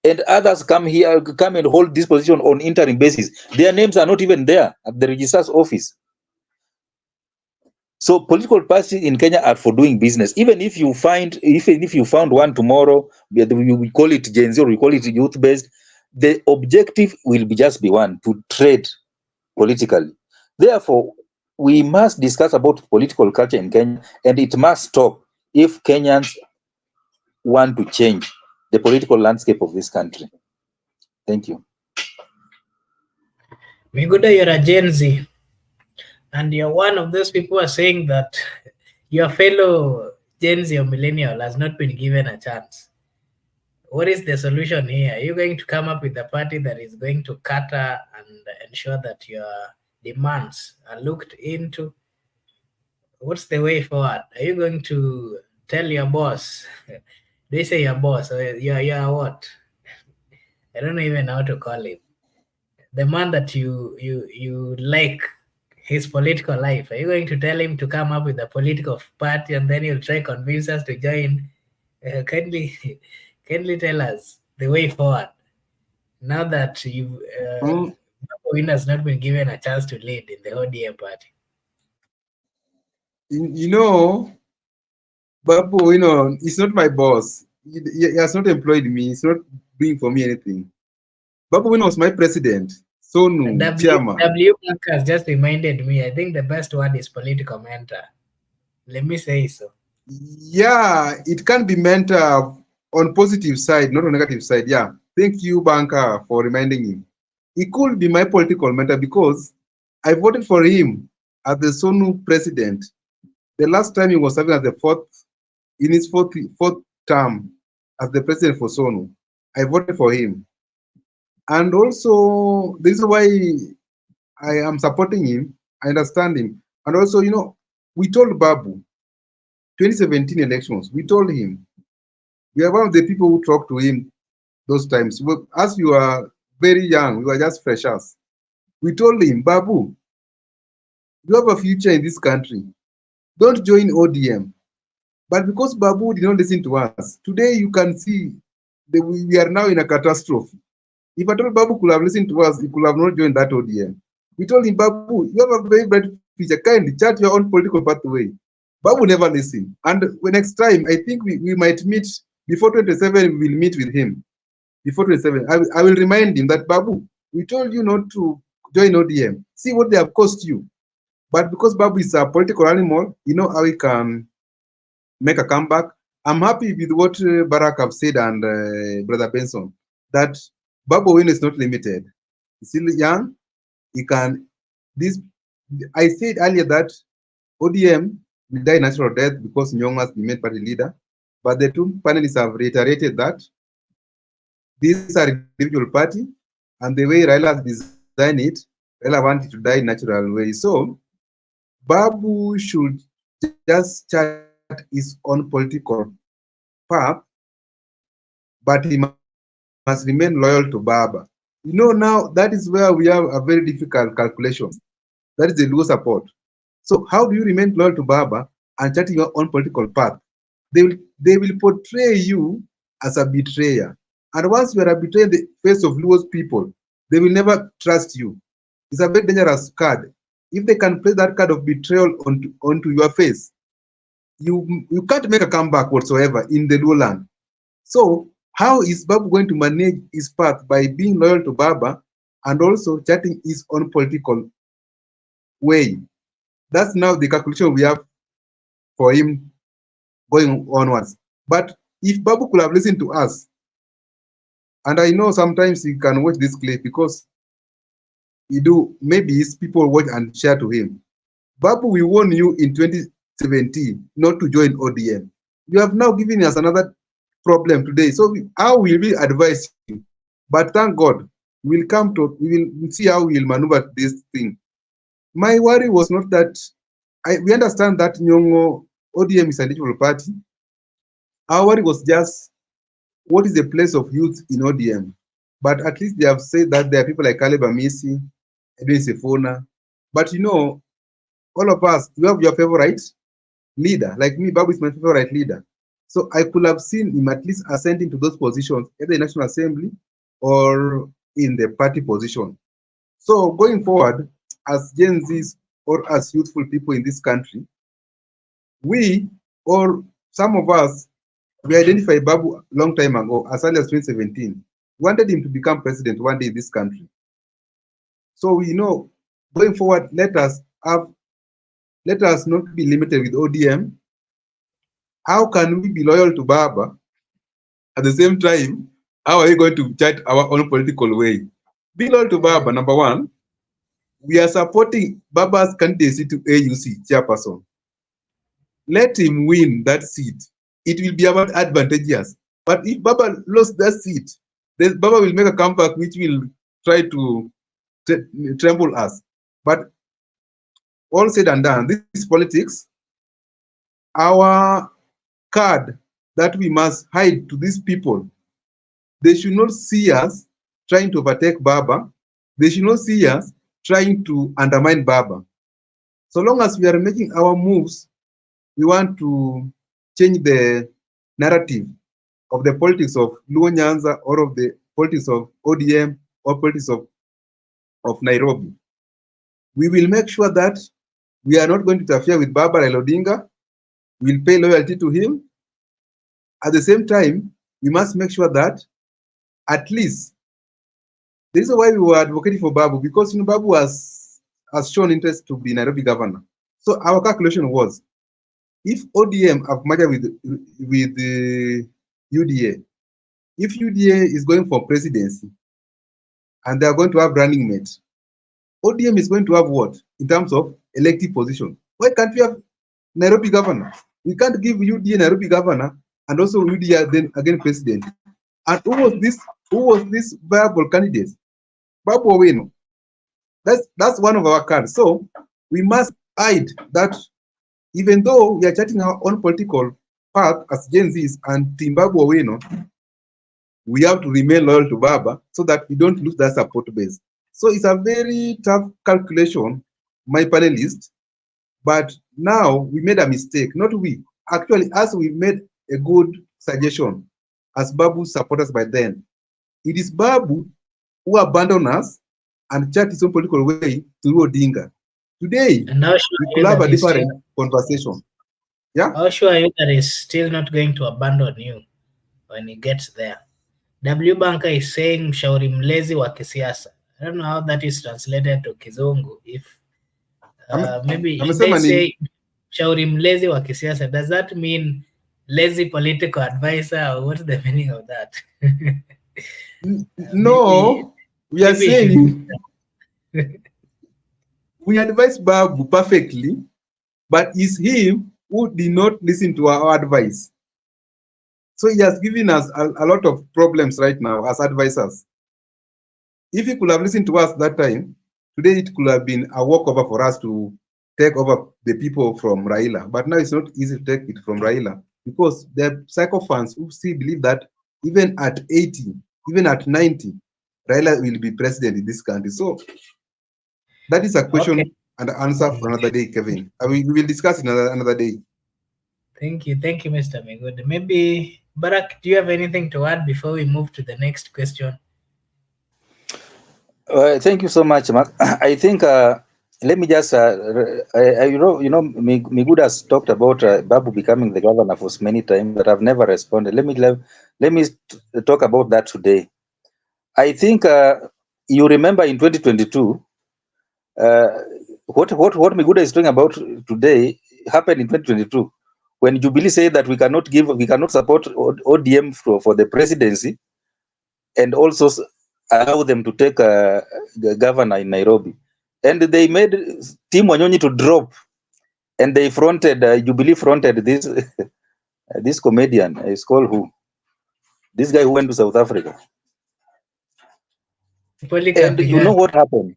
And others come and hold this position on interim basis. Their names are not even there at the registrar's office. So political parties in Kenya are for doing business. Even if you found one tomorrow, we call it Gen Z or we call it youth based, the objective will just be one: to trade politically. Therefore, we must discuss about political culture in Kenya, and it must stop if Kenyans want to change the political landscape of this country. Thank you. Miguda, you're a Gen Z, and you're one of those people who are saying that your fellow Gen Z or millennial has not been given a chance. What is the solution here? Are you going to come up with a party that is going to cater and ensure that your demands are looked into? What's the way forward? Are you going to tell your boss? They say your boss, or you're what? I don't know even how to call him. The man that you like his political life. Are you going to tell him to come up with a political party and then he'll try convince us to join? Kindly, kindly tell us the way forward. Now that Mm, Win has not been given a chance to lead in the ODM party. you know, Babu, he's not my boss. He has not employed me. He's not doing for me anything. Babu Wino was my president, Sonu, chairman. W Mark has just reminded me. I think the best word is political mentor. Let me say so. Yeah, it can be meant on positive side, not on negative side. Yeah. Thank you, Banker, for reminding him. He could be my political mentor because I voted for him as the Sonu president. The last time he was serving as in his fourth term as the president for Sonu. I voted for him. And also, this is why I am supporting him. I understand him. And also, we told Babu, 2017 elections, we told him, we are one of the people who talked to him those times. As we were very young, we were just freshers. We told him, Babu, you have a future in this country. Don't join ODM. But because Babu did not listen to us, today you can see that we are now in a catastrophe. If I told Babu could have listened to us, he could have not joined that ODM. We told him, Babu, you have a very bright future. Kindly chart your own political pathway. Babu never listened. And next time, I think we might meet before 27, we will meet with him. Before 27, I will remind him that, Babu, we told you not to join ODM. See what they have cost you. But because Babu is a political animal, you know how he can make a comeback. I'm happy with what Barack have said and Brother Benson, that Babu Win is not limited. He's still young. He can. This I said earlier that ODM will die natural death because Nyong has been made party leader. But the two panelists have reiterated that these are individual party, and the way Raila has designed it, Raila wants it to die natural way. So Babu should just chart his own political path, but he must remain loyal to Baba. Now that is where we have a very difficult calculation. That is the Luo support. So how do you remain loyal to Baba and charting your own political path? They will portray you as a betrayer. And once you are a betrayer in the face of Luo's people, they will never trust you. It's a very dangerous card. If they can play that card of betrayal onto your face, you can't make a comeback whatsoever in the lowland. So how is Babu going to manage his path? By being loyal to Baba and also charting his own political way. That's now the calculation we have for him going onwards. But if Babu could have listened to us, and I know sometimes he can watch this clip because maybe his people watch and share to him. Babu, we warned you in 2017 not to join ODM. You have now given us another problem today. So how will we advise you? But thank God, we will see how we will maneuver this thing. My worry was not that we understand that Nyongo ODM is a liberal party. Our worry was just what is the place of youth in ODM? But at least they have said that there are people like Caleb Amisi, Edwin Sifuna. But all of us, you have your favorite leader. Like me, Babu is my favorite leader. So I could have seen him at least ascending to those positions, either in National Assembly or in the party position. So going forward, as Gen Zs or as youthful people in this country, we or some of us, we identified Babu a long time ago, as early as 2017. We wanted him to become president one day in this country. So we know going forward, let us not be limited with ODM. How can we be loyal to Baba at the same time? How are we going to chart our own political way? Be loyal to Baba, number one. We are supporting Baba's candidacy to AUC chairperson. Let him win that seat. It will be about advantageous. But if Baba lost that seat, then Baba will make a comeback which will try to tremble us. But all said and done, this is politics. Our card that we must hide to these people, they should not see us trying to overtake Baba. They should not see us trying to undermine Baba. So long as we are making our moves, we want to change the narrative of the politics of Luo Nyanza or of the politics of ODM or politics of Nairobi. We will make sure that we are not going to interfere with Baba Raila Odinga. We'll pay loyalty to him. At the same time, we must make sure that at least the reason why we were advocating for Babu, because Babu has shown interest to be Nairobi governor. So our calculation was, if ODM have merged with the UDA, if UDA is going for presidency and they are going to have running mates, ODM is going to have what in terms of elective position? Why can't we have Nairobi governor? We can't give UDA Nairobi governor and also UDA then again president. And who was this? Who was this viable candidate? Babu Owino. That's one of our cards. So we must hide that even though we are charting our own political path as Gen Zs and Team Babu Owino, we have to remain loyal to Baba so that we don't lose that support base. So it's a very tough calculation, my panelists. But now we made a mistake, not we. Actually, as we made a good suggestion as Babu supporters by then, it is Babu who abandoned us and chart his own political way through Odinga. Today, And how sure we are could you have that a he's still, different conversation. Yeah? how sure are you that he's still not going to abandon you when he gets there? W Banker is saying mshauri mlezi wa kisiasa. I don't know how that is translated to Kizungu. If maybe should they Amesema nini? say mshauri mlezi wa kisiasa? Does that mean lazy political advisor, or what's the meaning of that? maybe No, we are maybe he should. saying we advise Babu perfectly, but it's him who did not listen to our advice. So he has given us a lot of problems right now as advisors. If he could have listened to us that time, today it could have been a walkover for us to take over the people from Raila. But now it's not easy to take it from Raila because there are psychophans who still believe that even at 80, even at 90, Raila will be president in this country. So that is a question Okay. and answer for another day, Kevin. We will discuss it another day. Thank you, Mr. Migod. Maybe Barak, do you have anything to add before we move to the next question? Thank you so much, Mark. I think let me just Migud has talked about Babu becoming the governor for many times, but I've never responded. Let me talk about that today. I think you remember in 2022, what Miguda is talking about today happened in 2022 when Jubilee said that we cannot support ODM for the presidency and also allow them to take the governor in Nairobi, and they made Tim Wanyonyi to drop, and they fronted Jubilee fronted this this comedian. It's called who? This guy who went to South Africa. Polycarp And you know what happened?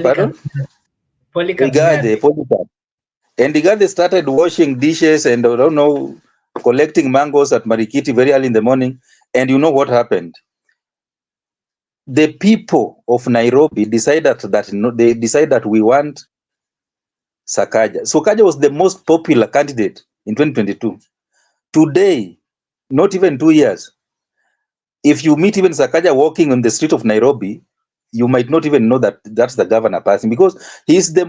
Pardon? Igade. Polycarp. And the guy they started washing dishes and I don't know, collecting mangoes at Marikiti very early in the morning. And you know what happened? The people of Nairobi decided that we want Sakaja. Sakaja was the most popular candidate in 2022. Today, not even 2 years, if you meet even Sakaja walking on the street of Nairobi, you might not even know that that's the governor passing because he's the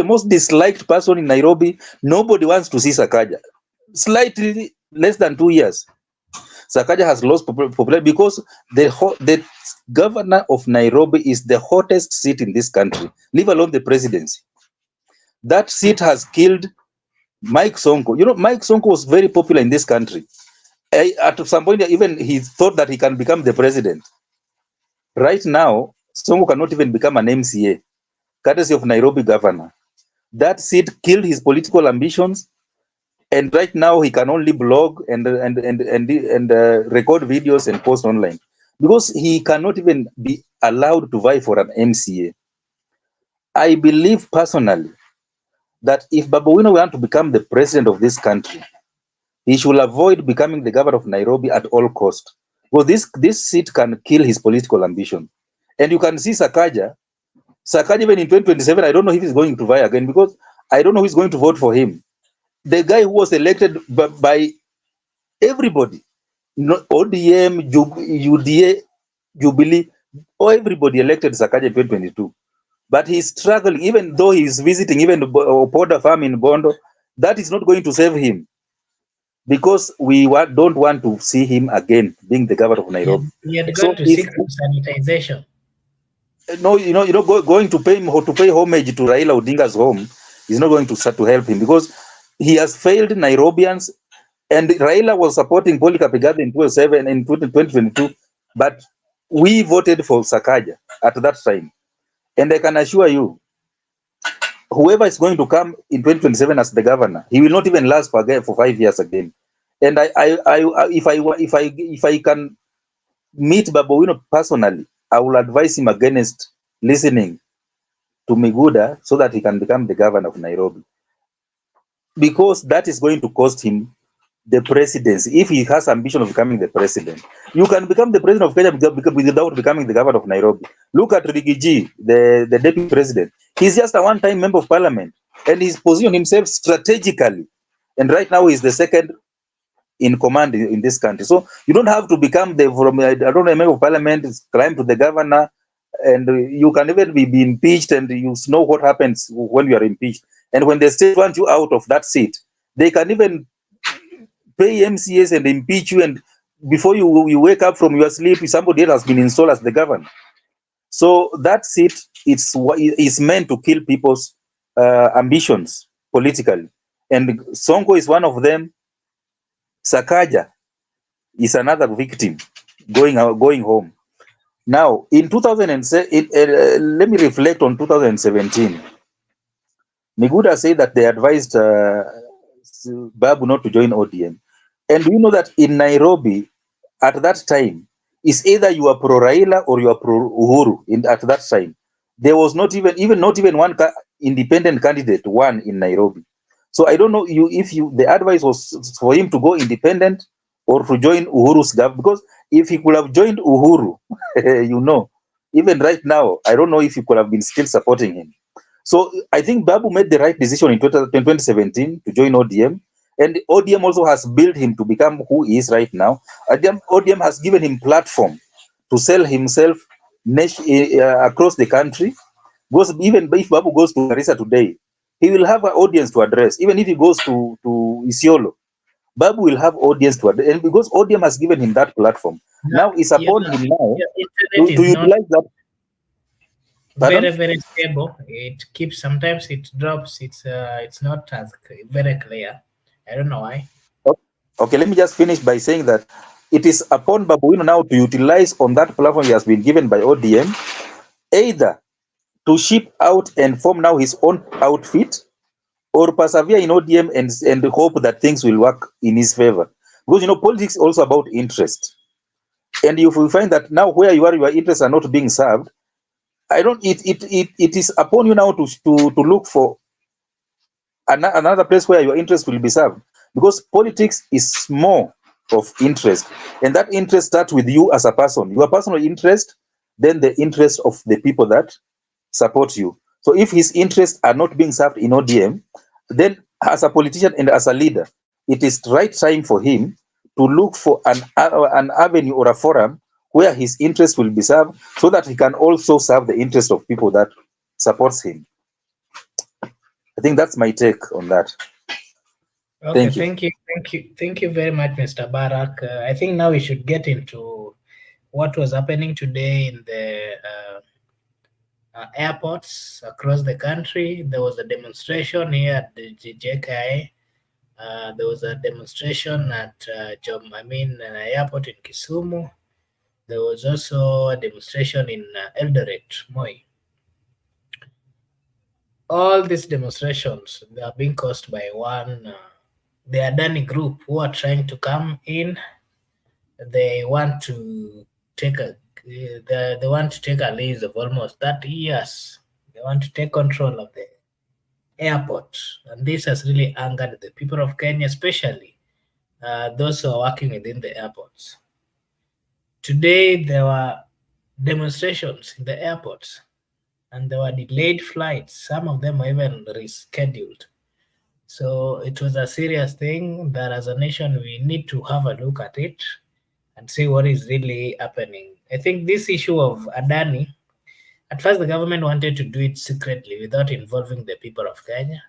most disliked person in Nairobi. Nobody wants to see Sakaja. Slightly less than 2 years, Sakaja has lost popularity because the governor of Nairobi is the hottest seat in this country, leave alone the presidency. That seat has killed Mike Sonko. You know, Mike Sonko was very popular in this country. At some point, even he thought that he can become the president. Right now, Sonko cannot even become an MCA, courtesy of Nairobi governor. That seat killed his political ambitions, and right now he can only blog and record videos and post online because he cannot even be allowed to vie for an MCA. I believe personally that if Babu Wino want to become the president of this country, he should avoid becoming the governor of Nairobi at all cost. Because this seat can kill his political ambition. And you can see Sakaja even in 2027, I don't know if he's going to vie again because I don't know who's going to vote for him. The guy who was elected by everybody, ODM, UDA, Jubilee, everybody elected Sakaja in 2022. But he's struggling, even though he's visiting even Opoda farm in Bondo, that is not going to save him because we don't want to see him again being the governor of Nairobi. He had So gone to if seek sanitization. no, going to pay homage to Raila Odinga's home is not going to start to help him because he has failed Nairobians. And Raila was supporting Polycarp Igathe in 2022, but we voted for Sakaja at that time. And I can assure you, whoever is going to come in 2027 as the governor, he will not even last for 5 years again. And if I can meet Babu Wino personally, I will advise him against listening to Miguda so that he can become the governor of Nairobi, because that is going to cost him the presidency. If he has ambition of becoming the president, you can become the president of Kenya without becoming the governor of Nairobi. Look at Rigiji, the deputy president. He's just a one-time member of parliament, and he's positioned himself strategically. And right now, he's the second in command in this country. So you don't have to become I don't know, a member of parliament, climb to the governor, and you can even be impeached, and you know what happens when you are impeached. And when the state wants you out of that seat, they can even pay MCAs and impeach you, and before you wake up from your sleep, somebody else has been installed as the governor. So that seat is meant to kill people's ambitions politically, and Sonko is one of them. Sakaja is another victim going home. Now, in 2007, let me reflect on 2017. Miguda said that they advised Babu not to join ODM. And you know that in Nairobi, at that time, is either you are pro Raila or you are pro Uhuru. At that time, there was not even one independent candidate won in Nairobi. So I don't know if the advice was for him to go independent or to join Uhuru's government, because if he could have joined Uhuru, even right now, I don't know if he could have been still supporting him. So I think Babu made the right decision in 2017 to join ODM, and ODM also has built him to become who he is right now. ODM has given him platform to sell himself across the country. Because even if Babu goes to Garissa today, he will have an audience to address. Even if he goes to Isiolo, Babu will have audience to address, and because ODM has given him that platform, now it's upon him now Internet to is not utilize that. Pardon? very stable. It keeps, sometimes it drops. It's not as very clear. I don't know why. Okay, let me just finish by saying that it is upon Babuino now to utilize on that platform he has been given by ODM, either to ship out and form now his own outfit, or persevere in ODM and hope that things will work in his favor. Because politics is also about interest. And if we find that now where you are, your interests are not being served, I don't. It is upon you now to look for another place where your interest will be served, because politics is more of interest, and that interest starts with you as a person, your personal interest, then the interest of the people that support you. So if his interests are not being served in ODM, then as a politician and as a leader, it is the right time for him to look for an avenue or a forum where his interest will be served, so that he can also serve the interest of people that supports him. I think that's my take on that. Okay, Thank you. thank you very much, Mr. Barak. I think now we should get into what was happening today in the airports across the country. There was a demonstration here at the JKI. There was a demonstration at airport in Kisumu. There was also a demonstration in Eldoret, Moi. All these demonstrations, they are being caused by the Adani group who are trying to come in. They want to take a they want to take a lease of almost 30 years. They want to take control of the airport, and this has really angered the people of Kenya, especially those who are working within the airports. Today there were demonstrations in the airports, and there were delayed flights. Some of them were even rescheduled. So it was a serious thing that as a nation we need to have a look at it and see what is really happening. I think this issue of Adani, at first the government wanted to do it secretly without involving the people of Kenya.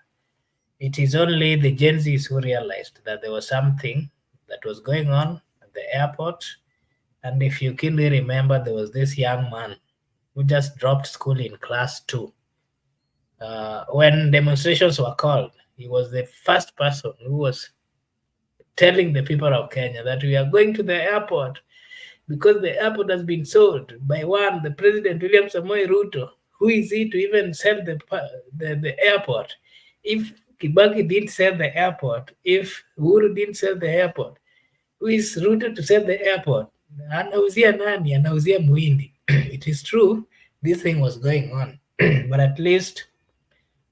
It is only the Gen Zs who realized that there was something that was going on at the airport. And if you keenly remember, there was this young man who just dropped school in class 2. When demonstrations were called, he was the first person who was telling the people of Kenya that we are going to the airport because the airport has been sold by the President William Samoei Ruto. Who is he to even sell the airport? If Kibaki didn't sell the airport, if Uhuru didn't sell the airport, who is Ruto to sell the airport? Anauzia nani? Anauzia Muhindi. It is true, this thing was going on, but at least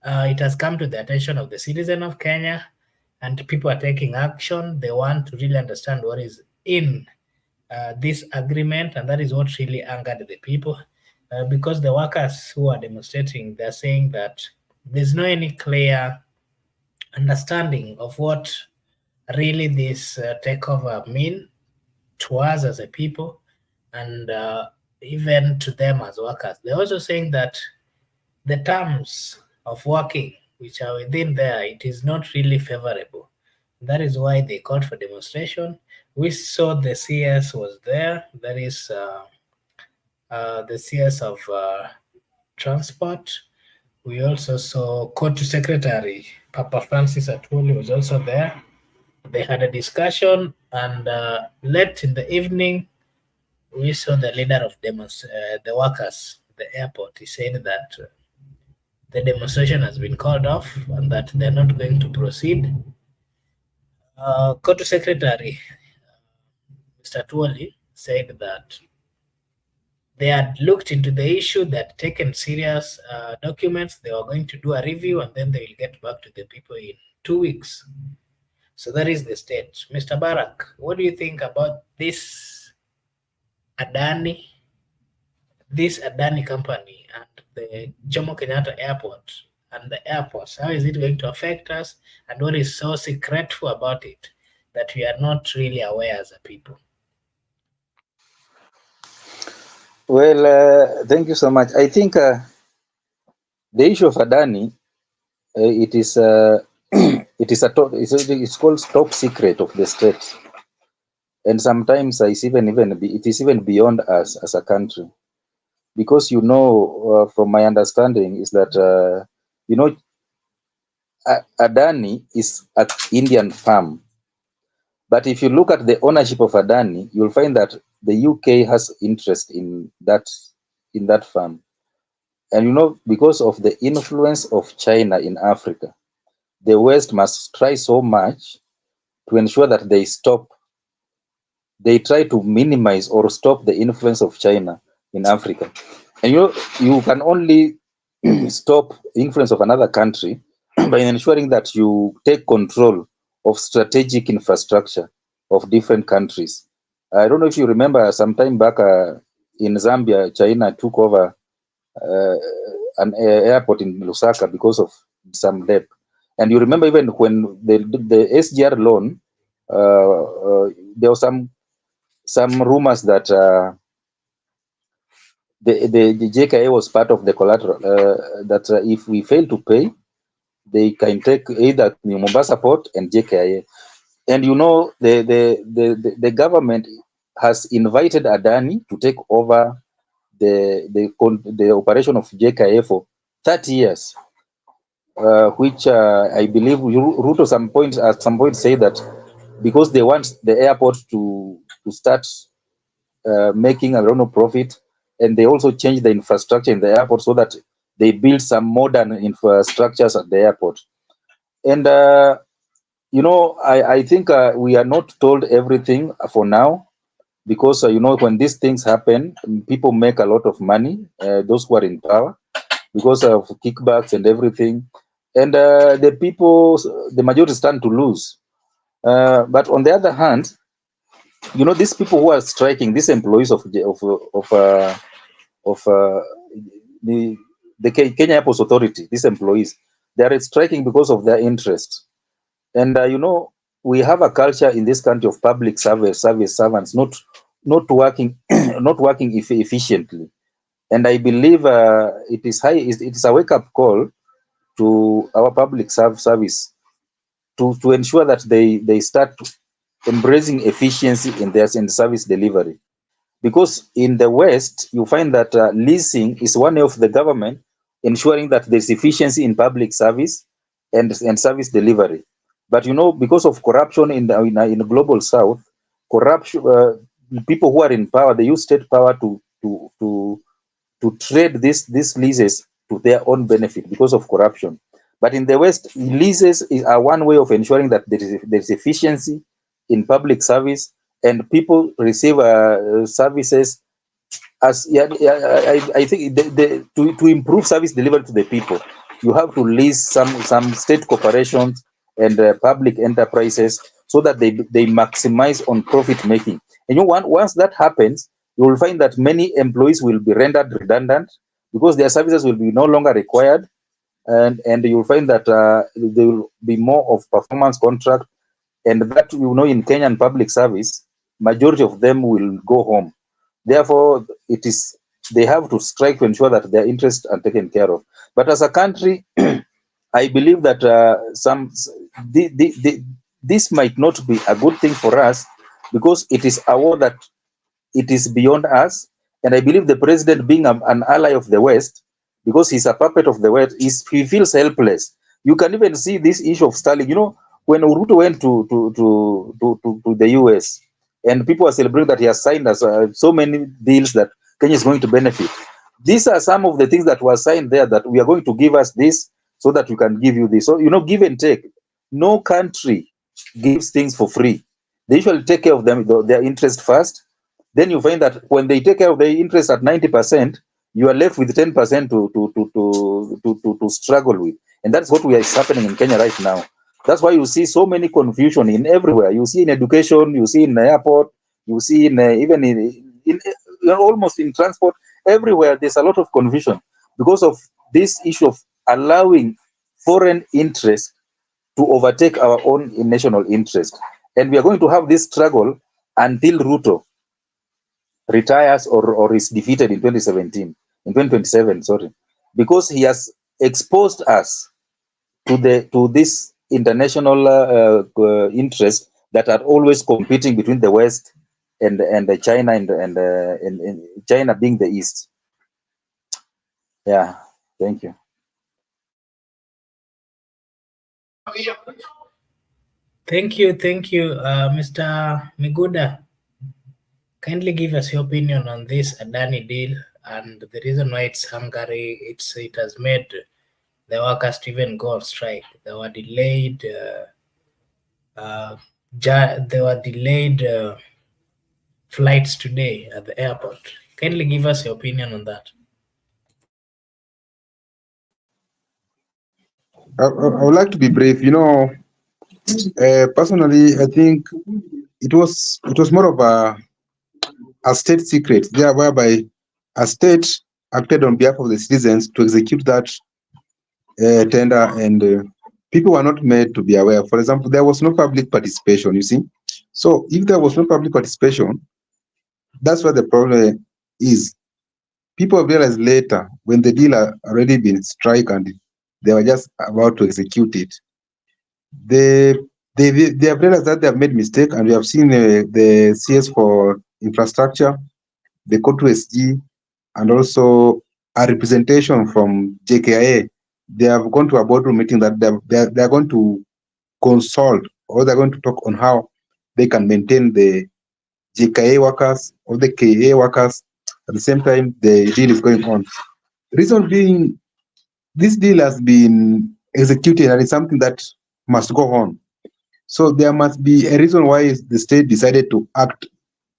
it has come to the attention of the citizen of Kenya, and people are taking action. They want to really understand what is in this agreement, and that is what really angered the people. Because the workers who are demonstrating, they're saying that there's no any clear understanding of what really this takeover mean to us as a people, and even to them as workers. They're also saying that the terms of working which are within there, it is not really favorable. That is why they called for demonstration. We saw the CS was there. That is the CS of transport. We also saw Court Secretary Papa Francis Atwoli was also there. They had a discussion, and late in the evening, we saw the leader of the workers, the airport. He said that the demonstration has been called off and that they're not going to proceed. Court Secretary Mr. Tuoli said that they had looked into the issue, they had taken serious documents, they were going to do a review, and then they will get back to the people in 2 weeks. So that is the state. Mr. Barak, what do you think about Adani, this Adani company and the Jomo Kenyatta Airport and the airports? How is it going to affect us? And what is so secretful about it that we are not really aware as a people? Well, thank you so much. I think the issue of Adani, it is it's called top secret of the state, and sometimes it is even beyond us as a country, because from my understanding is that Adani is an Indian firm, but if you look at the ownership of Adani, you'll find that the UK has interest in that firm. And because of the influence of China in Africa, the West must try so much to ensure that they stop they try to minimize or stop the influence of China in Africa. And you can only stop influence of another country by ensuring that you take control of strategic infrastructure of different countries. I don't know if you remember some time back in Zambia, China took over uh, an airport in Lusaka because of some debt. And you remember even when the SGR loan, there was some rumors that the JKA was part of the collateral, that if we fail to pay, they can take either the Mombasa port and JKIA. And the government has invited Adani to take over the operation of JKIA for 30 years, which I believe Ruto at some point say that because they want the airport to start making a lot of profit, and they also change the infrastructure in the airport so that they build some modern infrastructures at the airport. And I think we are not told everything for now, because when these things happen, people make a lot of money, those who are in power, because of kickbacks and everything, and the majority stand to lose. But on the other hand, these people who are striking, these employees of the Kenya Airports Authority, these employees, they are striking because of their interest. And we have a culture in this country of public service servants not working not working efficiently. And I believe it is a wake up call to our public service to ensure that they start embracing efficiency in the service delivery. Because in the West, you find that leasing is one way of the government ensuring that there's efficiency in public service and service delivery. But because of corruption in the global South, corruption, people who are in power, they use state power to trade these leases to their own benefit because of corruption. But in the West, leases are one way of ensuring that there is efficiency in public service, and people receive services as I think to improve service delivery to the people, you have to lease some state corporations and public enterprises so that they maximize on profit making. And once that happens, you will find that many employees will be rendered redundant because their services will be no longer required, and you will find that there will be more of performance contract, and that in Kenyan public service, majority of them will go home. Therefore, they have to strike to ensure that their interests are taken care of. But as a country, I believe that this might not be a good thing for us, because it is a war that it is beyond us. And I believe the president, being an ally of the West, because he's a puppet of the West, he feels helpless. You can even see this issue of Starlink. When Uruto went to the US, and people are celebrating that he has signed us so many deals that Kenya is going to benefit. These are some of the things that were signed there, that we are going to give us this so that we can give you this. So, give and take. No country gives things for free. They usually take care of their interest first. Then you find that when they take care of their interest at 90%, you are left with 10% to struggle with. And that's what is happening in Kenya right now. That's why you see so many confusion in everywhere. You see in education, you see in the airport, you see even in almost in transport, everywhere there's a lot of confusion because of this issue of allowing foreign interest to overtake our own national interest. And we are going to have this struggle until Ruto retires or is defeated in 2027, sorry, because he has exposed us to this international interests that are always competing between the West and China and China being the East. Yeah, thank you. Thank you, Mr. Miguda. Kindly give us your opinion on this Adani deal and the reason why it's Hungary. It has made the workers to even go on strike. They were delayed. They were delayed flights today at the airport. Kindly give us your opinion on that. I would like to be brief. Personally, I think it was more of a state secret there, whereby a state acted on behalf of the citizens to execute that tender, and people were not made to be aware. For example, there was no public participation. You see, so if there was no public participation, that's where the problem is. People realized later when the deal had already been struck and they were just about to execute it. They they have realized that they have made mistake, and we have seen the CS for infrastructure, the Kotu SG, and also a representation from JKIA. They have gone to a boardroom meeting that they are going to consult, or they're going to talk on how they can maintain the JKIA workers or the KA workers. At the same time, the deal is going on. Reason being, this deal has been executed and it's something that must go on. So there must be a reason why the state decided to act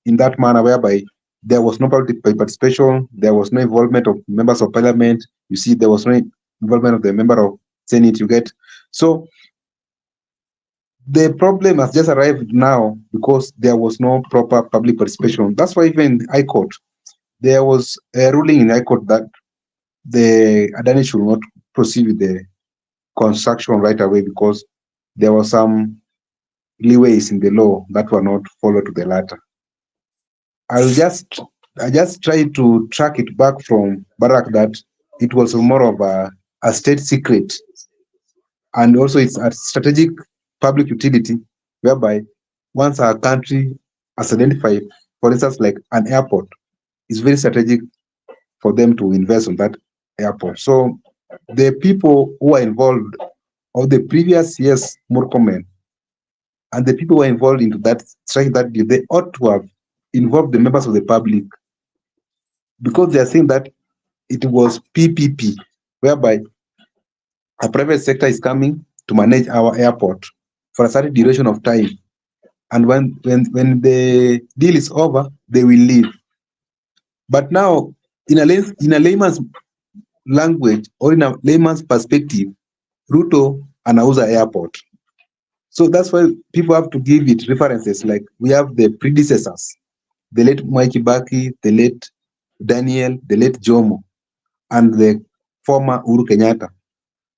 in that manner, whereby there was no public participation, there was no involvement of members of parliament. You see, there was no involvement of the member of Senate. You get, so the problem has just arrived now because there was no proper public participation. That's why even in High Court, there was a ruling in High Court that the Adani should not proceed with the construction right away because there were some leeways in the law that were not followed to the letter. I'll just I just try to track it back from Barack that it was more of a state secret, and also it's a strategic public utility whereby once a country has identified, for instance, like an airport, it's very strategic for them to invest on that airport. So the people who are involved of the previous year's Murkomen and the people who are involved into that strike that deal, they ought to have involved the members of the public because they are saying that it was PPP, whereby a private sector is coming to manage our airport for a certain duration of time. And when the deal is over, they will leave. But now, in a layman's language or in a layman's perspective, Ruto anauza airport. So that's why people have to give it references. Like we have the predecessors, the late Mwai Kibaki, the late Daniel, the late Jomo, and the former Uhuru Kenyatta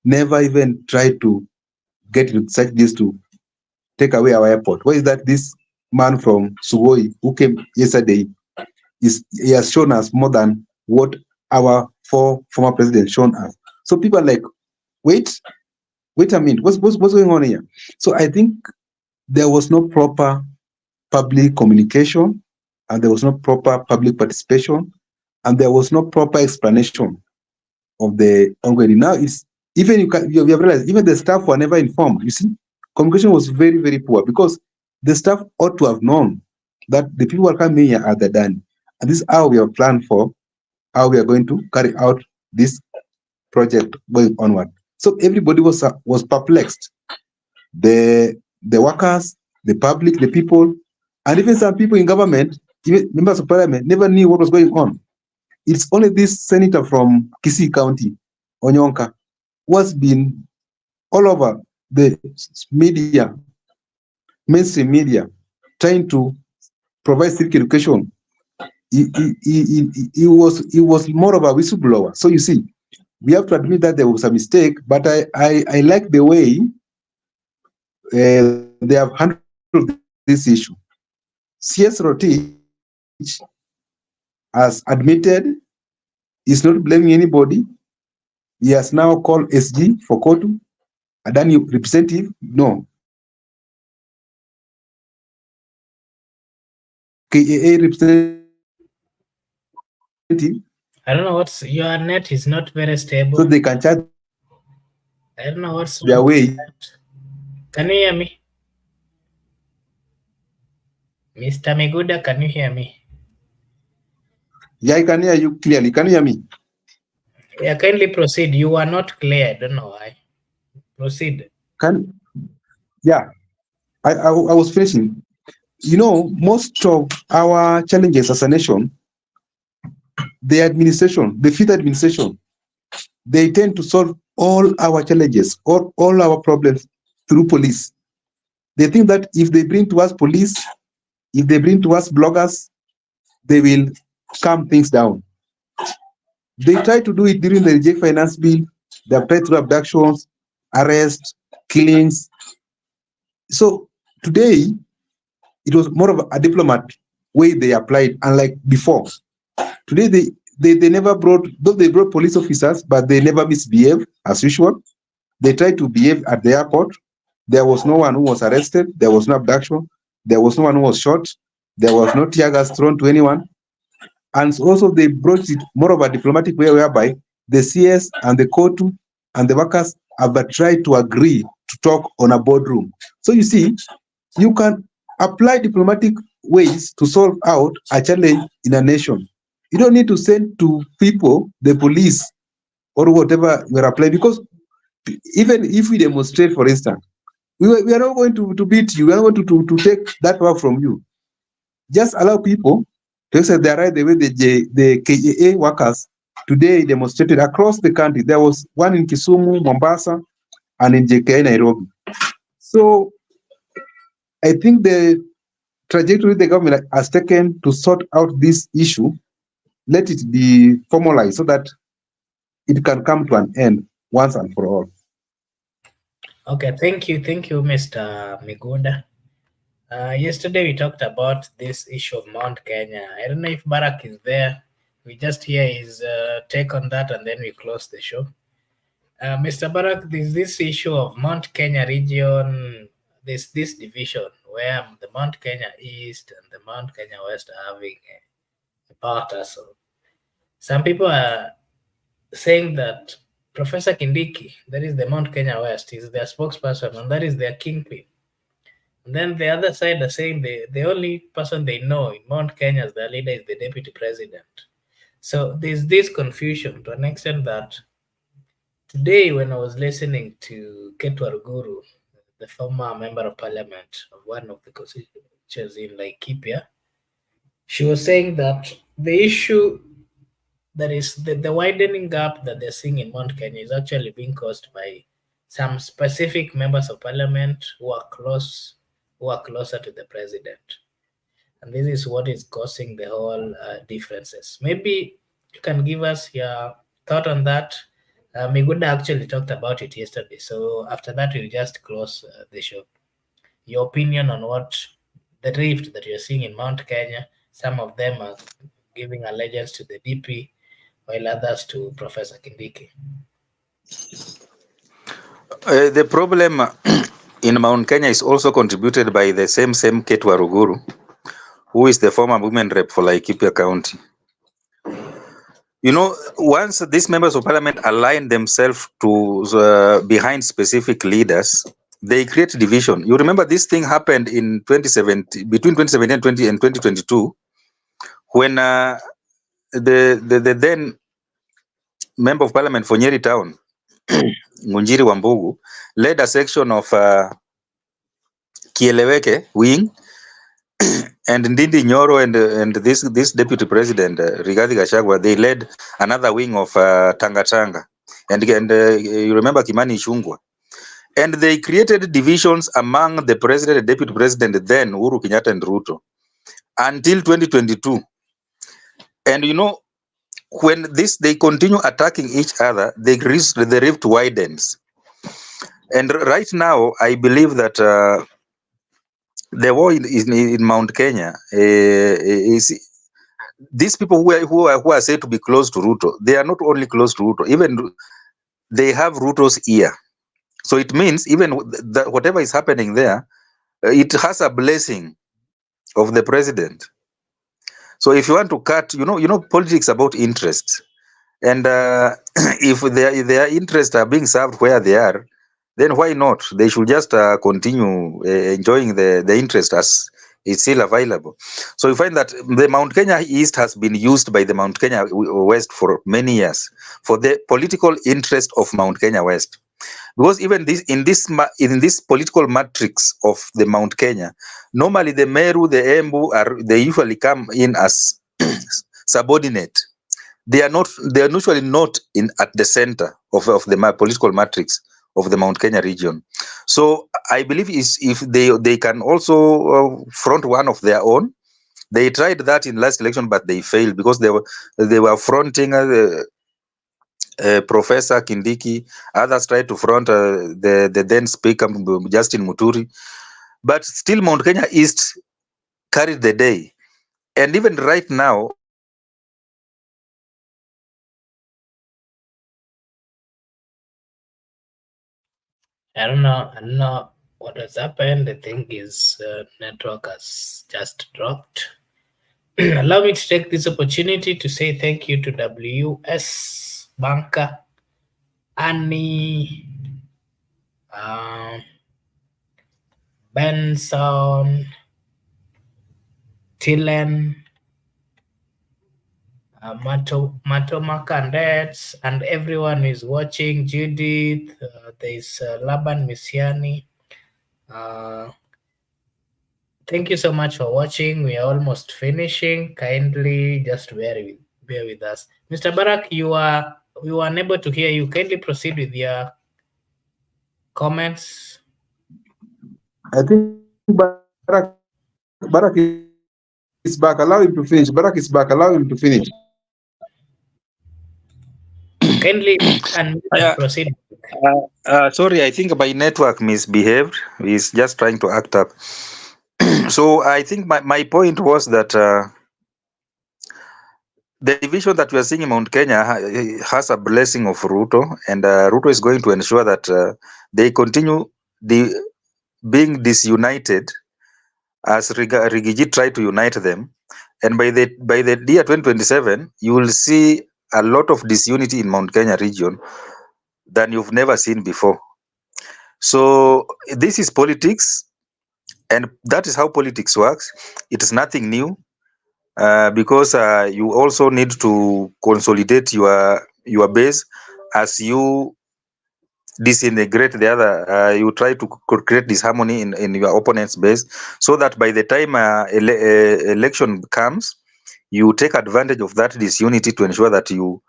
never even tried to get such deals to take away our airport. Why is that this man from Sugoi who came yesterday he has shown us more than what our four former presidents shown us. So people are like, wait, wait a minute, what's going on here? So I think there was no proper public communication, and there was no proper public participation, and there was no proper explanation of the ongoing. Now it's even you have realized even the staff were never informed. You see, communication was very, very poor because the staff ought to have known that the people who are coming here are the done. And this is how we have planned for how we are going to carry out this project going onward. So everybody was perplexed. The workers, the public, the people, and even some people in government, even members of parliament, never knew what was going on. It's only this senator from Kisii County, Onyonka, who has been all over the media, mainstream media, trying to provide civic education. He was more of a whistleblower. So you see, we have to admit that there was a mistake, but I like the way they have handled this issue. CS Rotich has admitted he's not blaming anybody. He has now called SG for Kotu, Adani representative. No, KAA representative. So they can charge them I don't know what's your net is not very stable. I don't know what's their wrong with way. that. Can you hear me? Mr. Miguda, can you hear me? Yeah, I can hear you clearly. Can you hear me? Yeah, kindly proceed. You are not clear. I don't know why. Proceed. Can yeah. I was finishing. most of our challenges as a nation, the fifth administration, they tend to solve all our challenges or all our problems through police. They think that if they bring to us police, if they bring to us bloggers, they will calm things down. They try to do it during the reject finance bill. They have tried through abductions, arrests, killings. So today, it was more of a diplomat way they applied, unlike before. Today, they never brought, though they brought police officers, but they never misbehave as usual. They tried to behave at the airport. There was no one who was arrested. There was no abduction. There was no one who was shot. There was no tear gas thrown to anyone. And also, they brought it more of a diplomatic way whereby the CS and the court and the workers have tried to agree to talk on a boardroom. So you see, you can apply diplomatic ways to solve out a challenge in a nation. You don't need to send to people, the police, or whatever we're applying, because even if we demonstrate, for instance, we are not going to beat you, we are not going to take that power from you. Just allow people to exercise their right the way the KAA workers today demonstrated across the country. There was one in Kisumu, Mombasa, and in JKI, Nairobi. So I think the trajectory the government has taken to sort out this issue, let it be formalized so that it can come to an end once and for all. Okay, thank you, Mr. Migunda. Yesterday we talked about this issue of Mount Kenya. I don't know if Barack is there. We just hear his take on that, and then we close the show. Mr. Barack, there's this issue of Mount Kenya region. There's this division where the Mount Kenya East and the Mount Kenya West are having a power tussle. Some people are saying that Professor Kindiki, that is the Mount Kenya West, is their spokesperson and that is their kingpin. And then the other side are saying the only person they know in Mount Kenya as their leader is the deputy president. So there's this confusion to an extent that today, when I was listening to Ketwar Guru, the former member of parliament of one of the constituencies in Laikipia, she was saying that the issue that is the widening gap that they're seeing in Mount Kenya is actually being caused by some specific members of parliament who are closer to the president. And this is what is causing the whole differences. Maybe you can give us your thought on that. Migunda actually talked about it yesterday. So after that, we'll just close the show. Your opinion on what the rift that you're seeing in Mount Kenya. Some of them are giving allegiance to the DP, while others to Professor Kindiki. The problem in Mount Kenya is also contributed by the same Ketwa Ruguru, who is the former women rep for Laikipia County. You know, once these members of parliament align themselves to behind specific leaders, they create division. You remember this thing happened in 2017, between 2017 and 2022, when the then member of parliament for Nyeri Town, Ngunjiri Wambugu, led a section of Kieleweke wing, and Ndindi Nyoro and this deputy president Rigathi Gachagua, they led another wing of Tanga Tanga, and you remember Kimani Ichung'wah, and they created divisions among the president and deputy president then Uhuru Kenyatta and Ruto until 2022. And you know, when they continue attacking each other, the rift widens. And right now, I believe that the war in Mount Kenya is these people who are said to be close to Ruto. They are not only close to Ruto, even they have Ruto's ear. So it means even whatever is happening there, it has a blessing of the president. So if you want to cut, you know, politics about interests, and if their interests are being served where they are, then why not? They should just continue enjoying the interest as it's still available. So you find that the Mount Kenya East has been used by the Mount Kenya West for many years for the political interest of Mount Kenya West. because even this in this political matrix of the Mount Kenya, normally the Meru, the Embu they usually come in as subordinate. They are usually not in at the center of the political matrix of the Mount Kenya region. So I believe is if they can also front one of their own. They tried that in last election, but they failed because they were fronting Professor Kindiki. Others tried to front the then Speaker Justin Muturi, but still Mount Kenya East carried the day. And even right now, I don't know what has happened. The thing is, network has just dropped. Allow me to take this opportunity to say thank you to WS Banker, Annie, um, Benson, Tilen, Matoma Candettes, and everyone who is watching. Judith, there's Laban Misiani. Thank you so much for watching. We are almost finishing. Kindly just bear with us. Mr. Barak, we were unable to hear you. Kindly proceed with your comments. I think Barak is back. Allow him to finish. Barak is back. Allow him to finish. Kindly and yeah, proceed. sorry, I think my network misbehaved. He's just trying to act up. So I think my point was that the division that we are seeing in Mount Kenya has a blessing of Ruto, and Ruto is going to ensure that they continue being disunited as Rigiji tried to unite them. And by the year 2027, you will see a lot of disunity in Mount Kenya region than you've never seen before. So this is politics, and that is how politics works. It is nothing new, because you also need to consolidate your base as you disintegrate the other. You try to create disharmony in your opponent's base, so that by the time election comes, you take advantage of that disunity to ensure that you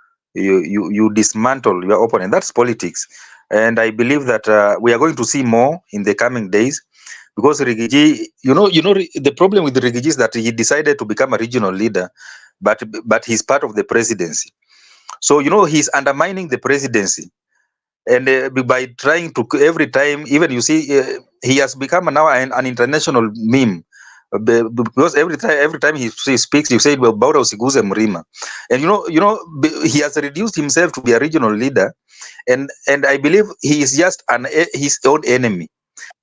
dismantle your opponent. That's politics, and I believe that we are going to see more in the coming days, because Rigiji, the problem with Rigiji is that he decided to become a regional leader, but he's part of the presidency. So he's undermining the presidency, and by trying to every time, even you see, he has become now an international meme. Because every time he speaks, you say, well, Baura usiguze mrima. And he has reduced himself to be a regional leader, and I believe he is just his own enemy,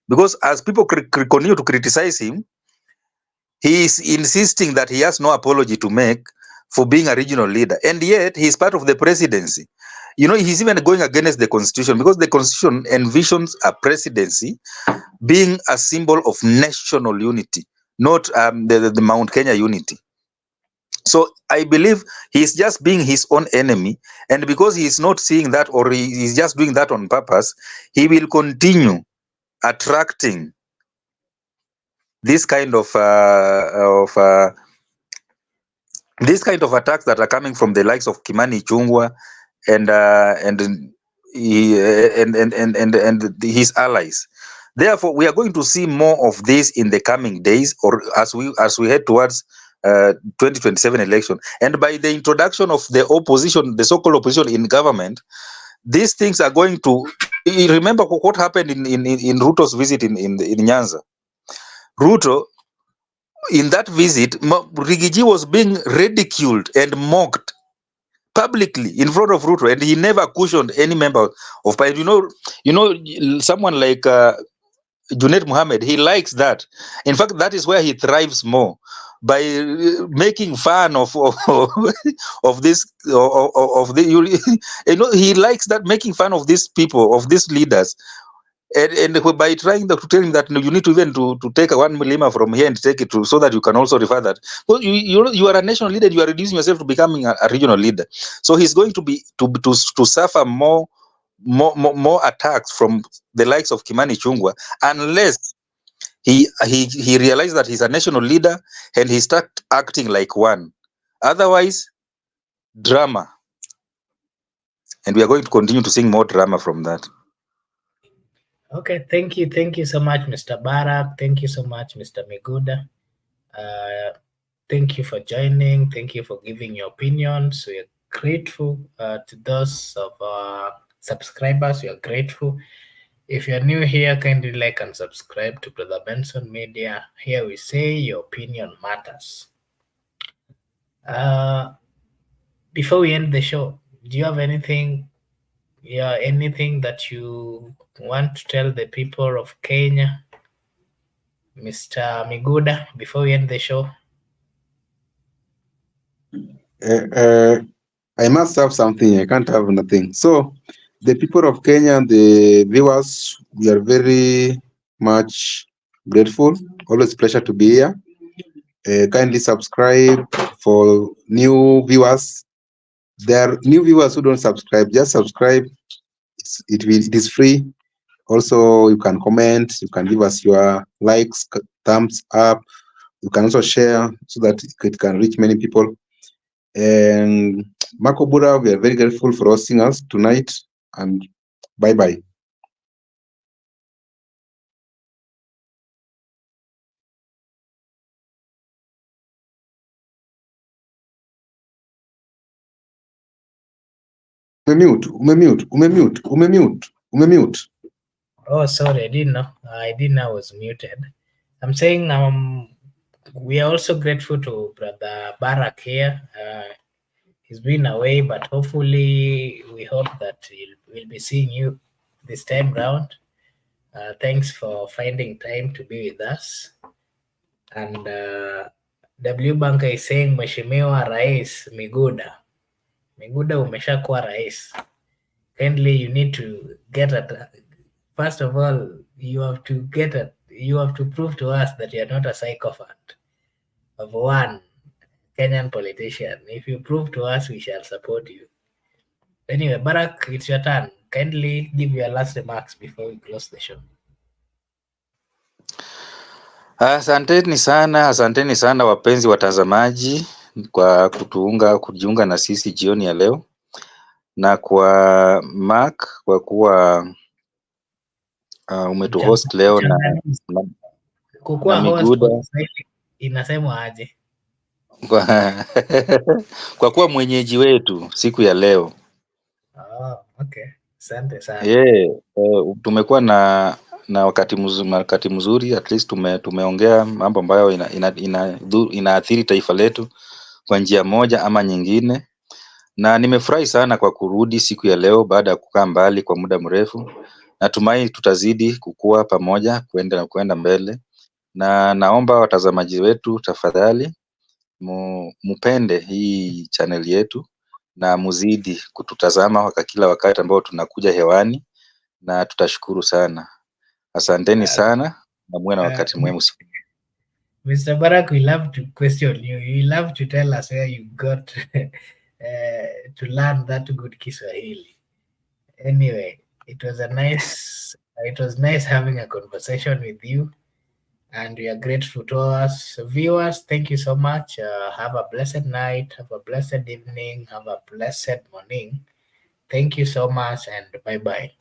because as people continue to criticize him, he is insisting that he has no apology to make for being a regional leader, and yet he is part of the presidency. He's even going against the constitution, because the constitution envisions a presidency being a symbol of national unity, not the Mount Kenya unity. So I believe he's just being his own enemy, and because he's not seeing that, or he's just doing that on purpose, he will continue attracting this kind of these kind of attacks that are coming from the likes of Kimani Chungwa and his allies. Therefore, we are going to see more of this in the coming days, or as we head towards 2027 election. And by the introduction of the opposition, the so-called opposition in government, these things are going to. Remember what happened in Ruto's visit in Nyanza. Ruto, in that visit, Rigiji was being ridiculed and mocked publicly in front of Ruto, and he never cushioned any member of party. Someone like Junaid Mohammed, he likes that. In fact, that is where he thrives more, by making fun of this of the he likes that, making fun of these people, of these leaders. And by trying to tell him that you need to even to take a 1 millima from here and take it to, so that you can also refer that. Well, you are a national leader, you are reducing yourself to becoming a regional leader. So he's going to be to suffer more more attacks from the likes of Kimani Chungwa, unless he realized that he's a national leader and he start acting like one. Otherwise, drama, and we are going to continue to sing more drama from that. Okay, thank you so much, Mr. Barak. Thank you so much, Mr. Miguda. Thank you for joining. Thank you for giving your opinions. We are grateful to those of our subscribers. We are grateful. If you're new here, kindly like and subscribe to Brother Benson Media. Here we say your opinion matters. Before we end the show, do you have anything that you want to tell the people of Kenya, Mr. Miguda, before we end the show? I must have something. I can't have nothing. So, the people of Kenya and the viewers, we are very much grateful. Always pleasure to be here. Kindly subscribe for new viewers. There are new viewers who don't subscribe. Just subscribe. It is free. Also, you can comment. You can give us your likes, thumbs up. You can also share so that it can reach many people. And Marco Bura, we are very grateful for hosting us tonight. And bye bye. Umemute. Oh, sorry, I didn't know. I didn't know I was muted. I'm saying we are also grateful to Brother Barak here. He's been away, but hopefully we hope that we'll be seeing you this time round. Thanks for finding time to be with us. And W Banka is saying Mheshimiwa Rais Miguda. Miguda umeshakuwa rais. Kindly you need to get at. First of all, you have to prove to us that you're not a sycophant of one Kenyan politician. If you prove to us, we shall support you. Anyway, Barak, it's your turn. Kindly give your last remarks before we close the show. Asanteni sana wapenzi watazamaji kwa kujiunga na sisi jioni ya leo, na kwa Mark kwa kuwa umetuhost leo na Kukuwa host kwa Kiswahili inasemwa aje? kwa kuwa mwenyeji wetu siku ya leo. Okay. Asante sana. Tumekuwa na wakati mzuri, at least tumeongea mambo ambayo inaathiri taifa letu kwa njia moja ama nyingine, na nimefurahi sana kwa kurudi siku ya leo baada ya kukaa mbali kwa muda mrefu. Natumai tutazidi kukua pamoja kwenda mbele, na naomba watazamaji wetu tafadhali mupende hii channel yetu na muzidi kututazama kwa kila wakati ambao tunakuja hewani, na tutashukuru sana. Asanteni sana na muwe na wakati mwema. Mr. Barak, we love to question you. You love to tell us where you got to learn that good Kiswahili. Anyway, it was nice having a conversation with you, and we are grateful to us viewers. Thank you so much. Have a blessed night, have a blessed evening, have a blessed morning. Thank you so much, and bye bye.